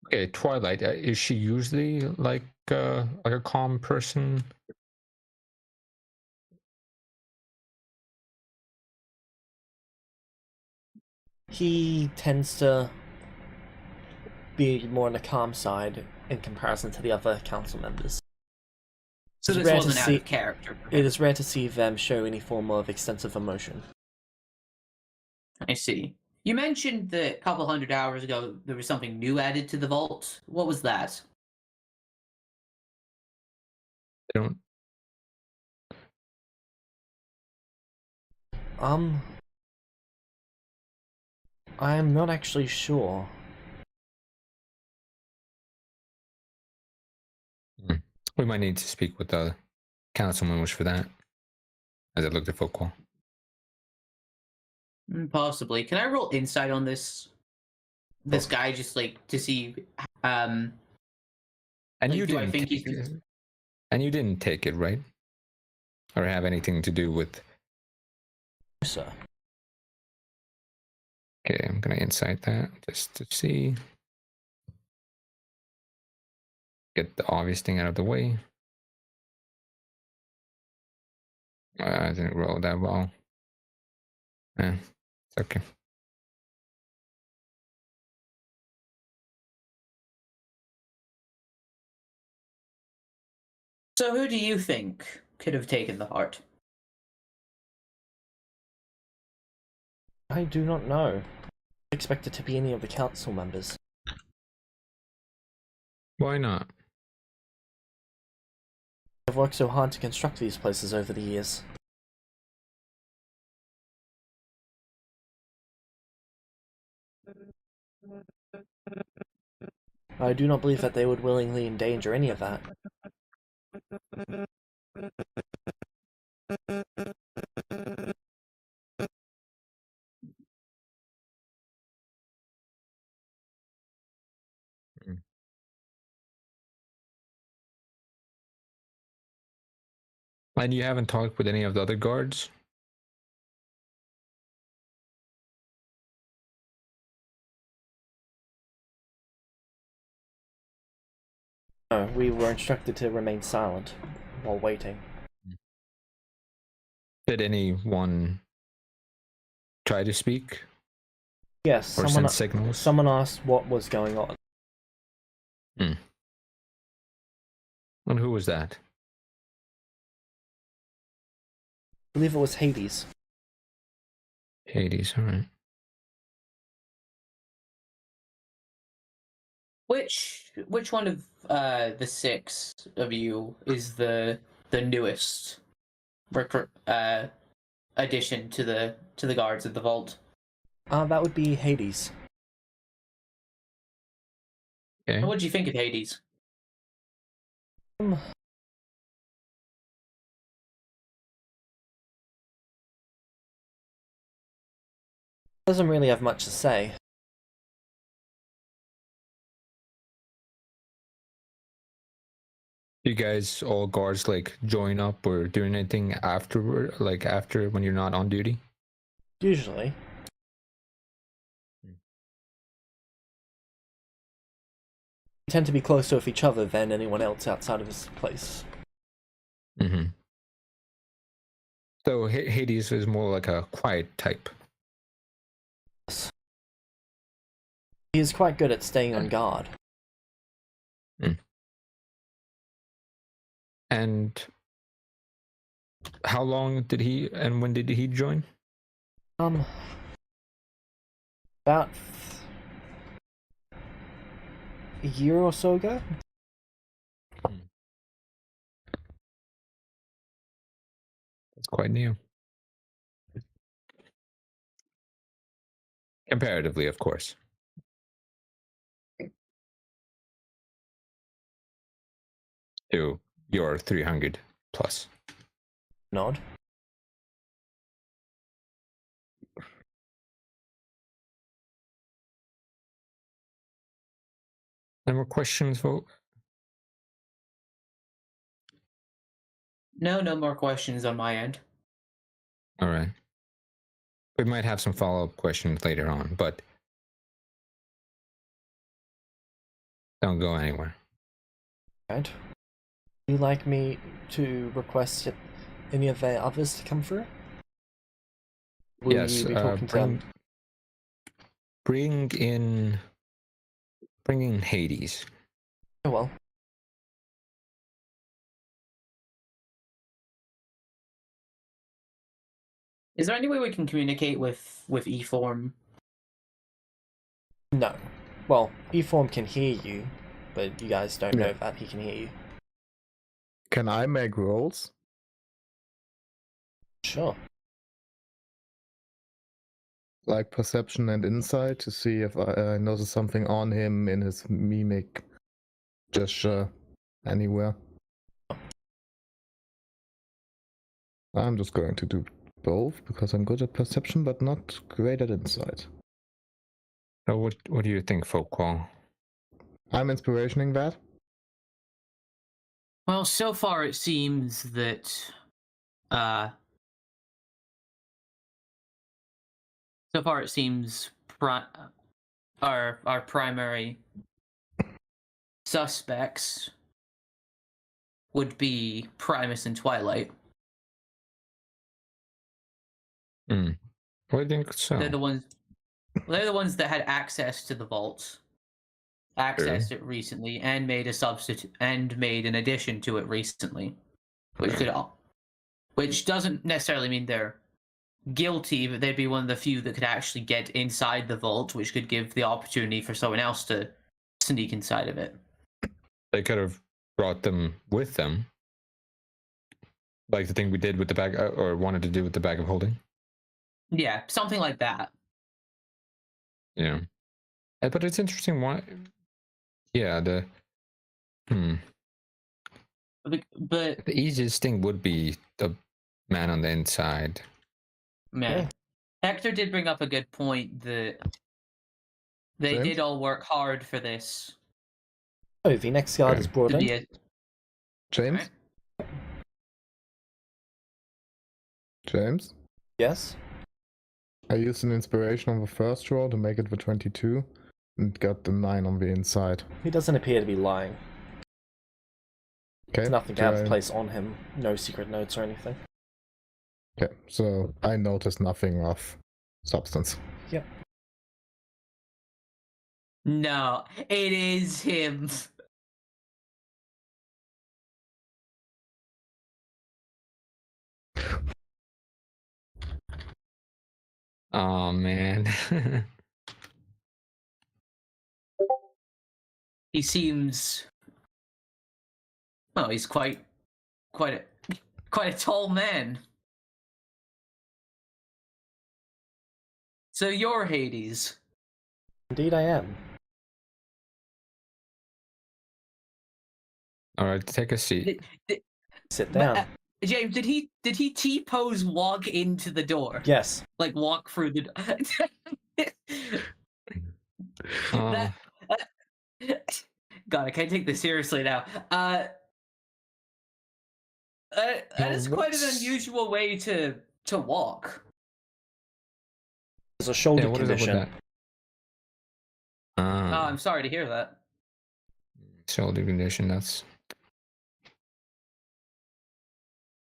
Okay, Twilight. Is she usually like a calm person? He tends to be more on the calm side in comparison to the other council members. So It's this rare to wasn't out see- of character. for It him. is rare to see them show any form of extensive emotion. I see. You mentioned that a couple hundred hours ago there was something new added to the vault. What was that? I don't. I am not actually sure. We might need to speak with the council members for that. As I looked at football. Possibly. Can I roll insight on this? This Oh. guy, just like to see. And Like, you do I didn't think take he's- it. And you didn't take it, right? Or have anything to do with. Sir. Okay, I'm gonna insight that just to see. Get the obvious thing out of the way. I didn't roll that well. Yeah, it's okay. So, who do you think could have taken the heart? I do not know. I expect it to be any of the council members. Why not? I've worked so hard to construct these places over the years. I do not believe that they would willingly endanger any of that. And you haven't talked with any of the other guards? No, we were instructed to remain silent while waiting. Did anyone try to speak? Yes, Or send signals? someone asked what was going on. And who was that? I believe it was Hades. Hades, alright. Which one of the six of you is the newest addition to the guards of the vault? That would be Hades. Okay. And what do you think of Hades? Doesn't really have much to say. You guys all guards like join up or do anything afterward, like after when you're not on duty? Usually. We tend to be closer with each other than anyone else outside of this place. Mm-hmm. So Hades is more like a quiet type. He is quite good at staying on guard. And how long did he and when did he join? About a year or so ago. It's quite new. Comparatively, of course. To your 300 plus. Nod. Any more questions, folks? No more questions on my end. All right. We might have some follow-up questions later on, but don't go anywhere. Right. Would you like me to request any of the others to come through? Will Yes, you be talking to them? bring in Hades. Oh well. Is there any way we can communicate with E-Form? No. Well, E-Form can hear you, but you guys don't know Yeah. that he can hear you. Can I make rolls? Sure. Like perception and insight to see if I notice something on him in his mimic gesture anywhere. I'm just going to do both because I'm good at perception but not great at insight. So what do you think, Folkwall? I'm inspirationing that. Well, so far it seems that our primary suspects would be Primus and Twilight. I think so. They're the ones that had access to the vault, accessed it recently, and made a substitute and made an addition to it recently, which doesn't necessarily mean they're guilty, but they'd be one of the few that could actually get inside the vault, which could give the opportunity for someone else to sneak inside of it. They could have brought them with them, like the thing we did with the bag, or wanted to do with the bag of holding. Yeah, something like that. Yeah, but it's interesting. Why? Yeah, But the easiest thing would be the man on the inside. man, Yeah. Hector did bring up a good point that they James? did all work hard for this. Oh, the next guard is brought To in. be a, James? James? Yes. I used an inspiration on the first roll to make it the 22 and got the 9 on the inside. He doesn't appear to be lying. Okay. There's nothing so out of I- place on him. No secret notes or anything. Okay, so I noticed nothing of substance. Yep. No, it is him. Oh man. He seems. Well, he's quite a tall man. So you're Hades. Indeed I am. All right, take a seat. Sit down. James, did he T-pose walk into the door? Yes. Like walk through the Uh, God, I can't take this seriously now. That is quite an what's- unusual way to walk. There's a shoulder yeah, what is up with condition. that? Oh, I'm sorry to hear that. Shoulder condition. That's.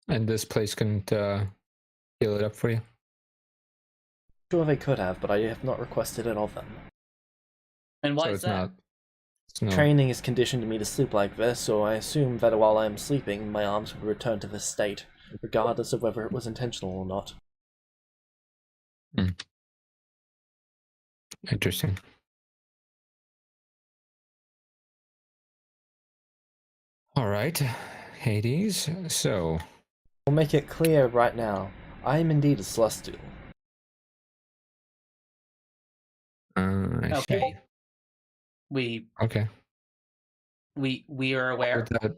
And this place couldn't heal it up for you. Sure they could have, but I have not requested it of them. And why So is it's that? not. It's not. Training has conditioned me to sleep like this, so I assume that while I am sleeping, my arms will return to this state, regardless of whether it was intentional or not. Interesting. All right, Hades. So, We'll make it clear right now. I am indeed a Celestial. I Okay. see. We Okay. we are aware. With that,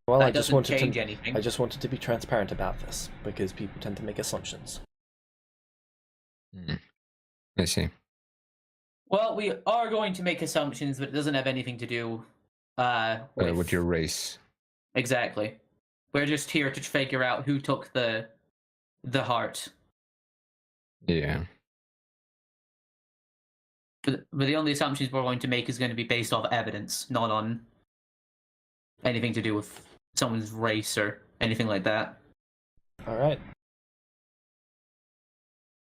Well, That I just doesn't wanted change to. anything. I just wanted to be transparent about this because people tend to make assumptions. I see. Well, we are going to make assumptions, but it doesn't have anything to do With your race. Exactly. We're just here to figure out who took the heart. Yeah. But the only assumptions we're going to make is going to be based off evidence, not on anything to do with someone's race or anything like that. All right.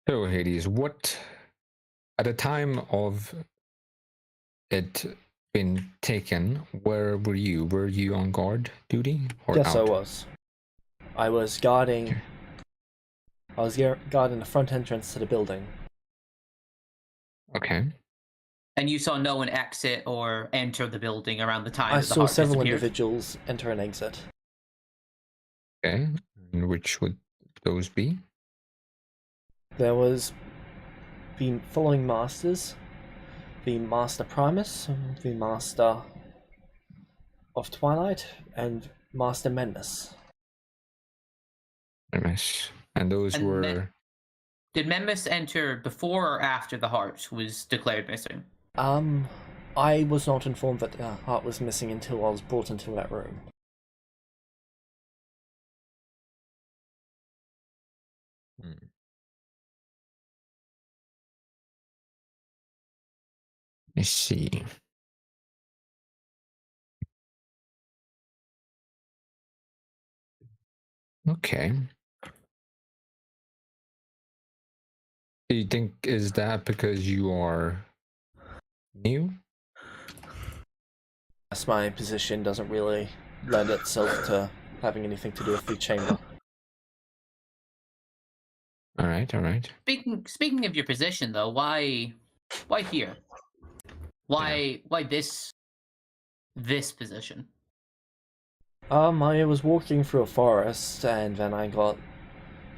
So, Hades, what at the time of it being taken, where were you? Were you on guard duty or Yes, out? I was. I was guarding. I was guarding the front entrance to the building. Okay. And you saw no one exit or enter the building around the time I that the saw heart several disappeared. individuals enter and exit. Okay. And which would those be? There was the following masters: the Master Primus, the Master of Twilight, and Master Menmus. Nice. And those And were. Did Memphis enter before or after the heart was declared missing? I was not informed that the heart was missing until I was brought into that room. I see. Okay. Do you think is that because you are new? Yes, my position doesn't really lend itself to having anything to do with the chamber. All right. All right. Speaking of your position, though, why here? Why this position? I was walking through a forest and then I got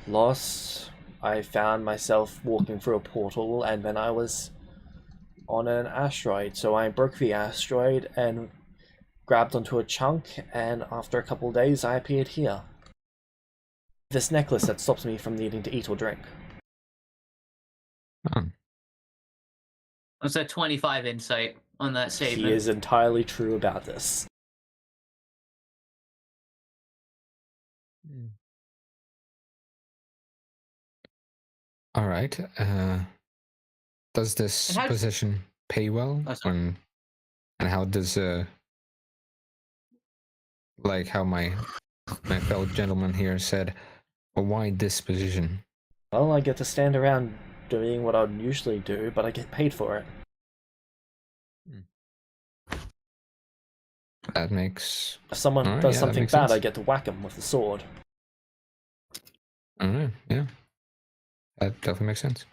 lost. I found myself walking through a portal and then I was on an asteroid. So I broke the asteroid and grabbed onto a chunk, and after a couple of days I appeared here. This necklace that stops me from needing to eat or drink. Oh. That's a 25 insight on that statement. He is entirely true about this. All right. Does this position pay well? And how does like how my fellow gentleman here said, well, why this position? Well, I get to stand around doing what I'd usually do, but I get paid for it. That makes. If someone does something bad, I get to whack them with the sword. All right. Yeah. That definitely makes sense.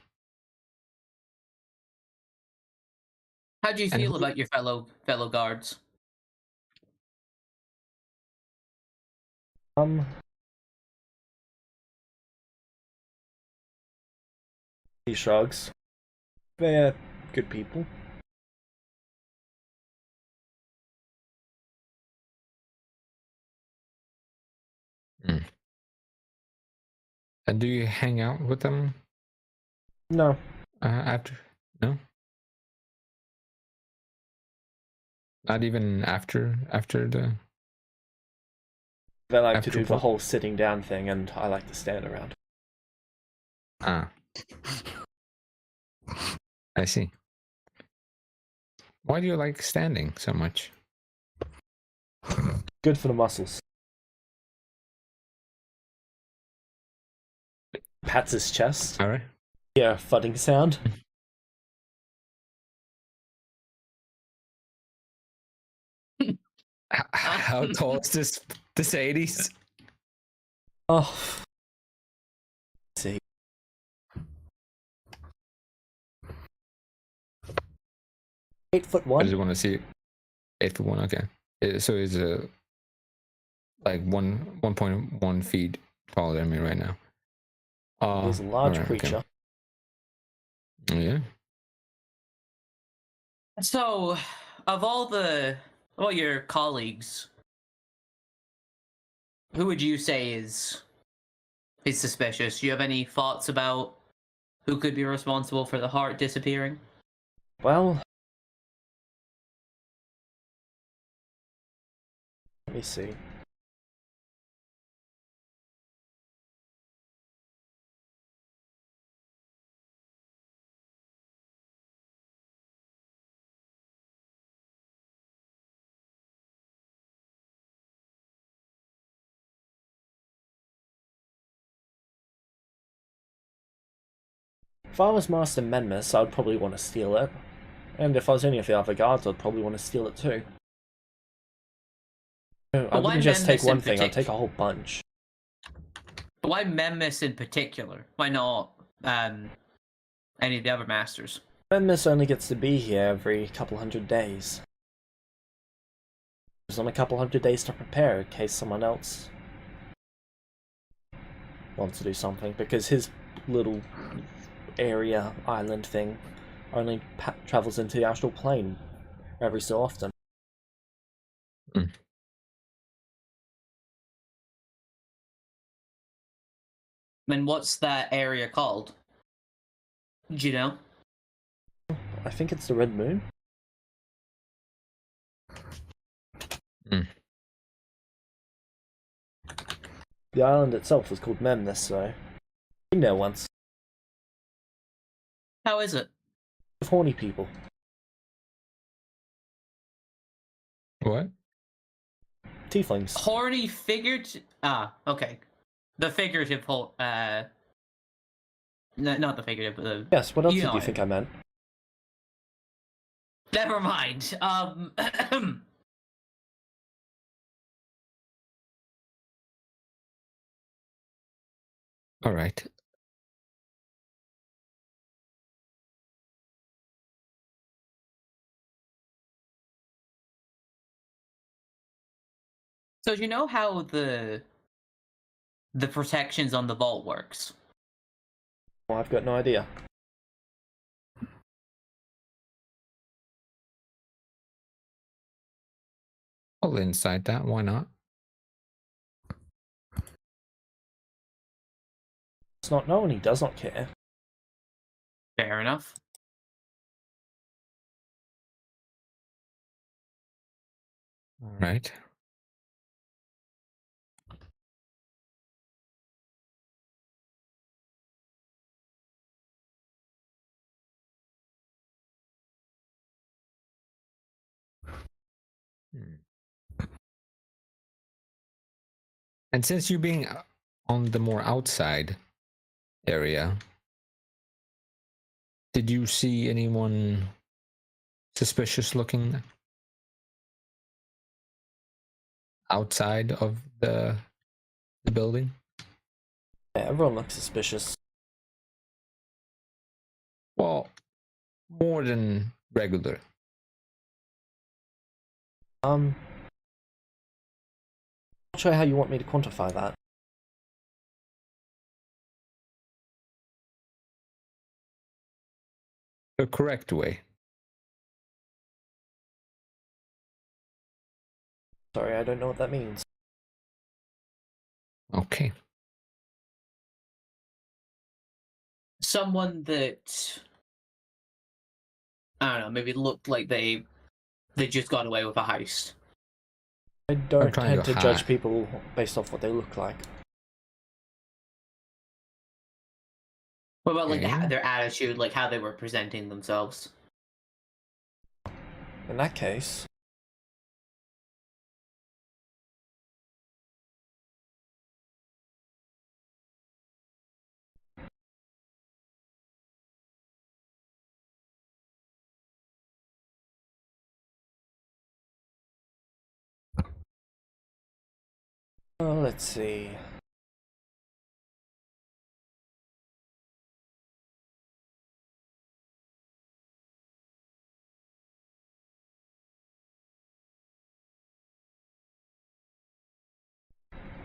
How do you feel about your fellow guards? He shrugs. They're good people. And do you hang out with them? No. After? No? Not even after the... They like to do the whole sitting down thing, and I like to stand around. Ah. I see. Why do you like standing so much? Good for the muscles. Pats his chest. All right. Yeah, thudding sound. How tall is this 80s? Oh. Let's see. 8'1". I just want to see 8'1". Okay, so he's like 1.1 feet taller than me right now. He's a large alright, creature. Okay. Yeah. So, of all your colleagues, who would you say is suspicious? Do you have any thoughts about who could be responsible for the heart disappearing? Well, let me see. If I was Master Menmus, I'd probably want to steal it. And if I was any of the other guards, I'd probably want to steal it too. No, I But why wouldn't just take Memnus in one thing, I'd take a whole bunch. But why Memnus in particular? Why not any of the other masters? Menmus only gets to be here every couple hundred days. There's only a couple hundred days to prepare in case someone else wants to do something, because his little area island thing only travels into the astral plane every so often. Mm. And what's that area called? Do you know? I think it's the Red Moon. Mm. The island itself was called Memnus, so been there once. How is it? With horny people. What? Tieflings. Horny figured. Okay. The figurative not the figurative, but the. Yes, what else You did know you it. think I meant? Never mind. All right. So do you know how the protections on the vault works? Well, I've got no idea. I'll inside that. Why not? It's not known, he does not care. Fair enough. All right. Hmm. And since you being on the more outside area, did you see anyone suspicious looking outside of the building? Yeah, everyone looks suspicious. Well, more than regular. Not sure how you want me to quantify that. The correct way. Sorry, I don't know what that means. Okay. Someone that I don't know, maybe looked like they just got away with a heist. I don't trying tend to to judge hide. people based off what they look like. What about like Okay. their attitude, like how they were presenting themselves? In that case, let's see.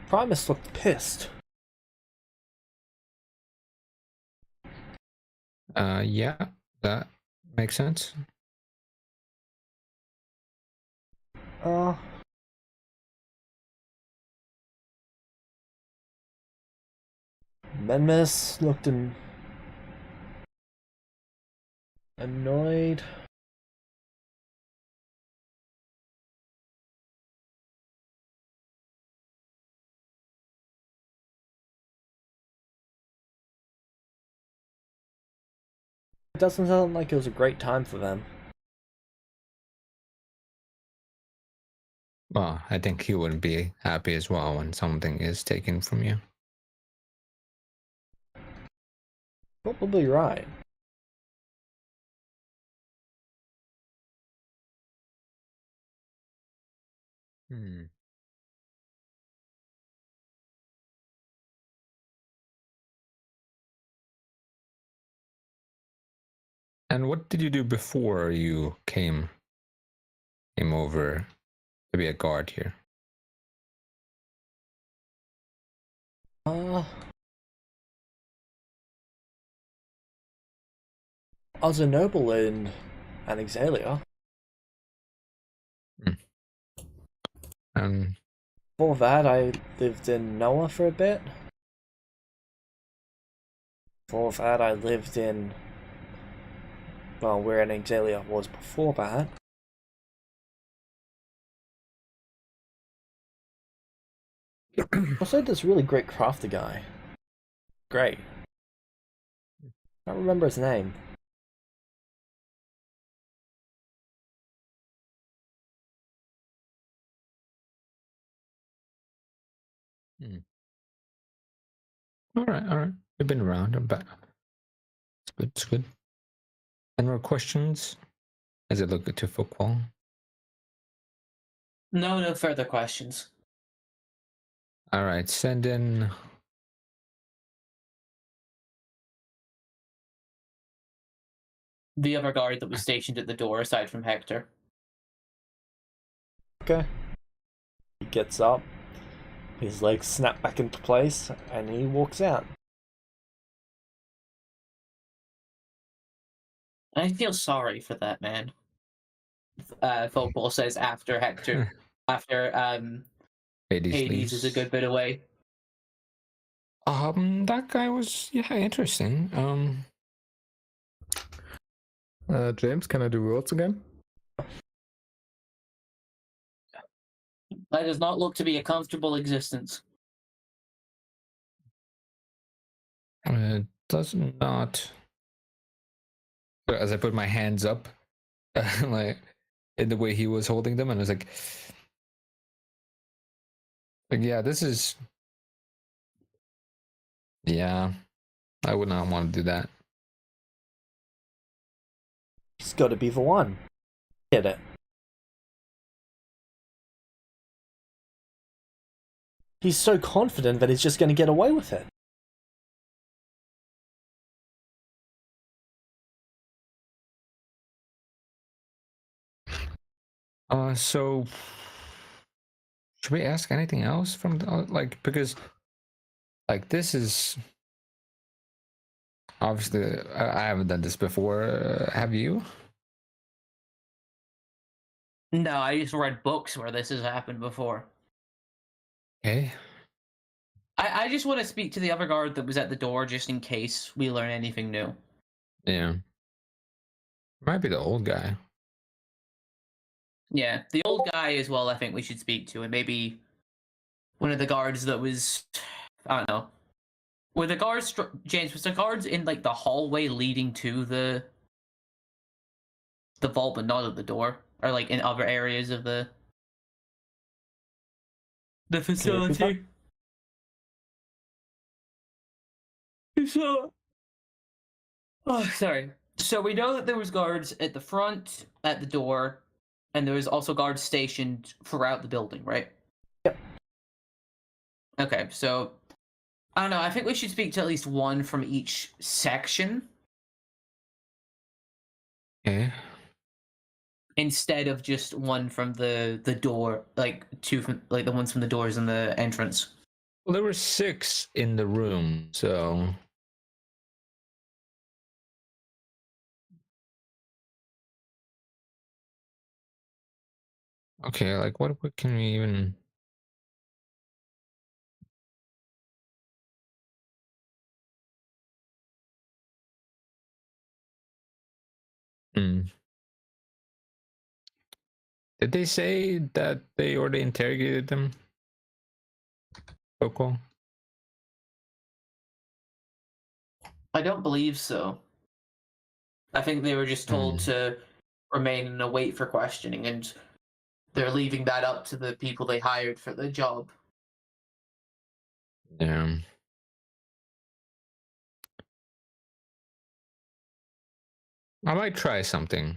Primus looked pissed. Yeah, that makes sense. Menmis looked annoyed. It doesn't sound like it was a great time for them. Well, I think he would be happy as well when something is taken from you. Probably right. Hmm. And what did you do before you came over to be a guard here? I was a noble in Anixalia. Before that, I lived in Noah for a bit. Before that, I lived in... well, where Anixalia was before that. Also, this really great crafter guy. Great. I don't remember his name. All right. You've been around. I'm back. It's good. Any more questions? As it look to Folkwall? No further questions. All right, send in. The other guard that was stationed at the door, aside from Hector. Okay. He gets up, his legs snap back into place, and he walks out. I feel sorry for that man. Folkwall says after Hector, after Hades is a good bit away. That guy was interesting. James, can I do words again? That does not look to be a comfortable existence. Does not. As I put my hands up, like in the way he was holding them, and I was like, yeah, this is. Yeah, I would not want to do that. He's got to be the one. Get it. He's so confident that he's just going to get away with it. So should we ask anything else from like, because like this is obviously I haven't done this before. Have you? No, I just read books where this has happened before. Okay. I just want to speak to the other guard that was at the door just in case we learn anything new. Yeah. Might be the old guy. Yeah, the old guy as well, I think we should speak to, and maybe one of the guards that was, I don't know. Were the guards, James, was the guards in like the hallway leading to the vault but not at the door? Or like in other areas of the facility? So, oh, sorry. So we know that there was guards at the front, at the door, and there was also guards stationed throughout the building, right? Yep. Okay, so I don't know. I think we should speak to at least one from each section. Okay. Instead of just one from the door, like two from like the ones from the doors and the entrance. Well, there were 6 in the room, so okay. Like, what can we even? Hmm. Did they say that they already interrogated them? Coco? I don't believe so. I think they were just told to remain and await for questioning, and they're leaving that up to the people they hired for the job. Yeah. I might try something.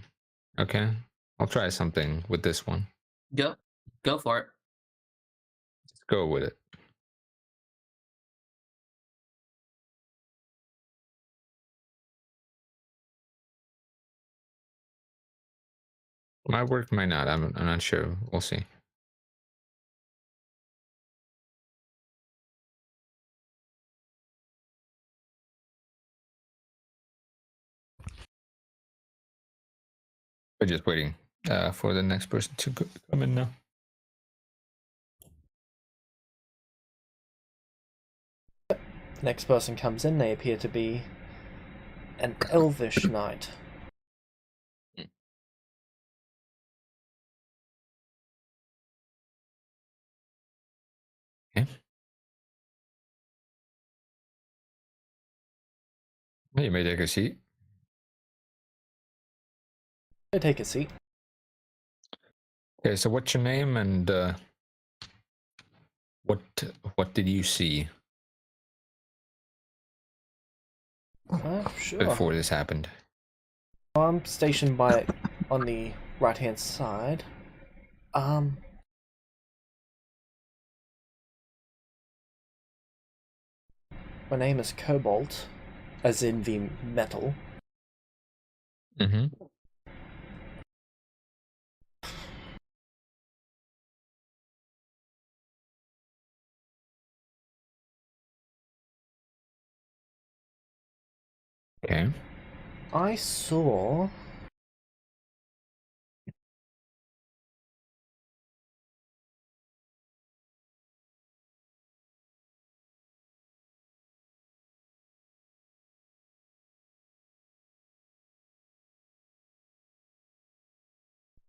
Okay. I'll try something with this one. Go for it. Let's go with it. Might work, might not. I'm not sure. We'll see. We're just waiting for the next person to come in now. Next person comes in, they appear to be an elvish knight. Okay. You may take a seat. They take a seat. Okay, so what's your name and what did you see Sure. before this happened? I'm stationed on the right-hand side. My name is Cobalt, as in the metal. Mm-hmm. Okay. I saw...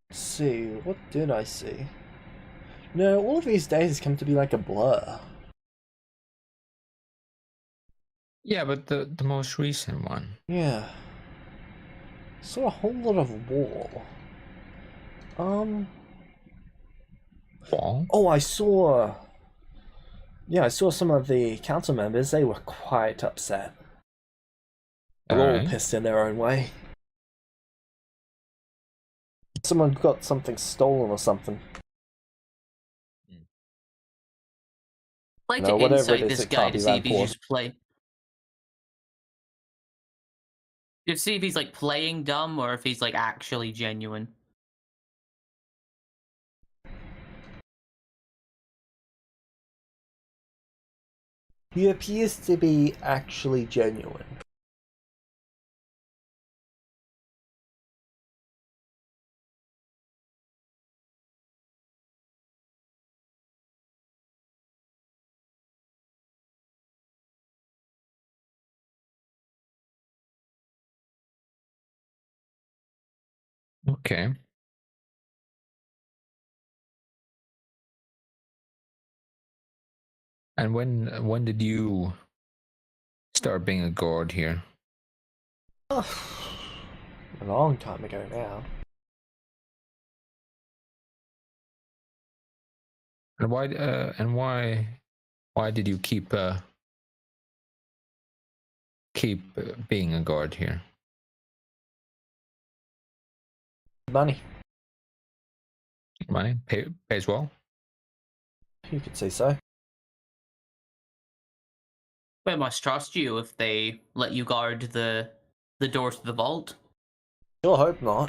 Let's see, what did I see? No, all of these days come to be like a blur. Yeah, but the most recent one. Yeah. Saw a whole lot of wall. Wall? Oh, I saw... Yeah, I saw some of the council members. They were quite upset. They're all Alright. pissed in their own way. Someone got something stolen or something. Like No, to whatever it insight is, this it guy can't to be see that if he's important. just playing. To see if he's like playing dumb or if he's like actually genuine. He appears to be actually genuine. Okay. And when did you start being a guard here? A long time ago now. And why did you keep being a guard here? Money. Money pays well. You could say so. They must trust you if they let you guard the doors to the vault. Sure hope not.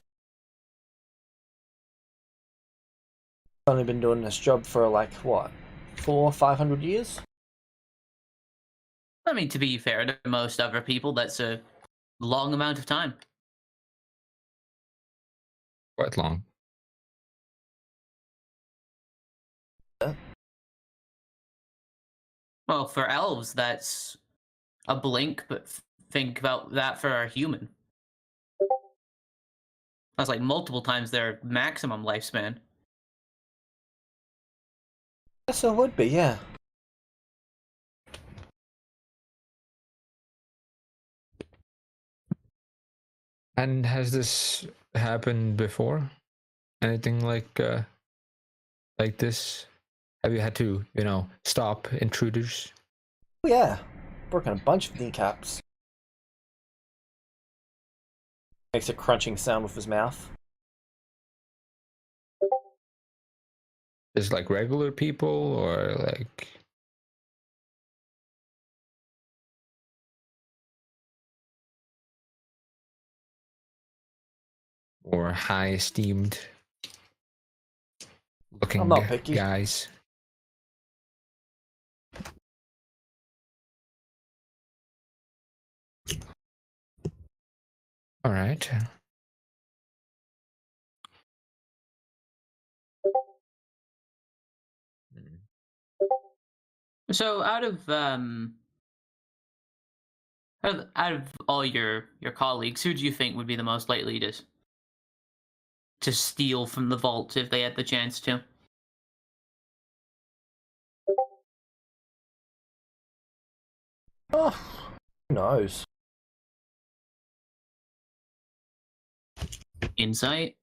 I've only been doing this job for like, what, 400 or 500 years? I mean, to be fair to most other people, that's a long amount of time. Quite long. Well, for elves, that's a blink, but think about that for a human. That's like multiple times their maximum lifespan. Yes, it would be, yeah. And has this happened before? Anything like this? Have you had to, stop intruders? Oh, yeah. Broken a bunch of kneecaps. Makes a crunching sound with his mouth. Is like regular people or like or high esteemed looking I'm not picky. guys? All right. So out of all your colleagues, who do you think would be the most likely to steal from the vault if they had the chance to? Oh, who knows? Insight?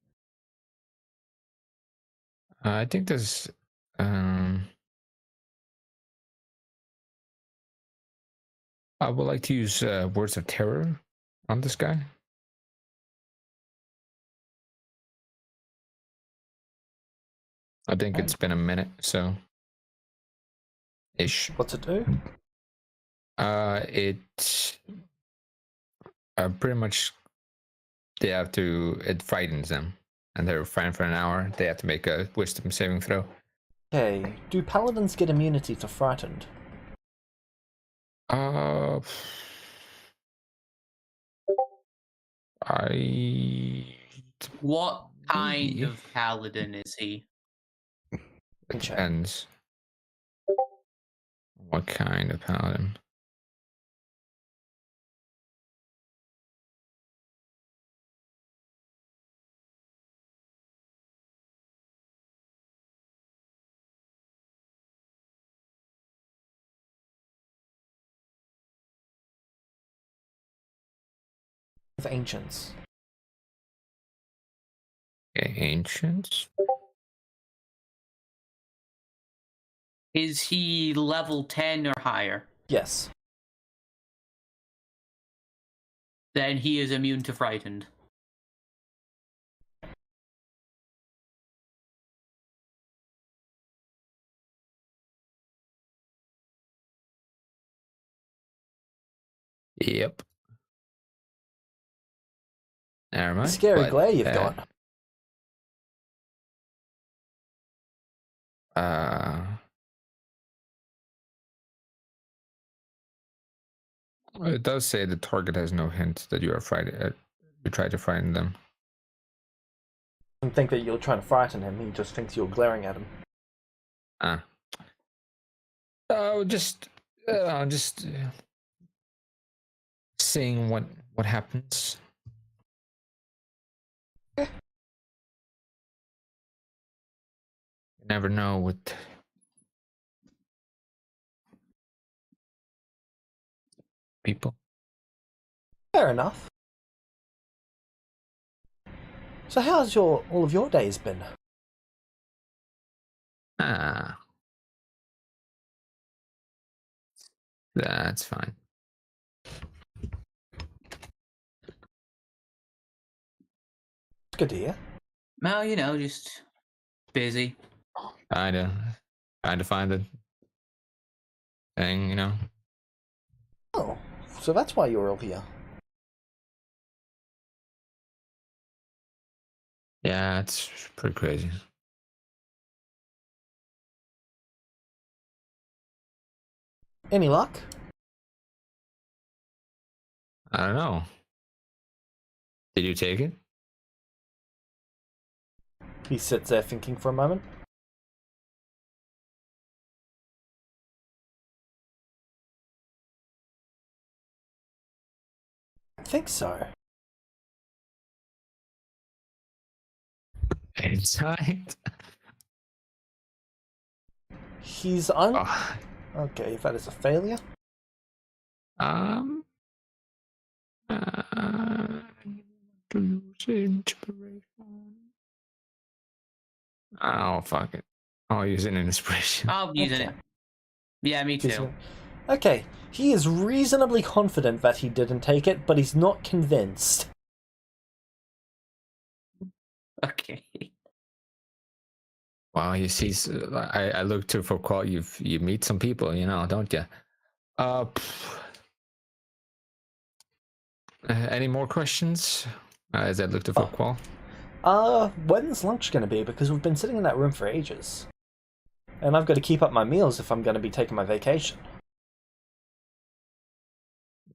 I think there's I would like to use words of terror on this guy. I think it's been a minute, so ish. What's it do? It pretty much it frightens them, and they're frightened for an hour. They have to make a wisdom saving throw. Okay, do paladins get immunity to frightened? What kind of paladin is he? It depends. What kind of paladin? Of ancients. Okay, ancients. Is he level 10 or higher? Yes. Then he is immune to frightened. Yep. Never mind. Scary but, glare you've got. It does say the target has no hint that you are frightened. You try to frighten them. Doesn't think that you're trying to frighten him. He just thinks you're glaring at him. Just seeing what happens. You never know with people. Fair enough. So how's all of your days been? That's fine. Good to hear. Well, just busy. Trying to find the thing, Oh, so that's why you're all here. Yeah, it's pretty crazy. Any luck? I don't know. Did you take it? He sits there thinking for a moment. I think so. Inside? He's Oh, Okay, that is a failure. um. To use inspiration. Oh, fuck it. I'll use an inspiration. I'll use Okay. it. Yeah, me Excuse too. me. Okay, he is reasonably confident that he didn't take it, but he's not convinced. Okay. Well, you see, I look to for call. You meet some people, don't you? Any more questions? As I looked for qual. When's lunch gonna be? Because we've been sitting in that room for ages. And I've got to keep up my meals if I'm gonna be taking my vacation.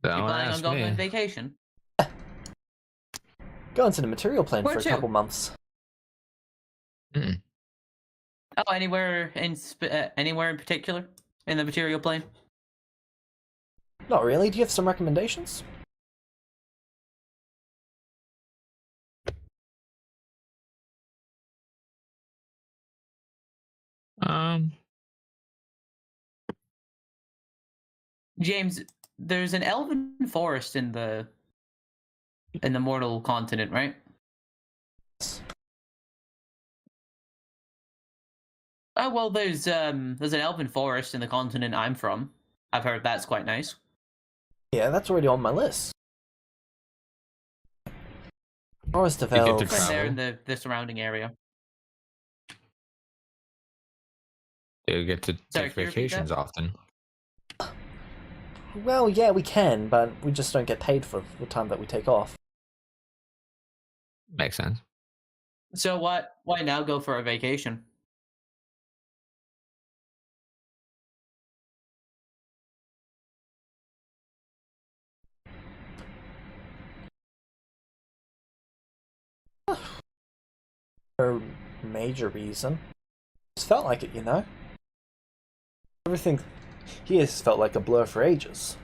You planning on going on vacation? Going to the material plane Where for a to? couple months. Oh, anywhere in particular in the material plane? Not really. Do you have some recommendations? James, there's an elven forest in the mortal continent, right? Oh well, there's an elven forest in the continent I'm from. I've heard that's quite nice. Yeah, that's already on my list. Forest of You get to Elves. travel. There in the surrounding area. You get to Sorry, take can you repeat vacations that? often. Well, yeah, we can, but we just don't get paid for the time that we take off. Makes sense. So why now go for a vacation? No major reason. It's felt like it, you know? Everything here has felt like a blur for ages.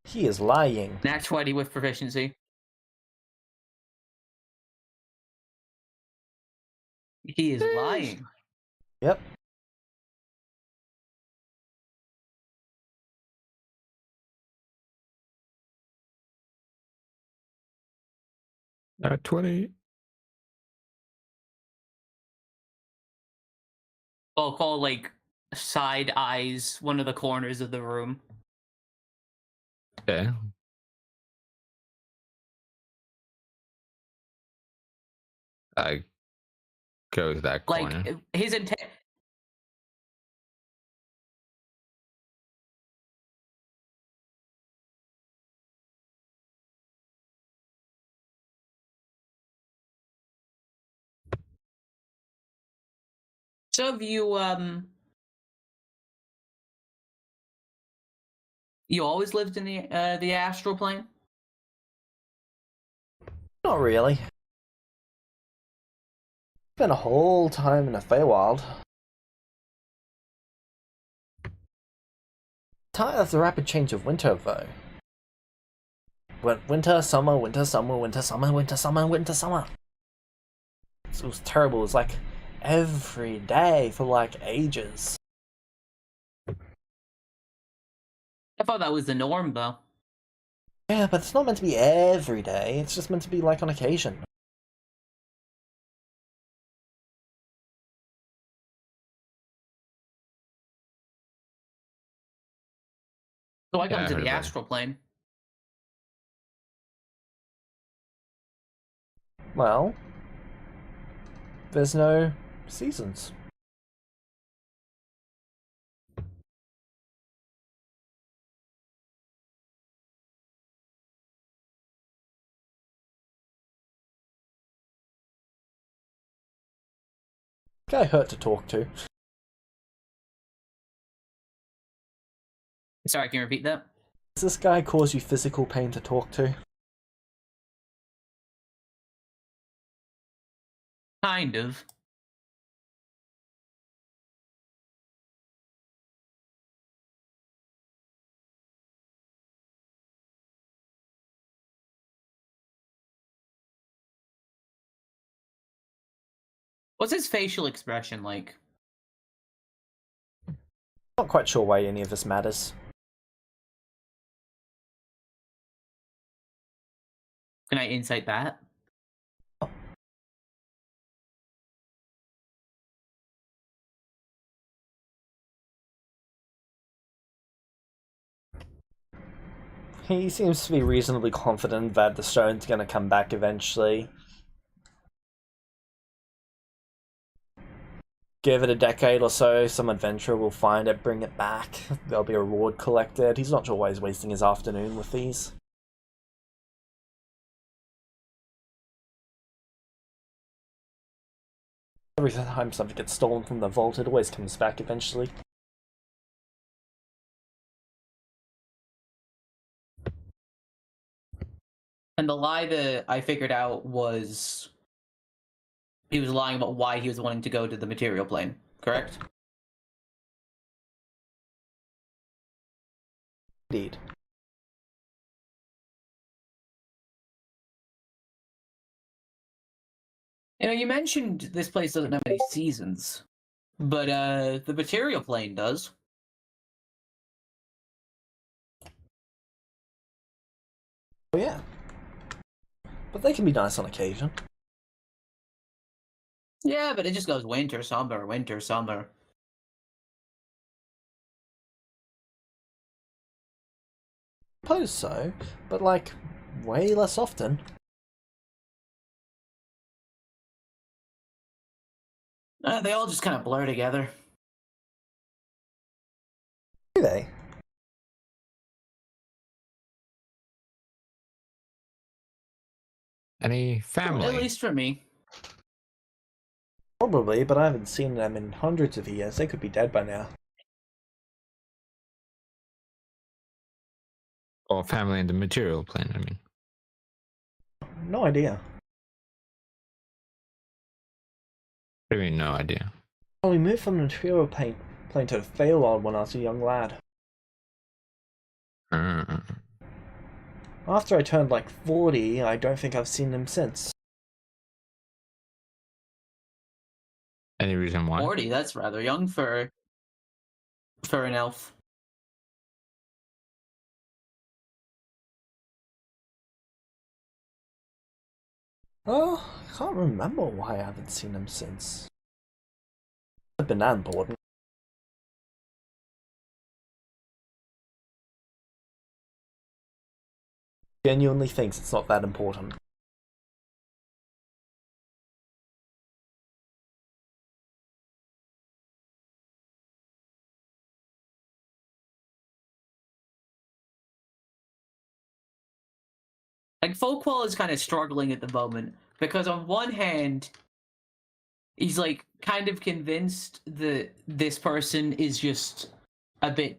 He is lying. Nat 20 with proficiency. He is lying. Yep. At 20. I'll call like side eyes one of the corners of the room. Okay. I go to that corner. Like his intent. So have you always lived in the astral plane? Not really. Spent a whole time in the Feywild. Tired of the rapid change of winter, though. Went winter, summer, winter, summer, winter, summer, winter, summer, winter, summer. It was terrible. It was like every day for like ages. I thought that was the norm, though. Yeah, but it's not meant to be every day. It's just meant to be like on occasion. So I Yeah, come I to heard the about it. astral plane. Well, there's no seasons. Guy hurt to talk to. Sorry, can you repeat that? Does this guy cause you physical pain to talk to? Kind of. What's his facial expression like? Not quite sure why any of this matters. Can I insight that? He seems to be reasonably confident that the stone's gonna come back eventually. Give it a decade or so, some adventurer will find it, bring it back. There'll be a reward collected. He's not always wasting his afternoon with these. Every time something gets stolen from the vault, it always comes back eventually. And the lie that I figured out was he was lying about why he was wanting to go to the material plane, correct? Indeed. You know, you mentioned this place doesn't have any seasons, but the material plane does. Oh yeah. But they can be nice on occasion. Yeah, but it just goes winter, summer, winter, summer. Suppose so, but like, way less often. They all just kind of blur together. Do they? Any family? At least for me. Probably, but I haven't seen them in hundreds of years. They could be dead by now. Or family in the material plane, I mean. No idea. I mean, no idea. Well, we moved from the material plane to the Feywild when I was a young lad. After I turned like 40, I don't think I've seen them since. Any reason why? 40, that's rather young for an elf. Oh, I can't remember why I haven't seen them since. It's been that important. Genuinely thinks it's not that important. Like, Folkwall is kind of struggling at the moment, because on one hand, he's like kind of convinced that this person is just a bit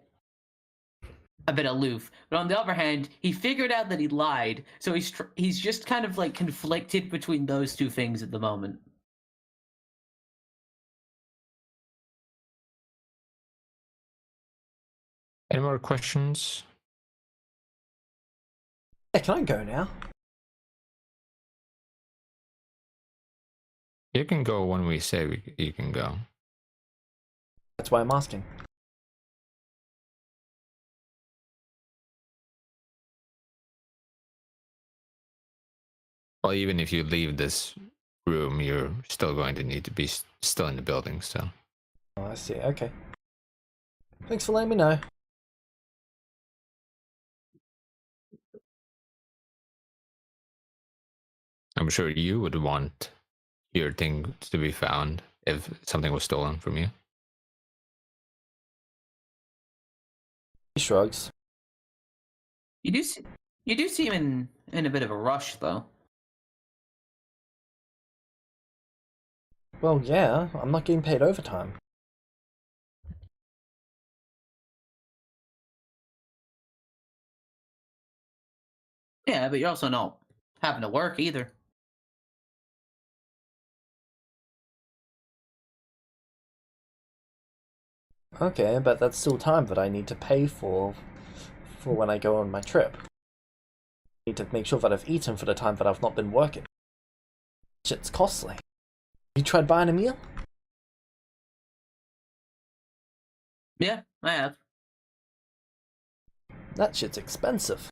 aloof, but on the other hand, he figured out that he lied, so he's just kind of like conflicted between those two things at the moment. Any more questions? Yeah, can I go now? You can go when we say you can go. That's why I'm asking. Well, even if you leave this room, you're still going to need to be still in the building, so. Oh, I see. Okay. Thanks for letting me know. I'm sure you would want your thing to be found if something was stolen from you. He shrugs. You do seem in a bit of a rush, though. Well, yeah, I'm not getting paid overtime. Yeah, but you're also not having to work either. Okay, but that's still time that I need to pay for when I go on my trip. I need to make sure that I've eaten for the time that I've not been working. Shit's costly. You tried buying a meal? Yeah, I have. That shit's expensive.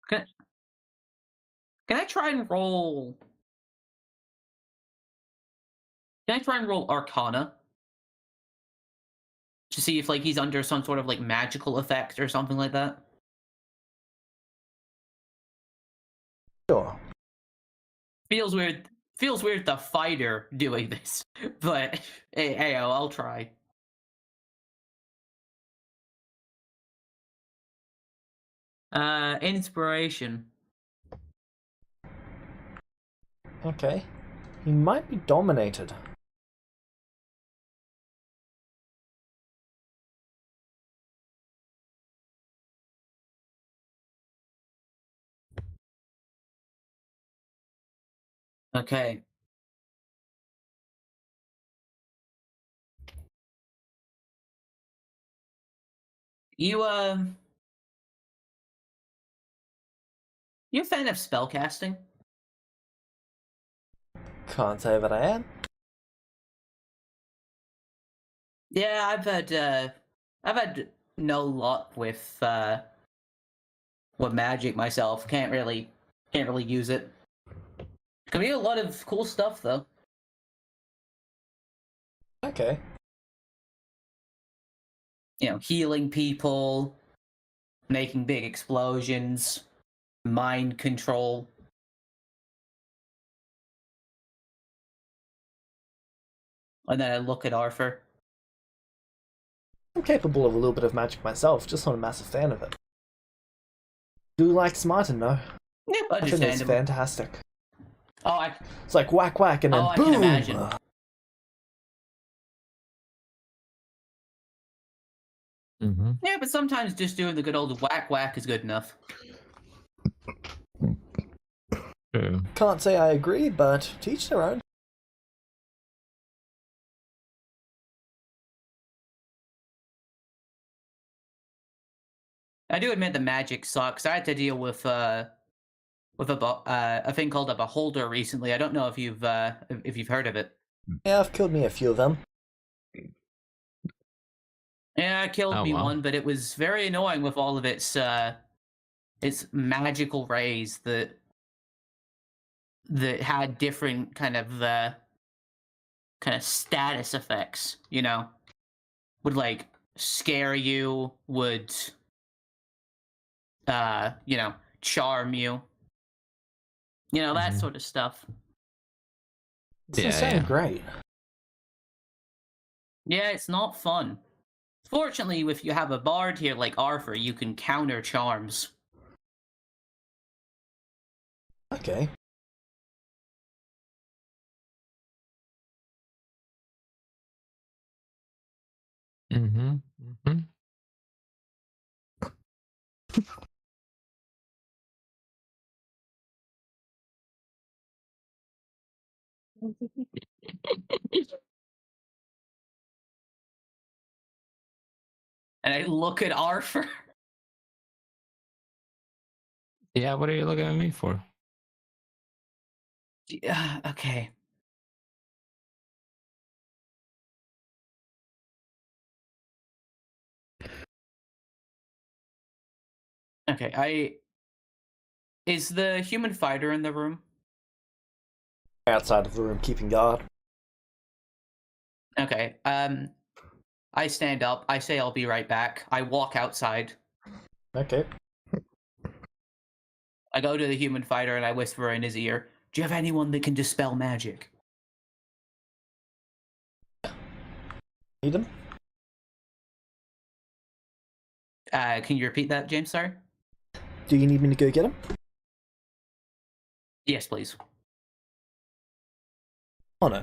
Can I try and roll? Can I try and roll Arcana to see if like he's under some sort of like magical effect or something like that? Sure. Feels weird. Feels weird the fighter doing this, but hey, I'll try. Inspiration. Okay. He might be dominated. Okay. You a fan of spellcasting? Can't say that I am. Yeah, I've had no luck with magic myself. Can't really use it. Can be a lot of cool stuff though. Okay. You know, healing people, making big explosions, mind control. And then I look at Arthur. I'm capable of a little bit of magic myself, just not a massive fan of it. Do like Smartin though. Yeah, I think it's understandable. fantastic. Oh, It's like whack whack and then I boom! can imagine. Mm-hmm. Yeah, but sometimes just doing the good old whack whack is good enough. Yeah. Can't say I agree, but to each their own. I do admit the magic sucks. I had to deal with a thing called a beholder recently. I don't know if you've heard of it. Yeah, I've killed me a few of them. Yeah, it killed Oh, me wow. one, but it was very annoying with all of its magical rays that had different kind of status effects. You know, would like scare you, would charm you. You know, that Mhm. sort of stuff. Doesn't Yeah, sound yeah. great. Yeah, it's not fun. Fortunately, if you have a bard here like Arthur, you can counter charms. Okay. Mm-hmm. Mm-hmm. And I look at Arthur. Yeah, what are you looking at me for? Yeah, okay. Okay, is the human fighter in the room? Outside of the room keeping guard. Okay, I stand up, I say I'll be right back. I walk outside. Okay. I go to the human fighter and I whisper in his ear, "Do you have anyone that can dispel magic?" Need him? Can you repeat that, James? Sorry? Do you need me to go get him? Yes, please. Oh no.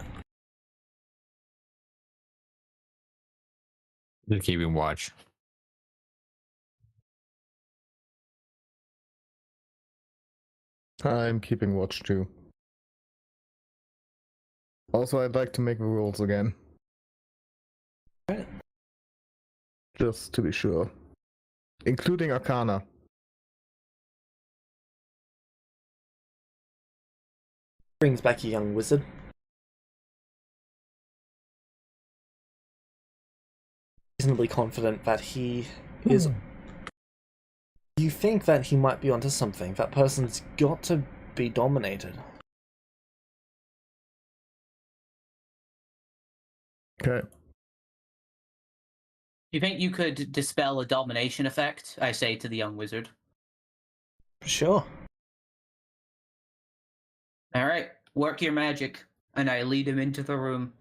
Just keeping watch. I'm keeping watch too. Also, I'd like to make the rules again. Right. Just to be sure. Including Arcana. Brings back a young wizard. Reasonably confident that he is. You think that he might be onto something. That person's got to be dominated. Okay. You think you could dispel a domination effect? I say to the young wizard. Sure. All right, work your magic, and I lead him into the room.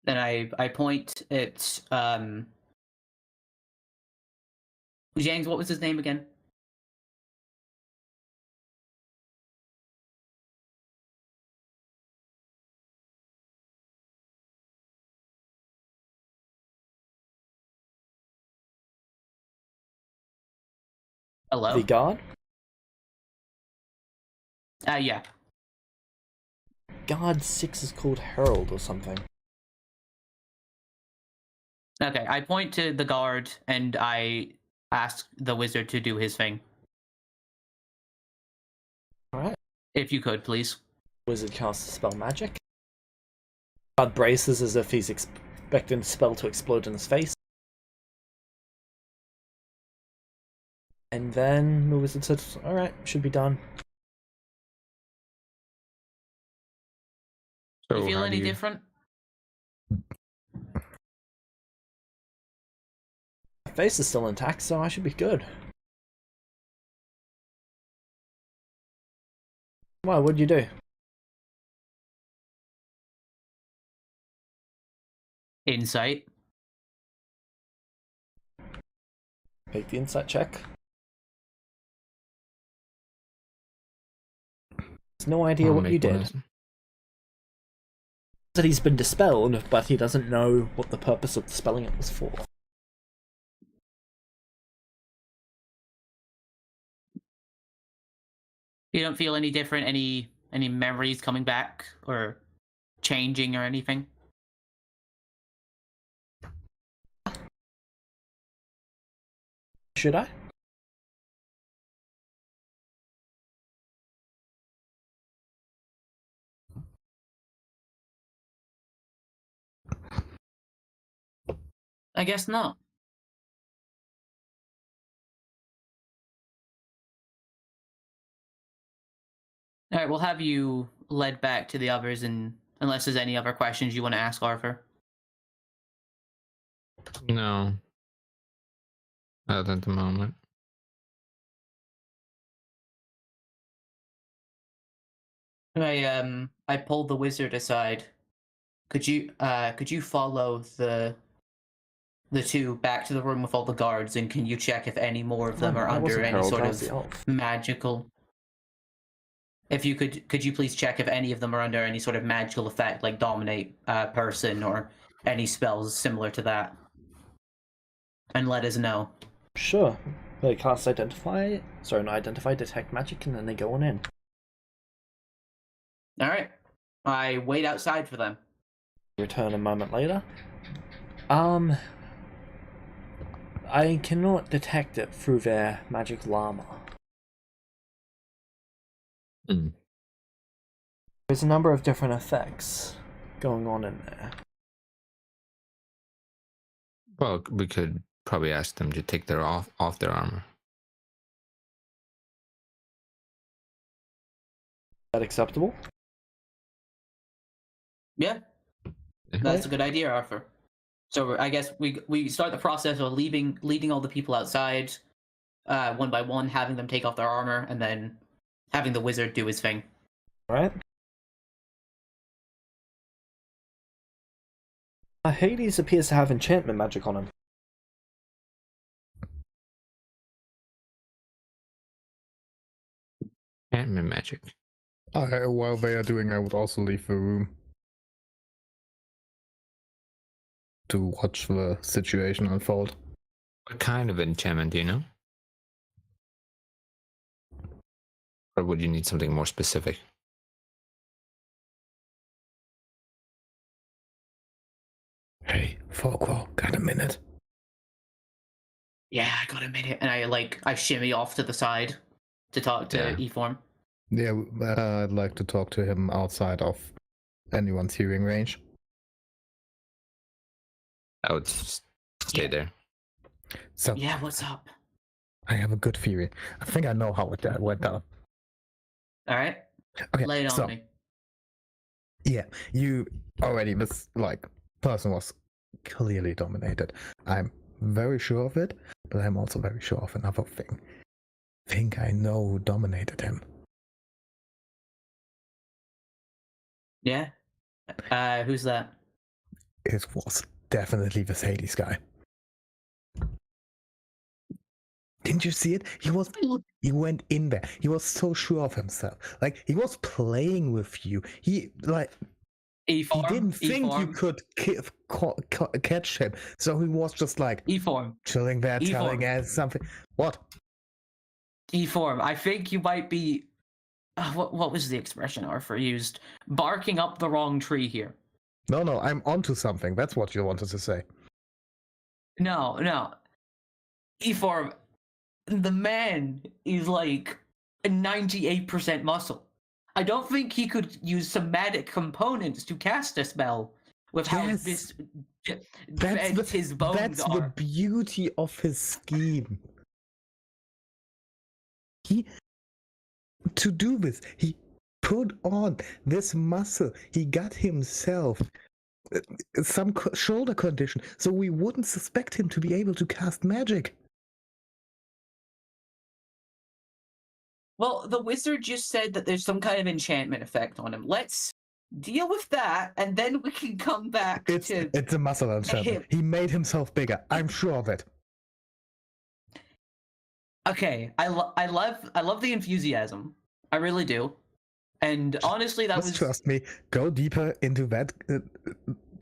Then I point at James. What was his name again? Hello. The guard? Yeah. Guard 6 is called Herald or something. Okay, I point to the guard and I ask the wizard to do his thing. Alright. If you could, please. Wizard casts spell magic. Guard braces as if he's expecting the spell to explode in his face. And then the wizard says, alright, should be done. So You feel how any do you... different? My face is still intact, so I should be good. Why, what'd you do? Insight. Make the insight check. Has no idea I'll what you make one did. as- That he's been dispelled, but he doesn't know what the purpose of dispelling it was for. You don't feel any different? Any memories coming back or changing or anything? Should I? I guess not. All right, we'll have you led back to the others, and unless there's any other questions you want to ask Arthur. No. Not at the moment. I pulled the wizard aside. Could you follow the two back to the room with all the guards, and can you check if any more of them are That under wasn't any Herald, sort that was of the elf. magical? If you could you please check if any of them are under any sort of magical effect, like dominate person or any spells similar to that, and let us know. Sure. They cast identify, sorry, not identify, detect magic, and then they go on in. All right, I wait outside for them. Return a moment later. I cannot detect it through their magic llama. Hmm. There's a number of different effects going on in there. Well, we could probably ask them to take their off their armor. Is that acceptable? Yeah, that's a good idea, Arthur. So I guess we start the process of leading all the people outside, one by one, having them take off their armor, and then having the wizard do his thing. Alright. Hades appears to have enchantment magic on him. enchantment magic. While they are doing, I would also leave the room to watch the situation unfold. What kind of enchantment, do you know? Or would you need something more specific? Hey, Folkwall, got a minute? Yeah, I got a minute, and I shimmy off to the side to talk to Eform. Yeah, I'd like to talk to him outside of anyone's hearing range. I would stay there. So Yeah, what's up? I have a good theory. I think I know how it went down. All right, Okay, lay it on me. Yeah, you already, this person was clearly dominated. I'm very sure of it, but I'm also very sure of another thing. Think I know who dominated him. Yeah. Who's that? It was definitely this Hades guy. Didn't you see it? He went in there. He was so sure of himself. Like, he was playing with you. He didn't think you could catch him. So he was just like Eform. chilling there, telling us something. What? Eform. I think you might be. What was the expression Arthur used? Barking up the wrong tree here. No, I'm onto something. That's what you wanted to say. No. Eform, the man is like 98% muscle. I don't think he could use somatic components to cast a spell with how this his bones that's are. the beauty of his scheme. To do this, he put on this muscle. He got himself some shoulder condition, so we wouldn't suspect him to be able to cast magic. Well, the wizard just said that there's some kind of enchantment effect on him. Let's deal with that, and then we can come back to... It's a muscle enchantment. He made himself bigger. I'm sure of it. Okay, I love the enthusiasm. I really do. And honestly, that was... Trust me. Go deeper into that.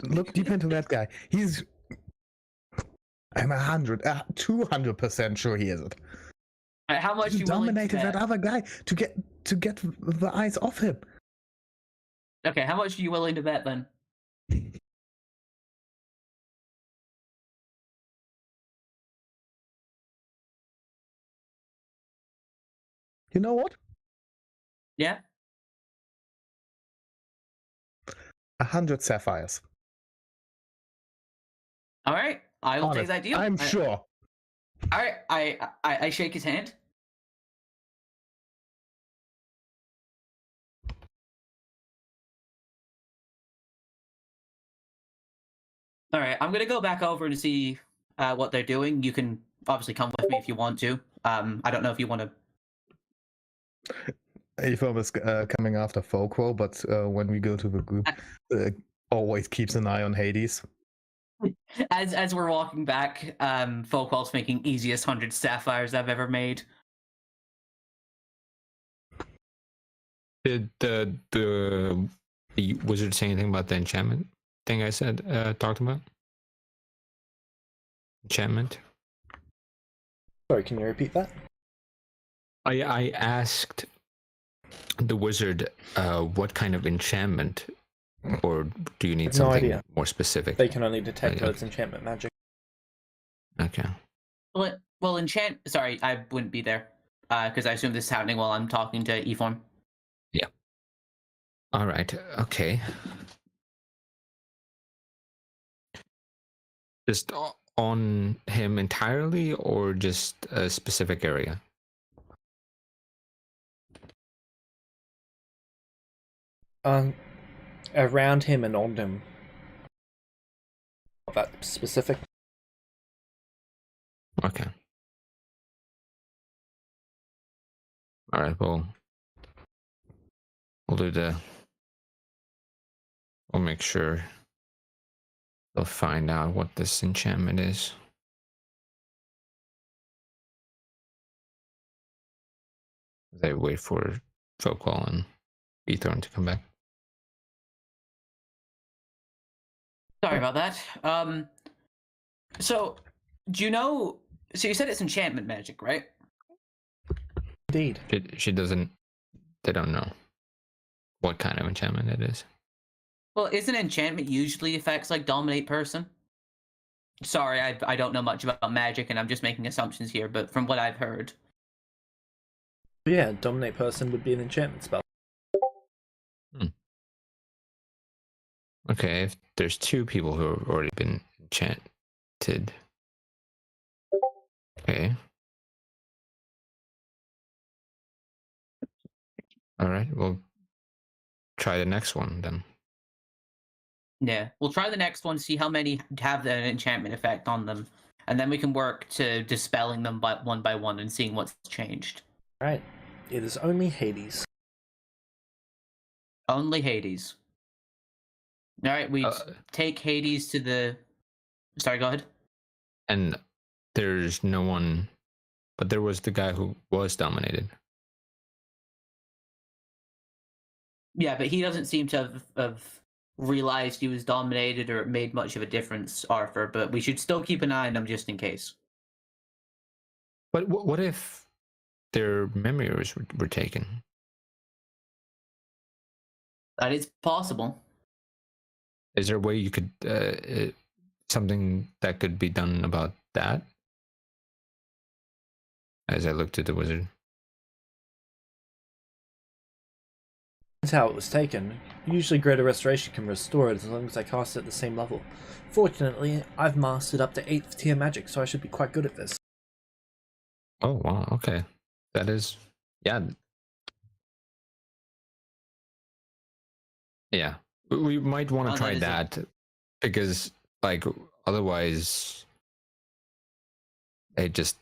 Look deeper into that guy. I'm 200% sure he isn't. How much he you willing to dominated bet? that other guy to get the eyes off him. Okay, how much are you willing to bet then? You know what? Yeah? 100 sapphires. All right, I will take that deal. I'm sure. All right, I shake his hand. All right, I'm gonna go back over to see what they're doing. You can obviously come with me if you want to. I don't know if you want to. Aethom is coming after Folkwall, but when we go to the group, always keeps an eye on Hades. As we're walking back, Folkwall's making easiest 100 sapphires I've ever made. Did the wizard say anything about the enchantment thing I said, talked about? Enchantment? Sorry, can you repeat that? I asked the wizard what kind of enchantment, or do you need something more specific? They can only detect its enchantment magic. Okay. Well, enchant... Sorry, I wouldn't be there, because I assume this is happening while I'm talking to Eform. Yeah. All right, okay. Just on him entirely, or just a specific area? Around him and on him. Not that specific. Okay. All right. Well, we'll do the. We'll make sure they'll find out what this enchantment is. They wait for folk call and be thrown to come back. Sorry about that. So, do you know... So you said it's enchantment magic, right? Indeed. She doesn't. They don't know what kind of enchantment it is. Well, isn't enchantment usually effects like dominate person? Sorry, I don't know much about magic, and I'm just making assumptions here, but from what I've heard... Yeah, dominate person would be an enchantment spell. Okay, if there's two people who have already been enchanted. Okay. All right, we'll try the next one then. Yeah, we'll try the next one, see how many have an enchantment effect on them, and then we can work to dispelling them by one and seeing what's changed. Right. It is only Hades. Only Hades. Alright, we take Hades to the... Sorry, go ahead. And there's no one, but there was the guy who was dominated. Yeah, but he doesn't seem to have realized he was dominated or it made much of a difference, Arthur, but we should still keep an eye on him just in case. But what if their memories were taken? That is possible. Is there a way you could something that could be done about that? As I looked at the wizard. That's how it was taken. Usually Greater Restoration can restore it as long as I cast it at the same level. Fortunately, I've mastered up to 8th tier magic, so I should be quite good at this. Oh wow, okay. That is yeah. Yeah. We might want to try that because like otherwise they're just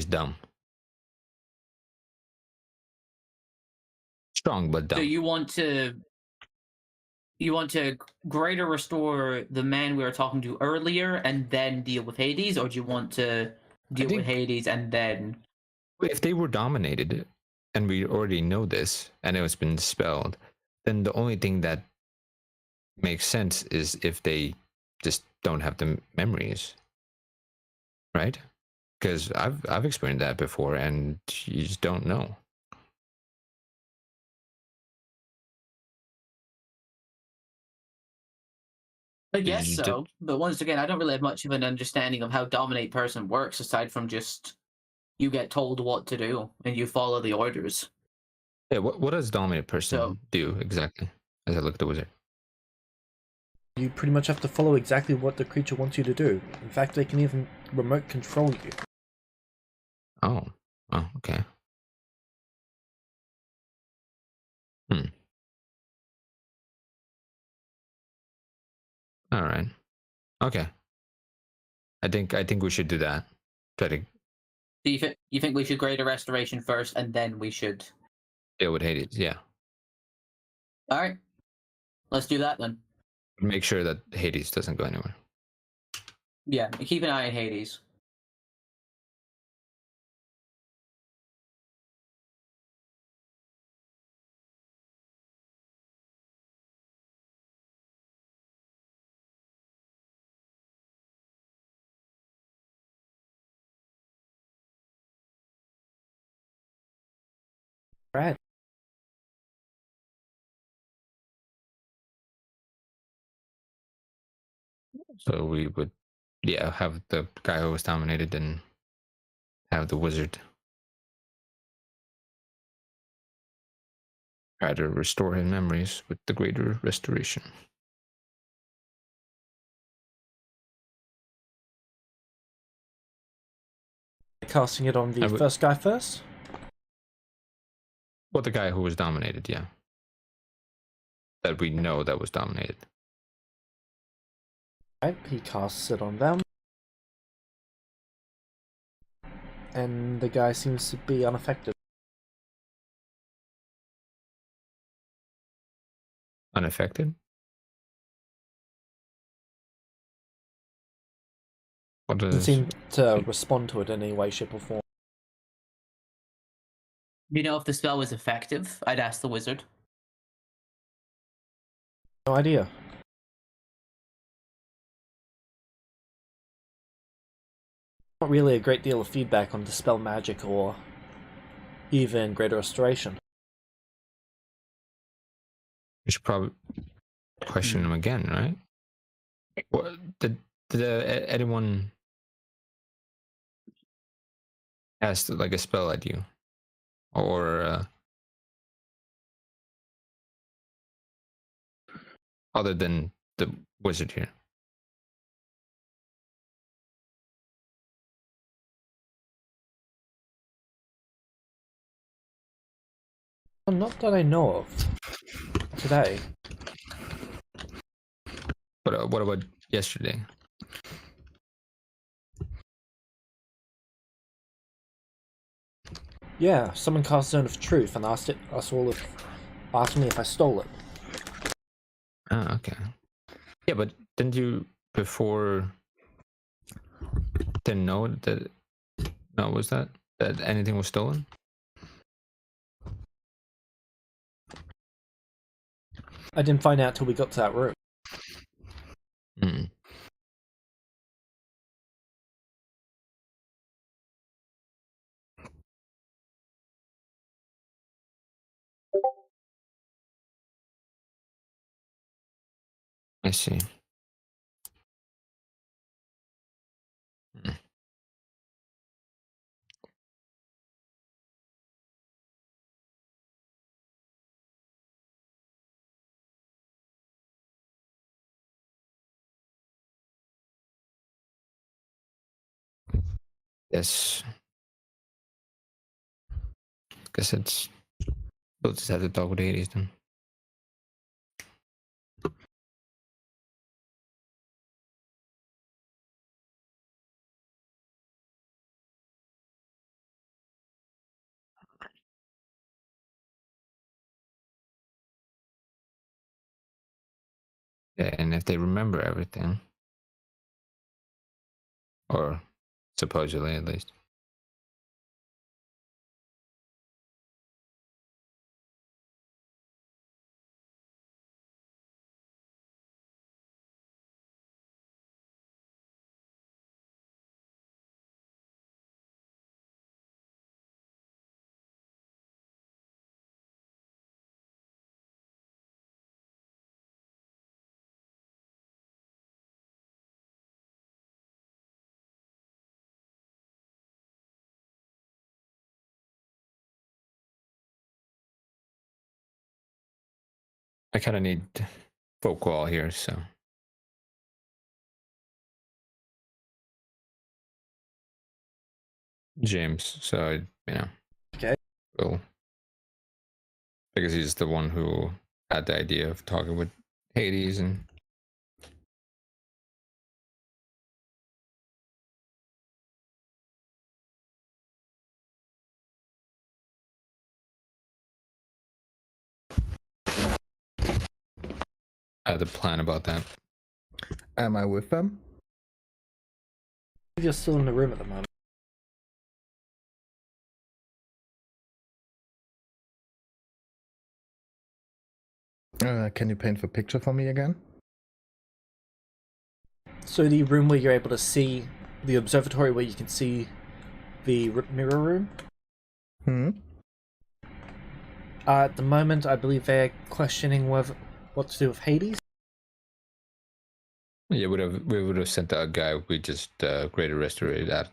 dumb. Strong but dumb. So you want to greater restore the man we were talking to earlier and then deal with Hades, or do you want to deal with Hades and then... If they were dominated, and we already know this, and it's been dispelled, then the only thing that makes sense is if they just don't have the memories, right? Because I've experienced that before, and you just don't know. I guess so, but once again, I don't really have much of an understanding of how dominate person works aside from just you get told what to do and you follow the orders. Yeah, what does dominate person do exactly? As I look at the wizard, you pretty much have to follow exactly what the creature wants you to do. In fact, they can even remote control you. Oh, okay. All right. Okay. I think we should do that. Try to. So you think we should greater restoration first, and then we should deal with Hades? Yeah. All right. Let's do that then. Make sure that Hades doesn't go anywhere. Yeah, keep an eye on Hades. Right. So we would, yeah, have the guy who was dominated and have the wizard try to restore his memories with the greater restoration. Casting it on the first guy first? Well, the guy who was dominated, yeah. That we know that was dominated. Right, he casts it on them. And the guy seems to be unaffected. Unaffected? What does... Doesn't seem to respond to it in any way, shape, or form. Do you know if the spell was effective? I'd ask the wizard. No idea. Not really a great deal of feedback on Dispel Magic or even Greater Restoration. We should probably question him again, right? What did anyone cast like a spell at you, or other than the wizard here? Well, not that I know of. Today. But what about yesterday? Yeah, someone cast Zone of Truth and asked me if I stole it. Ah, okay. Yeah, but didn't you before didn't know that? No, was that anything was stolen? I didn't find out till we got to that room. Hmm. I see. Hmm. Yes. Guess it's we'll just have to talk with Hades then. Yeah, and if they remember everything, or supposedly at least. I kind of need folk wall here, so James. So Okay. well, because he's the one who had the idea of talking with Hades and. I had the plan about that. Am I with them? You're still in the room at the moment. Can you paint the picture for me again? So the room where you're able to see the observatory, where you can see the mirror room. At the moment, I believe they're questioning what to do with Hades. Yeah, we would have sent a guy. We just greater restorated that.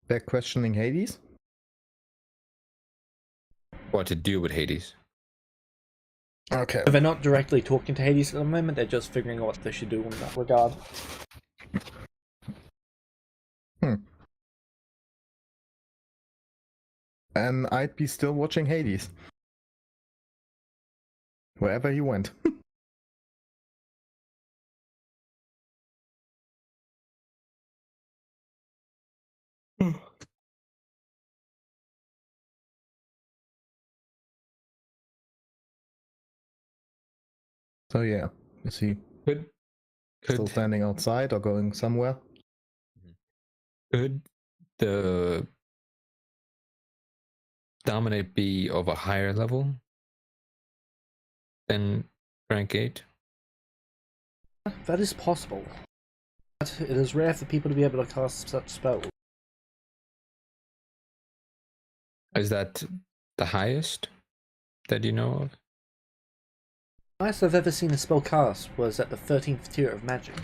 They're questioning Hades? What to do with Hades? Okay. So they're not directly talking to Hades at the moment. They're just figuring out what they should do in that regard. And I'd be still watching Hades. Wherever he went. So yeah, is he still standing outside or going somewhere? Could the dominate be of a higher level than rank 8? That is possible. But it is rare for people to be able to cast such spells. Is that the highest that you know of? The highest I've ever seen a spell cast was at the 13th tier of magic.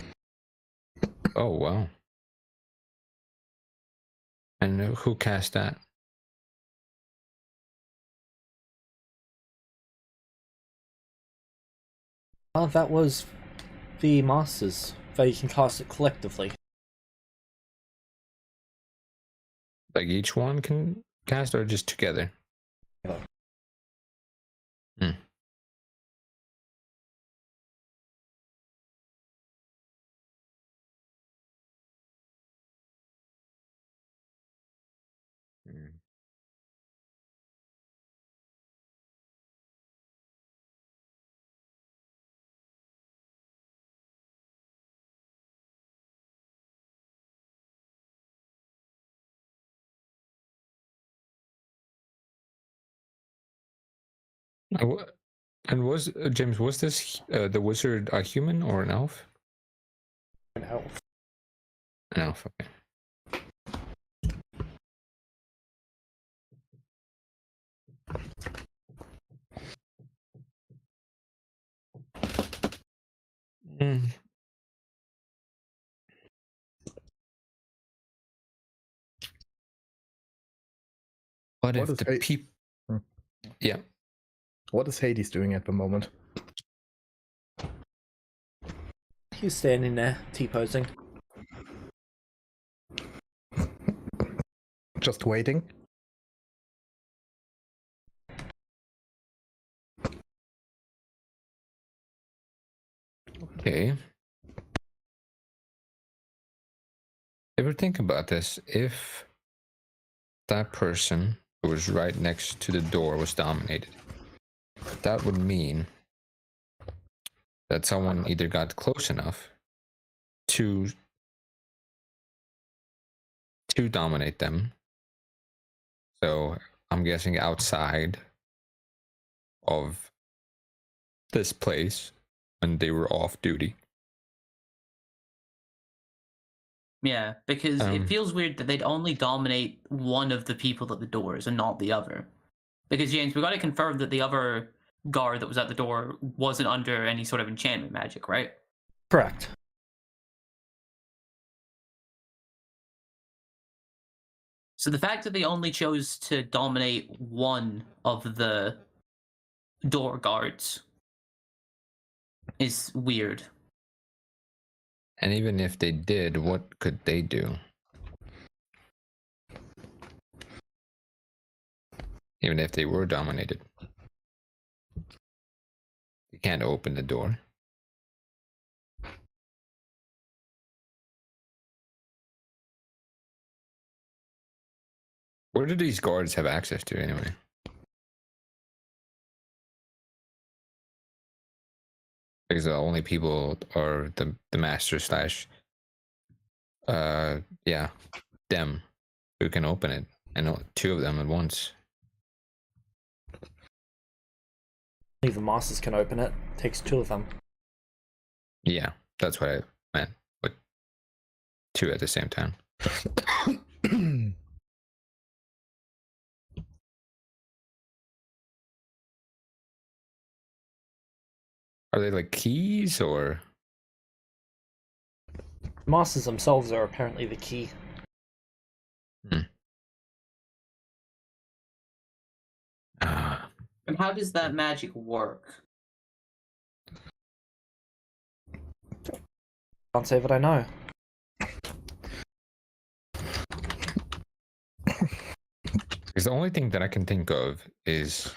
Oh, wow. And who cast that? Oh, that was the masters, that you can cast it collectively. Like each one can cast, or just together? Together. Hmm. And was James, was this the wizard a human or an elf? An elf. An elf, okay. Mm. What if is the people? Yeah. What is Hades doing at the moment? He's standing there, T-posing. Just waiting? Okay. Ever think about this? If that person who was right next to the door was dominated, that would mean that someone either got close enough to dominate them. So I'm guessing outside of this place when they were off duty. Yeah, because it feels weird that they'd only dominate one of the people at the doors and not the other. Because, James, we got to confirm that the other guard that was at the door wasn't under any sort of enchantment magic, right? Correct. So the fact that they only chose to dominate one of the door guards is weird. And even if they did, what could they do? Even if they were dominated. You can't open the door. Where do these guards have access to anyway? Because the only people are the master slash yeah, them who can open it. I know 2 of them at once. Only the masters can open it. Takes 2 of them. Yeah, that's what I meant. But 2 at the same time. Are they like keys or? The masters themselves are apparently the key. And how does that magic work? Can't say that I know. Because the only thing that I can think of is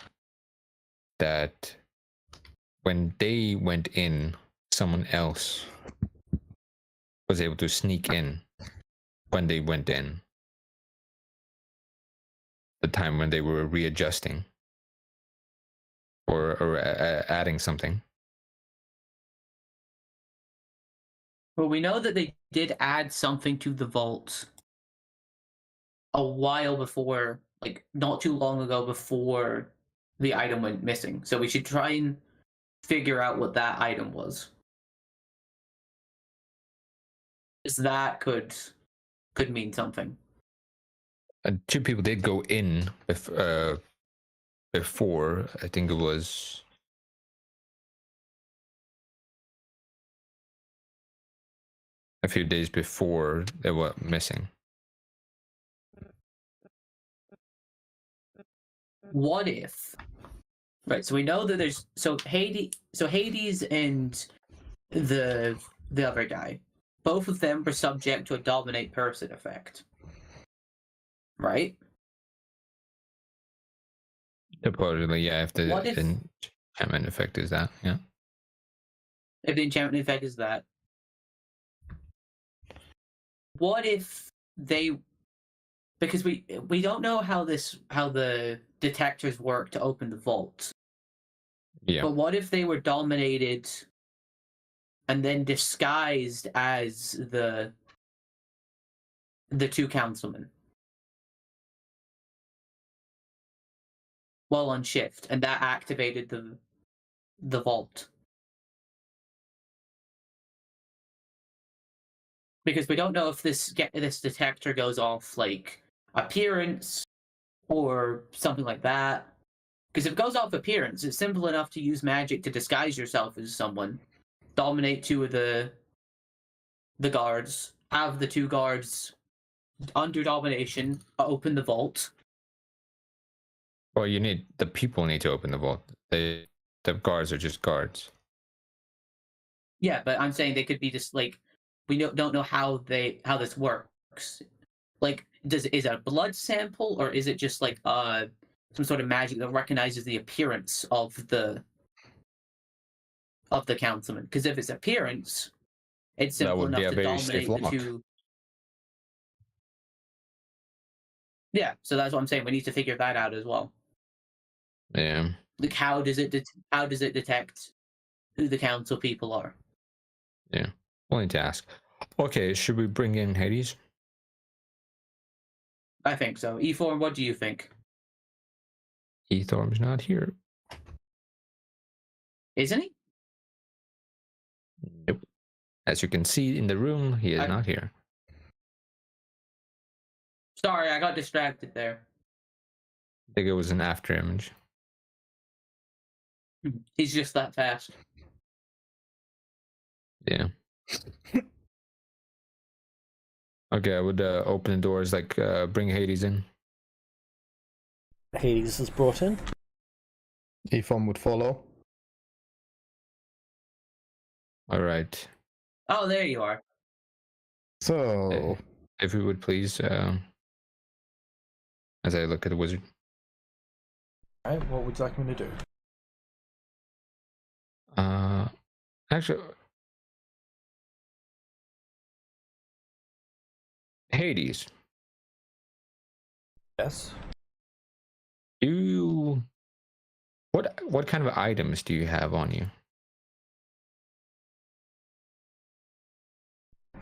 that when they went in, someone else was able to sneak in when they went in. The time when they were readjusting or adding something. Well, we know that they did add something to the vault a while before like not too long ago before the item went missing. So we should try and figure out what that item was. Because that could mean something. Two people did go in before. I think it was a few days before they were missing. What if? Right, so we know that there's Hades and the other guy, both of them were subject to a dominate person effect. Right? Supposedly, yeah, if the What if- enchantment effect is that, yeah. If the enchantment effect is that. What if they, because we don't know how the detectors work to open the vault. Yeah. But what if they were dominated and then disguised as the two councilmen while on shift, and that activated the vault? Because we don't know if this detector goes off like appearance or something like that. Because if it goes off appearance, it's simple enough to use magic to disguise yourself as someone, dominate two of the guards, have the two guards under domination open the vault. Well, the people need to open the vault. The guards are just guards. Yeah, but I'm saying they could be just like, we don't know how this works. Like, is it a blood sample, or is it just like some sort of magic that recognizes the appearance of the councilman? Because if it's appearance, it's That simple would be enough a to very stiff dominate the lock. two. Yeah, so that's what I'm saying. We need to figure that out as well. Yeah. Like, how does it detect who the council people are? Yeah. We'll need to ask. Okay, should we bring in Hades? I think so. E4, what do you think? Ethorm's not here. Isn't he? Nope. As you can see in the room, he is not here. Sorry, I got distracted there. I think it was an after image. He's just that fast. Yeah. Okay, I would open the doors, like bring Hades in. Hades is brought in. Ephom would follow. All right. Oh, there you are. So, If we would please, as I look at the wizard. Alright, what would you like me to do? Actually, Hades, Yes. what kind of items do you have on you?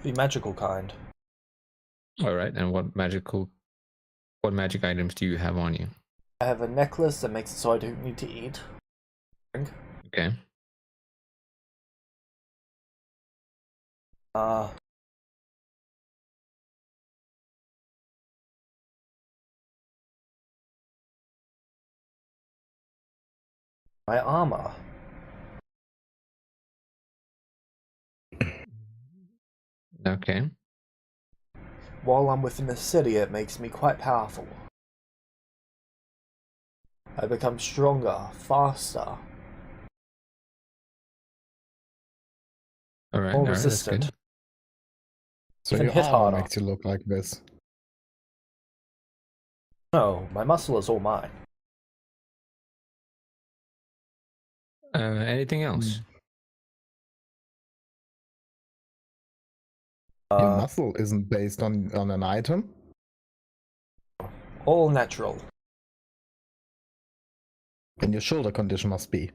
The magical kind. All right, and what magic items do you have on you? I have a necklace that makes it so I don't need to eat. Okay. My armor. Okay. While I'm within the city, it makes me quite powerful. I become stronger, faster, All right. more All right, that's resistant. good. so Even your hit armor harder. makes you look like this. No, my muscle is all mine. Anything else? Your muscle isn't based on an item. All natural. And your shoulder condition must be.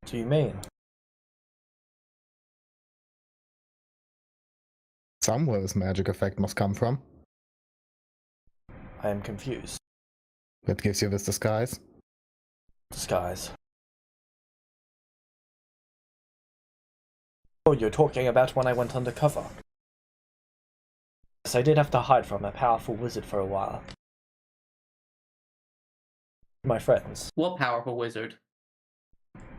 What do you mean? Somewhere this magic effect must come from. I am confused. That gives you this disguise. Disguise. Oh, you're talking about when I went undercover. Yes, I did have to hide from a powerful wizard for a while. My friends. What powerful wizard?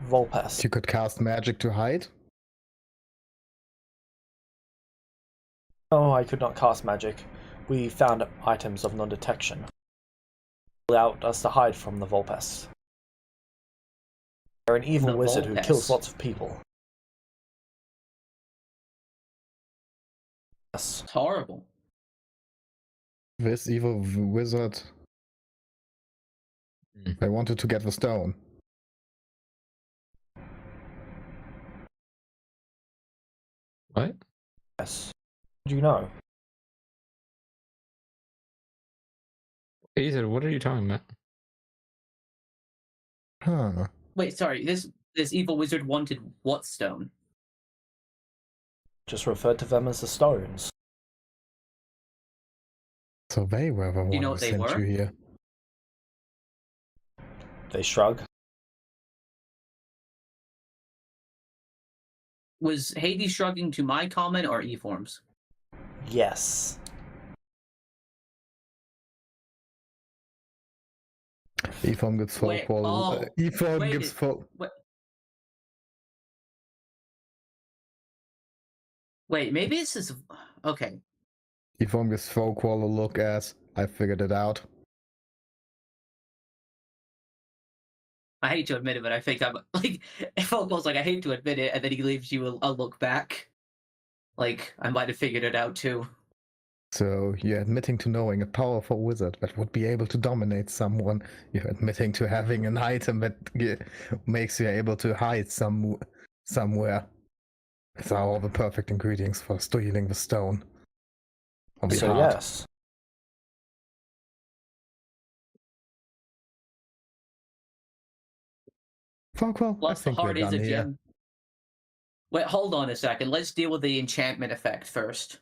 Volpes. You could cast magic to hide. Oh, I could not cast magic. We found items of non-detection. Allowed us to hide from the Volpes. They're an evil The wizard who Volpes? kills lots of people. Yes. It's horrible. This evil wizard. They wanted to get the stone. What? Yes. Do you know? Ethan, what are you talking about? Huh. Wait, sorry. This evil wizard wanted what stone? Just referred to them as the stones. So they were the you know ones what who they sent were? you here. They shrug. Was Hades shrugging to my comment or E-Forms? Yes. Eform gets full Wait, qual. oh, Eform wait, gives full. Wait, maybe this is... Okay. Eform gives full qual a look as I figured it out. I hate to admit it, but I think I'm... Like, Falco's like, I hate to admit it, and then he leaves you a look back. Like, I might have figured it out too. So you're admitting to knowing a powerful wizard that would be able to dominate someone. You're admitting to having an item that makes you able to hide somewhere. These are all the perfect ingredients for stealing the stone. On the So heart. yes. Falkwell, I Plus, the think we're heart is done a here. gem. Wait, hold on a second. Let's deal with the enchantment effect first.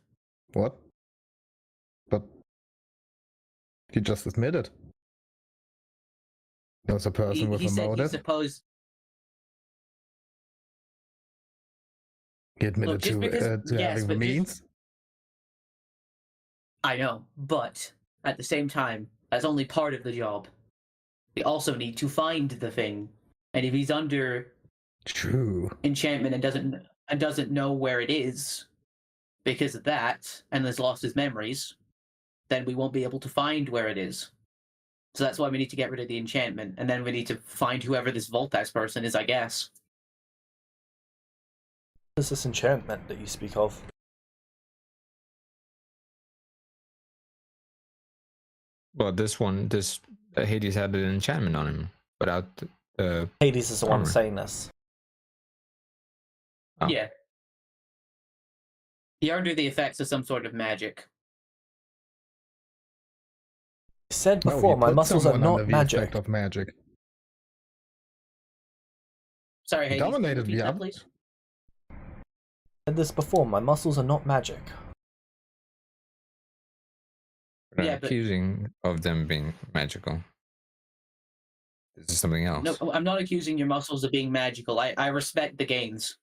What? But you just admitted. There's a person with He a said he motive. supposed... He admitted Look, just because... to yes, having the but means. I know, but at the same time, that's only part of the job. We also need to find the thing. And if he's under True. enchantment and doesn't know where it is because of that, and has lost his memories, then we won't be able to find where it is. So that's why we need to get rid of the enchantment, and then we need to find whoever this Voltas person is, I guess. What is this enchantment that you speak of? Well, this Hades had an enchantment on him, without the Hades is the one armor. saying this. Oh. Yeah. You're under the effects of some sort of magic. I said No, before, he my put muscles are someone under not the magic. effect of magic. Sorry, He Hades, can you dominated repeat the that, other. please? I said this before, my muscles are not magic. We're Yeah, not but- accusing of them being magical. This is something else. No, I'm not accusing your muscles of being magical. I respect the gains.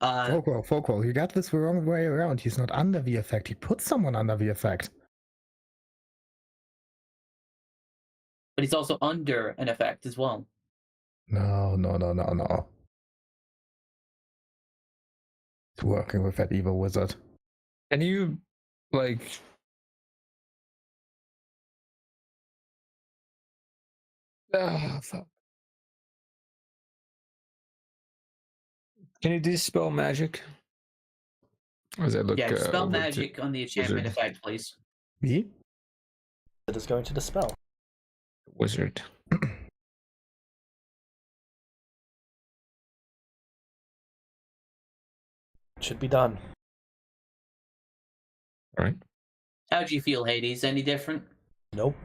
Folkwell, you got this the wrong way around. He's not under the effect. He put someone under the effect. But he's also under an effect as well. No. He's working with that evil wizard. Can you, like... fuck. Can you dispel magic? Or does that look, Yeah, spell over to magic on the enchantment wizard? effect, please. Me? It is going to dispel. Wizard. It should be done. All right. How do you feel, Hades? Any different? Nope.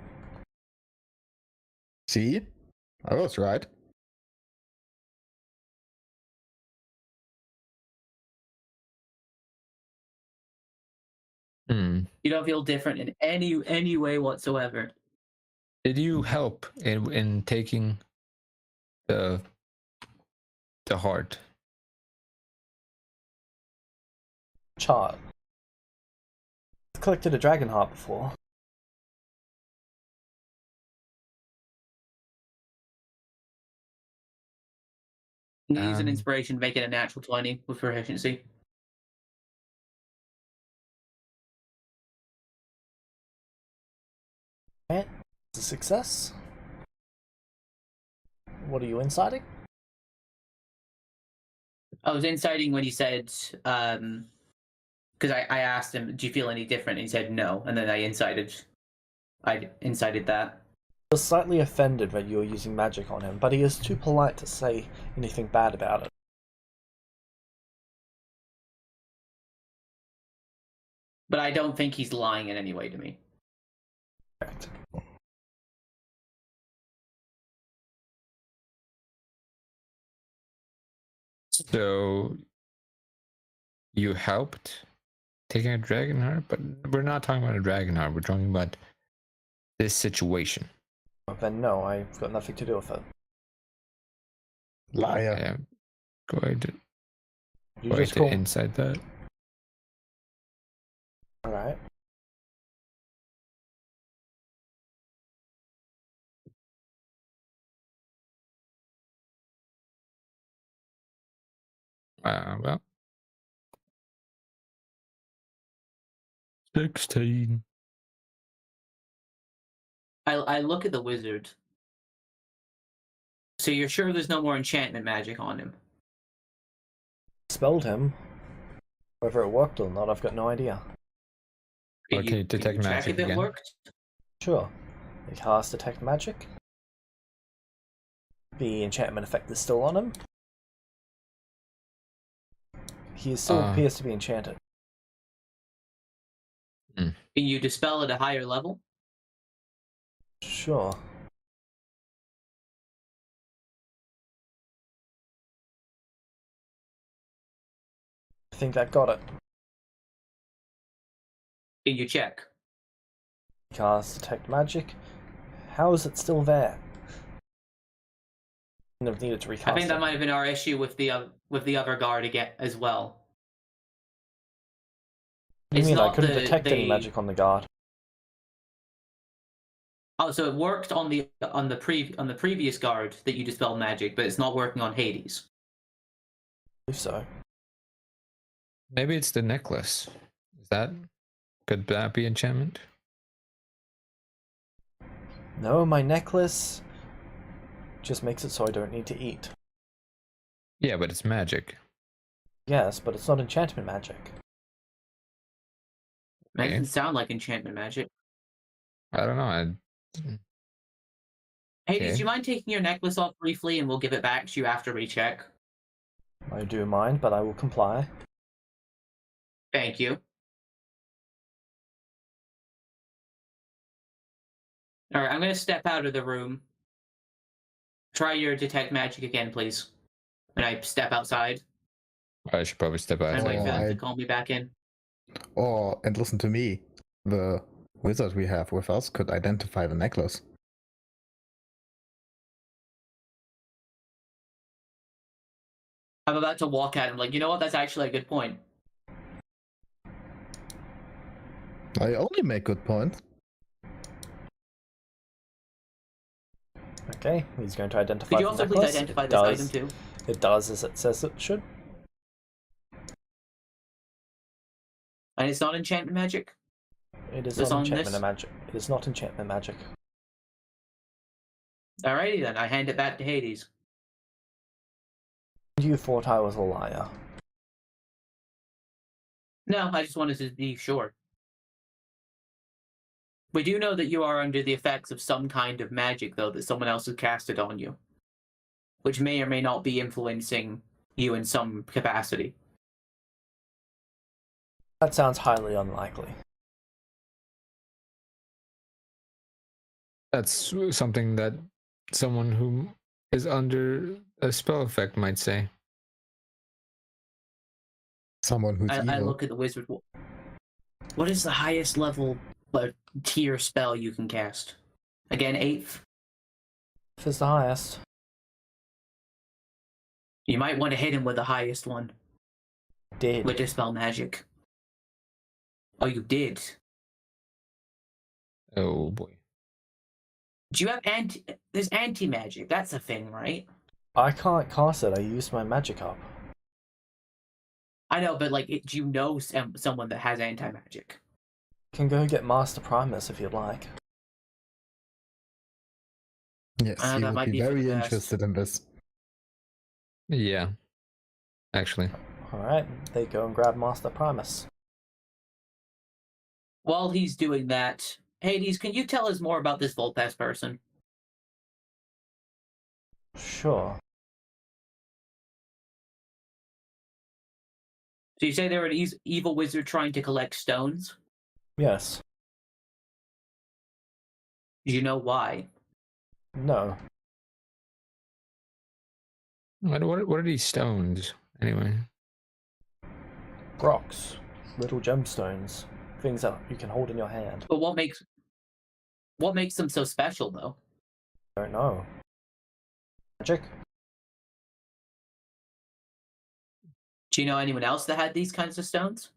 See? I was right. You don't feel different in any way whatsoever. Did you help in taking the heart? Chart. I've collected a dragon heart before. Use an Um, inspiration, make it a natural 20 with proficiency. Alright, it's a success. What are you inciting? I was inciting when he said, because I asked him, do you feel any different? And he said no, and then I incited that. He was slightly offended that you were using magic on him, but he is too polite to say anything bad about it. But I don't think he's lying in any way to me. Correct. So you helped taking a dragon heart, but we're not talking about a dragon heart. We're talking about this situation. Then no, I've got nothing to do with it. Liar. Go ahead. You Go ahead just to call... inside that. Alright. Well, 16. I look at the wizard. So you're sure there's no more enchantment magic on him? Spelled him. Whether it worked or not, I've got no idea. Okay, detect check magic if it again. worked? Sure. We cast Detect Magic. The enchantment effect is still on him. He still appears to be enchanted. Can you dispel at a higher level? Sure. I think that got it. Can you check? Cast Detect Magic. How is it still there? Wouldn't have needed to recast I think that it. might have been our issue with the other guard again as well. What do you It's mean I not couldn't the- detect any they- magic on the guard? Oh, so it worked on the previous guard that you dispelled magic, but it's not working on Hades. I believe so. Maybe it's the necklace. Could that be enchantment? No, my necklace just makes it so I don't need to eat. Yeah, but it's magic. Yes, but it's not enchantment magic. Makes Okay. it sound like enchantment magic. I don't know. Hades, Okay. do you mind taking your necklace off briefly, and we'll give it back to you after we check? I do mind, but I will comply. Thank you. All right, I'm going to step out of the room. Try your detect magic again, please. And I step outside I should probably step and outside. wait for them I- to call me back in. And listen to me. The wizard we have with us could identify the necklace. I'm about to walk at him like, you know what? That's actually a good point. I only make good points. Okay, he's going to identify Could you the also necklace. please identify It this does. item too? It does as it says it should. And it's not enchantment magic? It is This not on enchantment this? magic. It is not enchantment magic. Alrighty then, I hand it back to Hades. You thought I was a liar. No, I just wanted to be sure. We do know that you are under the effects of some kind of magic, though, that someone else has casted on you. Which may or may not be influencing you in some capacity. That sounds highly unlikely. That's something that someone who is under a spell effect might say. Someone who's evil. I look at the wizard. What is the highest level tier spell you can cast? Again, 8th. If it's the highest. You might want to hit him with the highest one. Did. With Dispel Magic. Oh, you did? Oh boy. Do you have there's anti-magic, that's a thing, right? I can't cast it, I used my magic up. I know, but like, do you know someone that has anti-magic? Can go get Master Primus if you'd like. Yes, that he would might be be for the very best. interested in this. Yeah. Actually. Alright, they go and grab Master Primus. While he's doing that, Hades, can you tell us more about this Volpes person? Sure. So you say they were an evil wizard trying to collect stones? Yes. Do you know why? No. What are these stones anyway? Rocks. Little gemstones. Things that you can hold in your hand. But what makes them so special, though? Don't know. Magic? Do you know anyone else that had these kinds of stones?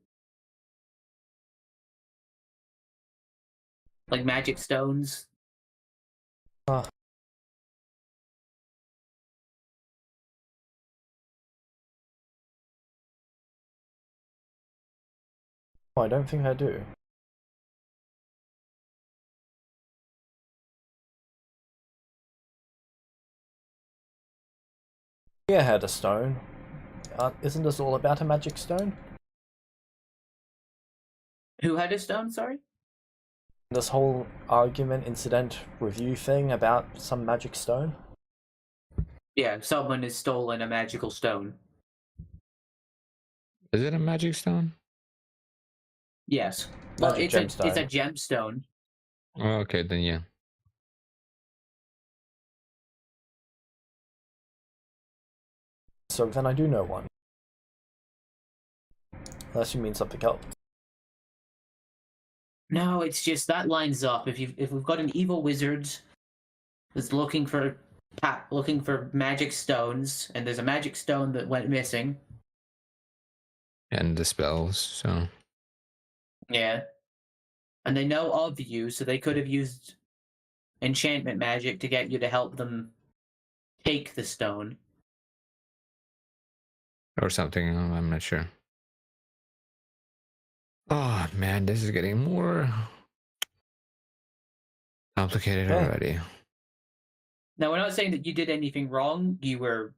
Like magic stones? I don't think I do. Yeah, I had a stone. Isn't this all about a magic stone? Who had a stone, sorry? This whole argument, incident, review thing about some magic stone? Yeah, someone has stolen a magical stone. Is it a magic stone? Yes. Well, Magic it's a gemstone. gemstone. Oh, okay, then yeah. So then I do know one. Unless you mean something else. No, it's just that lines up. If we've got an evil wizard that's looking for magic stones, and there's a magic stone that went missing. And the spells, so. Yeah. And they know of you, so they could have used enchantment magic to get you to help them take the stone. Or something, I'm not sure. Oh man, this is getting more complicated already. Now, we're not saying that you did anything wrong. You were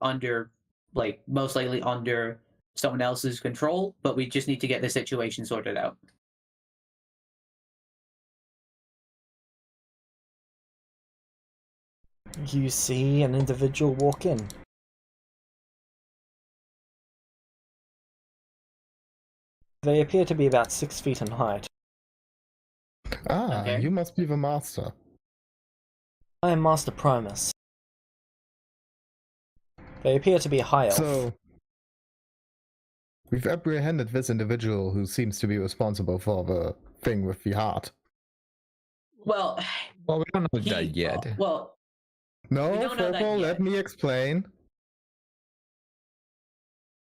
most likely under someone else's control, but we just need to get the situation sorted out. You see an individual walk in. They appear to be about 6 feet in height. Ah, Okay. you must be the master. I am Master Primus. They appear to be high elf. So, we've apprehended this individual who seems to be responsible for the thing with the heart. Well, we don't know that yet. Well, No, We don't know that Purple, yet. let me explain.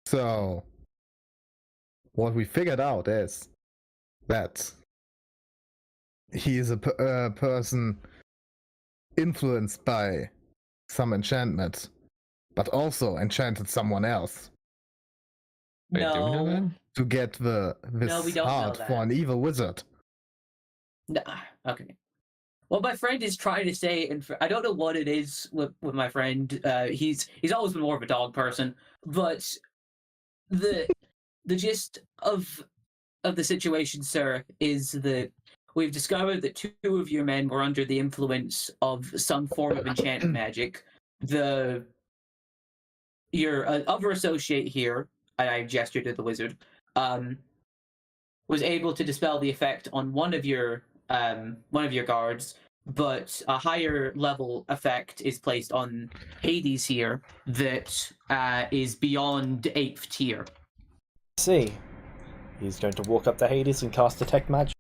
So, what we figured out is that he is a person influenced by some enchantment, but also enchanted someone else Wait, do we know that? no. to get this No, we don't know heart that. for an evil wizard. No. Okay. What my friend is trying to say, and I don't know what it is with my friend. He's always been more of a dog person, but the gist of the situation, sir, is that we've discovered that two of your men were under the influence of some form of enchantment magic. Your other associate here, I gestured to the wizard, was able to dispel the effect on one of your guards, but a higher level effect is placed on Hades here that is beyond 8th tier. See. He's going to walk up to Hades and cast Detect Magic.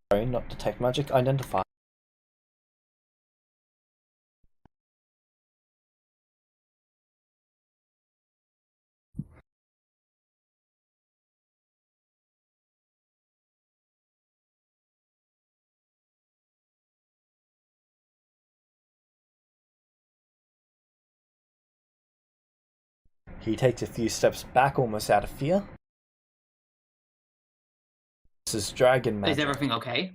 Sorry, not Detect Magic, Identify. He takes a few steps back, almost out of fear. This is dragon magic. Is everything okay?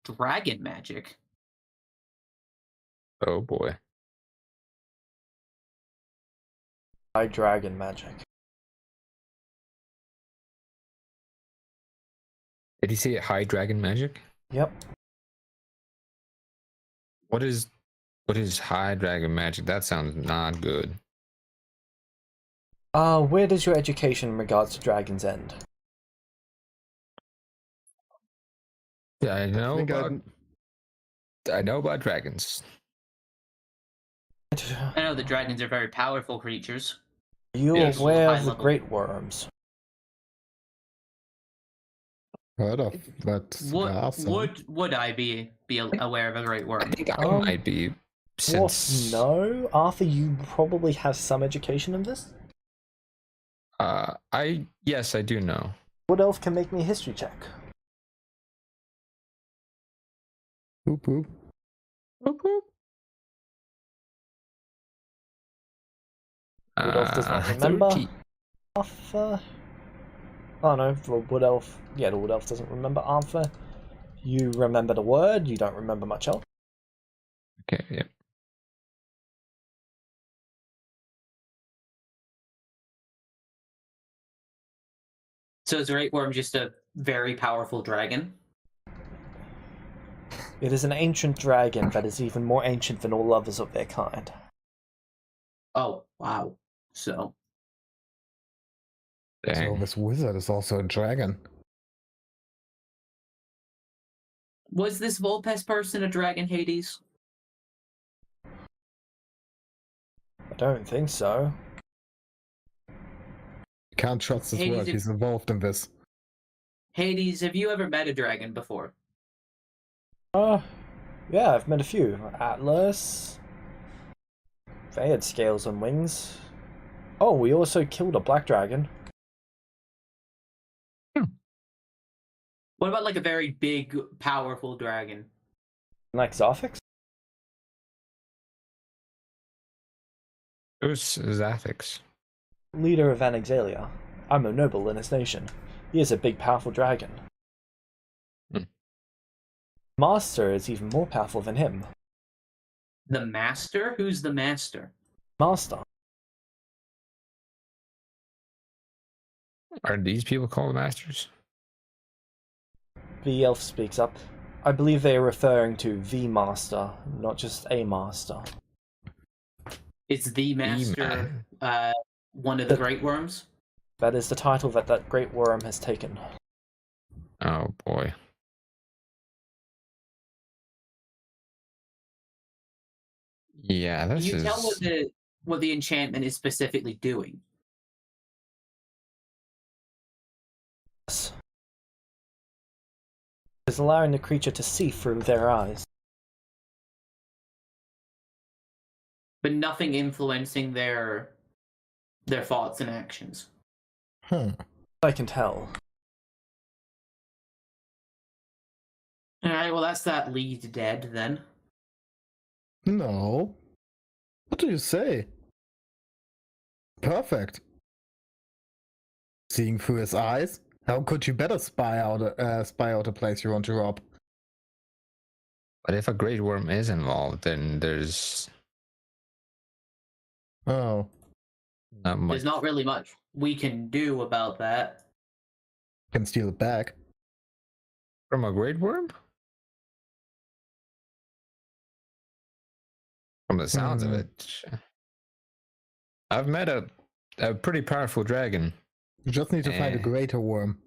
Dragon magic? Oh boy. High dragon magic. Did he say high dragon magic? Yep. What is high dragon magic? That sounds not good. Where does your education in regards to Dragon's End? Yeah, I know think about dragons. I know the dragons are very powerful creatures. Are you Yes. aware High of the level. great worms? Heard of, but there are some. Would I be aware of a great I worm? think I might be, Well, since no. Arthur, you probably have some education in this. yes, I do know. Wood Elf can make me a history check. Boop boop. Whoop, whoop. Wood Elf does not remember. 30. Arthur. Oh no, the Wood Elf. Yeah, the Wood Elf doesn't remember Arthur. You remember the word, you don't remember much else. Okay, yeah. So is a great worm just a very powerful dragon? It is an ancient dragon that is even more ancient than all others of their kind. Oh, wow. So, So Dang. this wizard is also a dragon. was this Volpes person a dragon, Hades? I don't think so. Can't trust his Hades word. is- He's involved in this. Hades, have you ever met a dragon before? Yeah, I've met a few. Atlas. They had scales and wings. Oh, we also killed a black dragon. What about like a very big, powerful dragon? Like Zarfix? It was Zathix. Leader of Anaxalia. I'm a noble in his nation. He is a big, powerful dragon. Hmm. Master is even more powerful than him. The master? Who's the master? Master. Are these people called masters? The elf speaks up. I believe they are referring to the master, not just a master. It's the master, one of the great worms? That is the title that that great worm has taken. Oh boy. Yeah, Can this you is. tell what the enchantment is specifically doing? Yes. It is allowing the creature to see through their eyes. But nothing influencing their thoughts and actions. I can tell. Alright, well that's that lead dead then. No. What do you say? Perfect. Seeing through his eyes? How could you better spy out a place you want to rob? But if a great worm is involved, then there's Oh. not much. There's not really much we can do about that. Can steal it back. From a great worm? From the sounds of it. I've met a pretty powerful dragon. You just need to find a greater worm.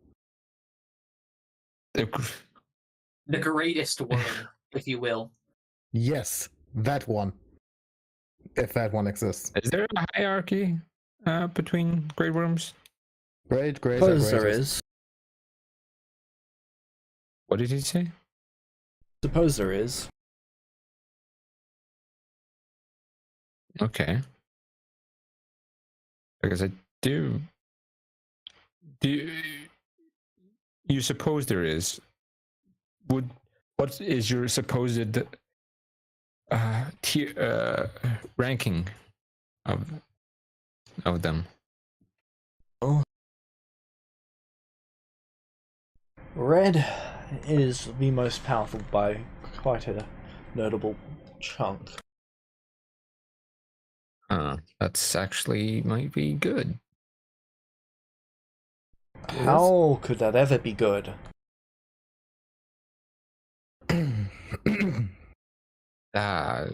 The greatest worm, if you will. Yes, that one. If that one exists. Is there a hierarchy between great worms? Great, great, Suppose there greatest. is. What did he say? Suppose there is. Okay. Because I do you suppose there is? What is your supposed tier ranking of of them. Red is the most powerful by quite a notable chunk. That's actually might be good. How could that ever be good? Ah,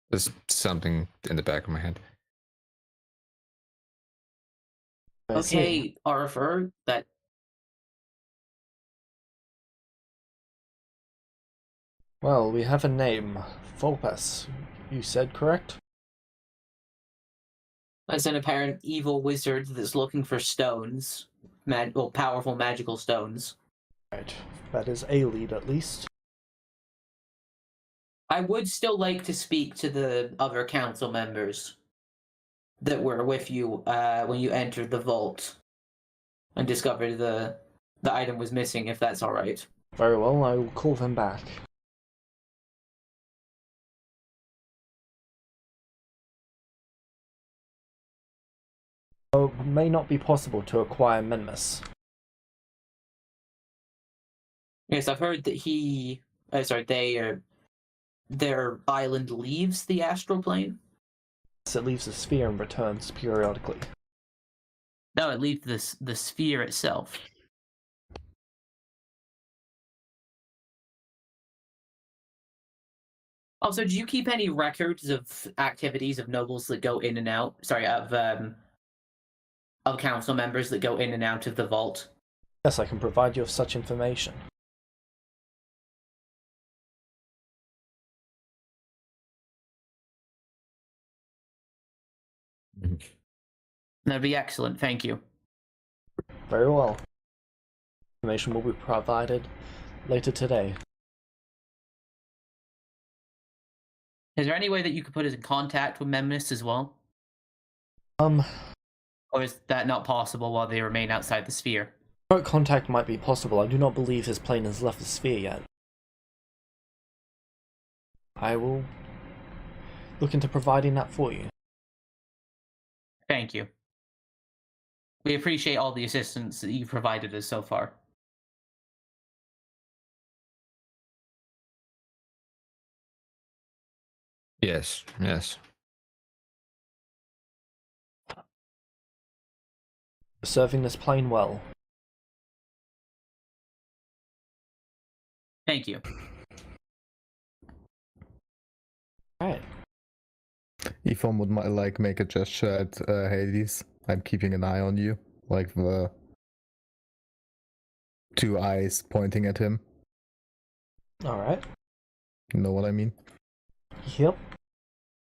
there's something in the back of my head. I see. Okay, Arthur, that Well, we have a name. Volpes, you said, correct? as an apparent evil wizard that's looking for stones, powerful magical stones. Right. That is a lead, at least. I would still like to speak to the other council members that were with you when you entered the vault and discovered the item was missing, if that's all right. Very well, I will call them back. It may not be possible to acquire Minimus. Yes, I've heard that their island leaves the astral plane. So it leaves the sphere and returns periodically. No, it leaves the sphere itself. Also, do you keep any records of activities of nobles that go in and out? Sorry, of council members that go in and out of the vault? Yes, I can provide you with such information. That'd be excellent, thank you. Very well. Information will be provided later today. Is there any way that you could put us in contact with Memnis as well? Or is that not possible while they remain outside the sphere? Direct contact might be possible. I do not believe his plane has left the sphere yet. I will look into providing that for you. Thank you. We appreciate all the assistance that you've provided us so far. Yes, yes. Serving this plane well. Thank you. Alright. Ephon would like make a gesture at Hades. I'm keeping an eye on you, like the two eyes pointing at him. Alright. You know what I mean? Yep.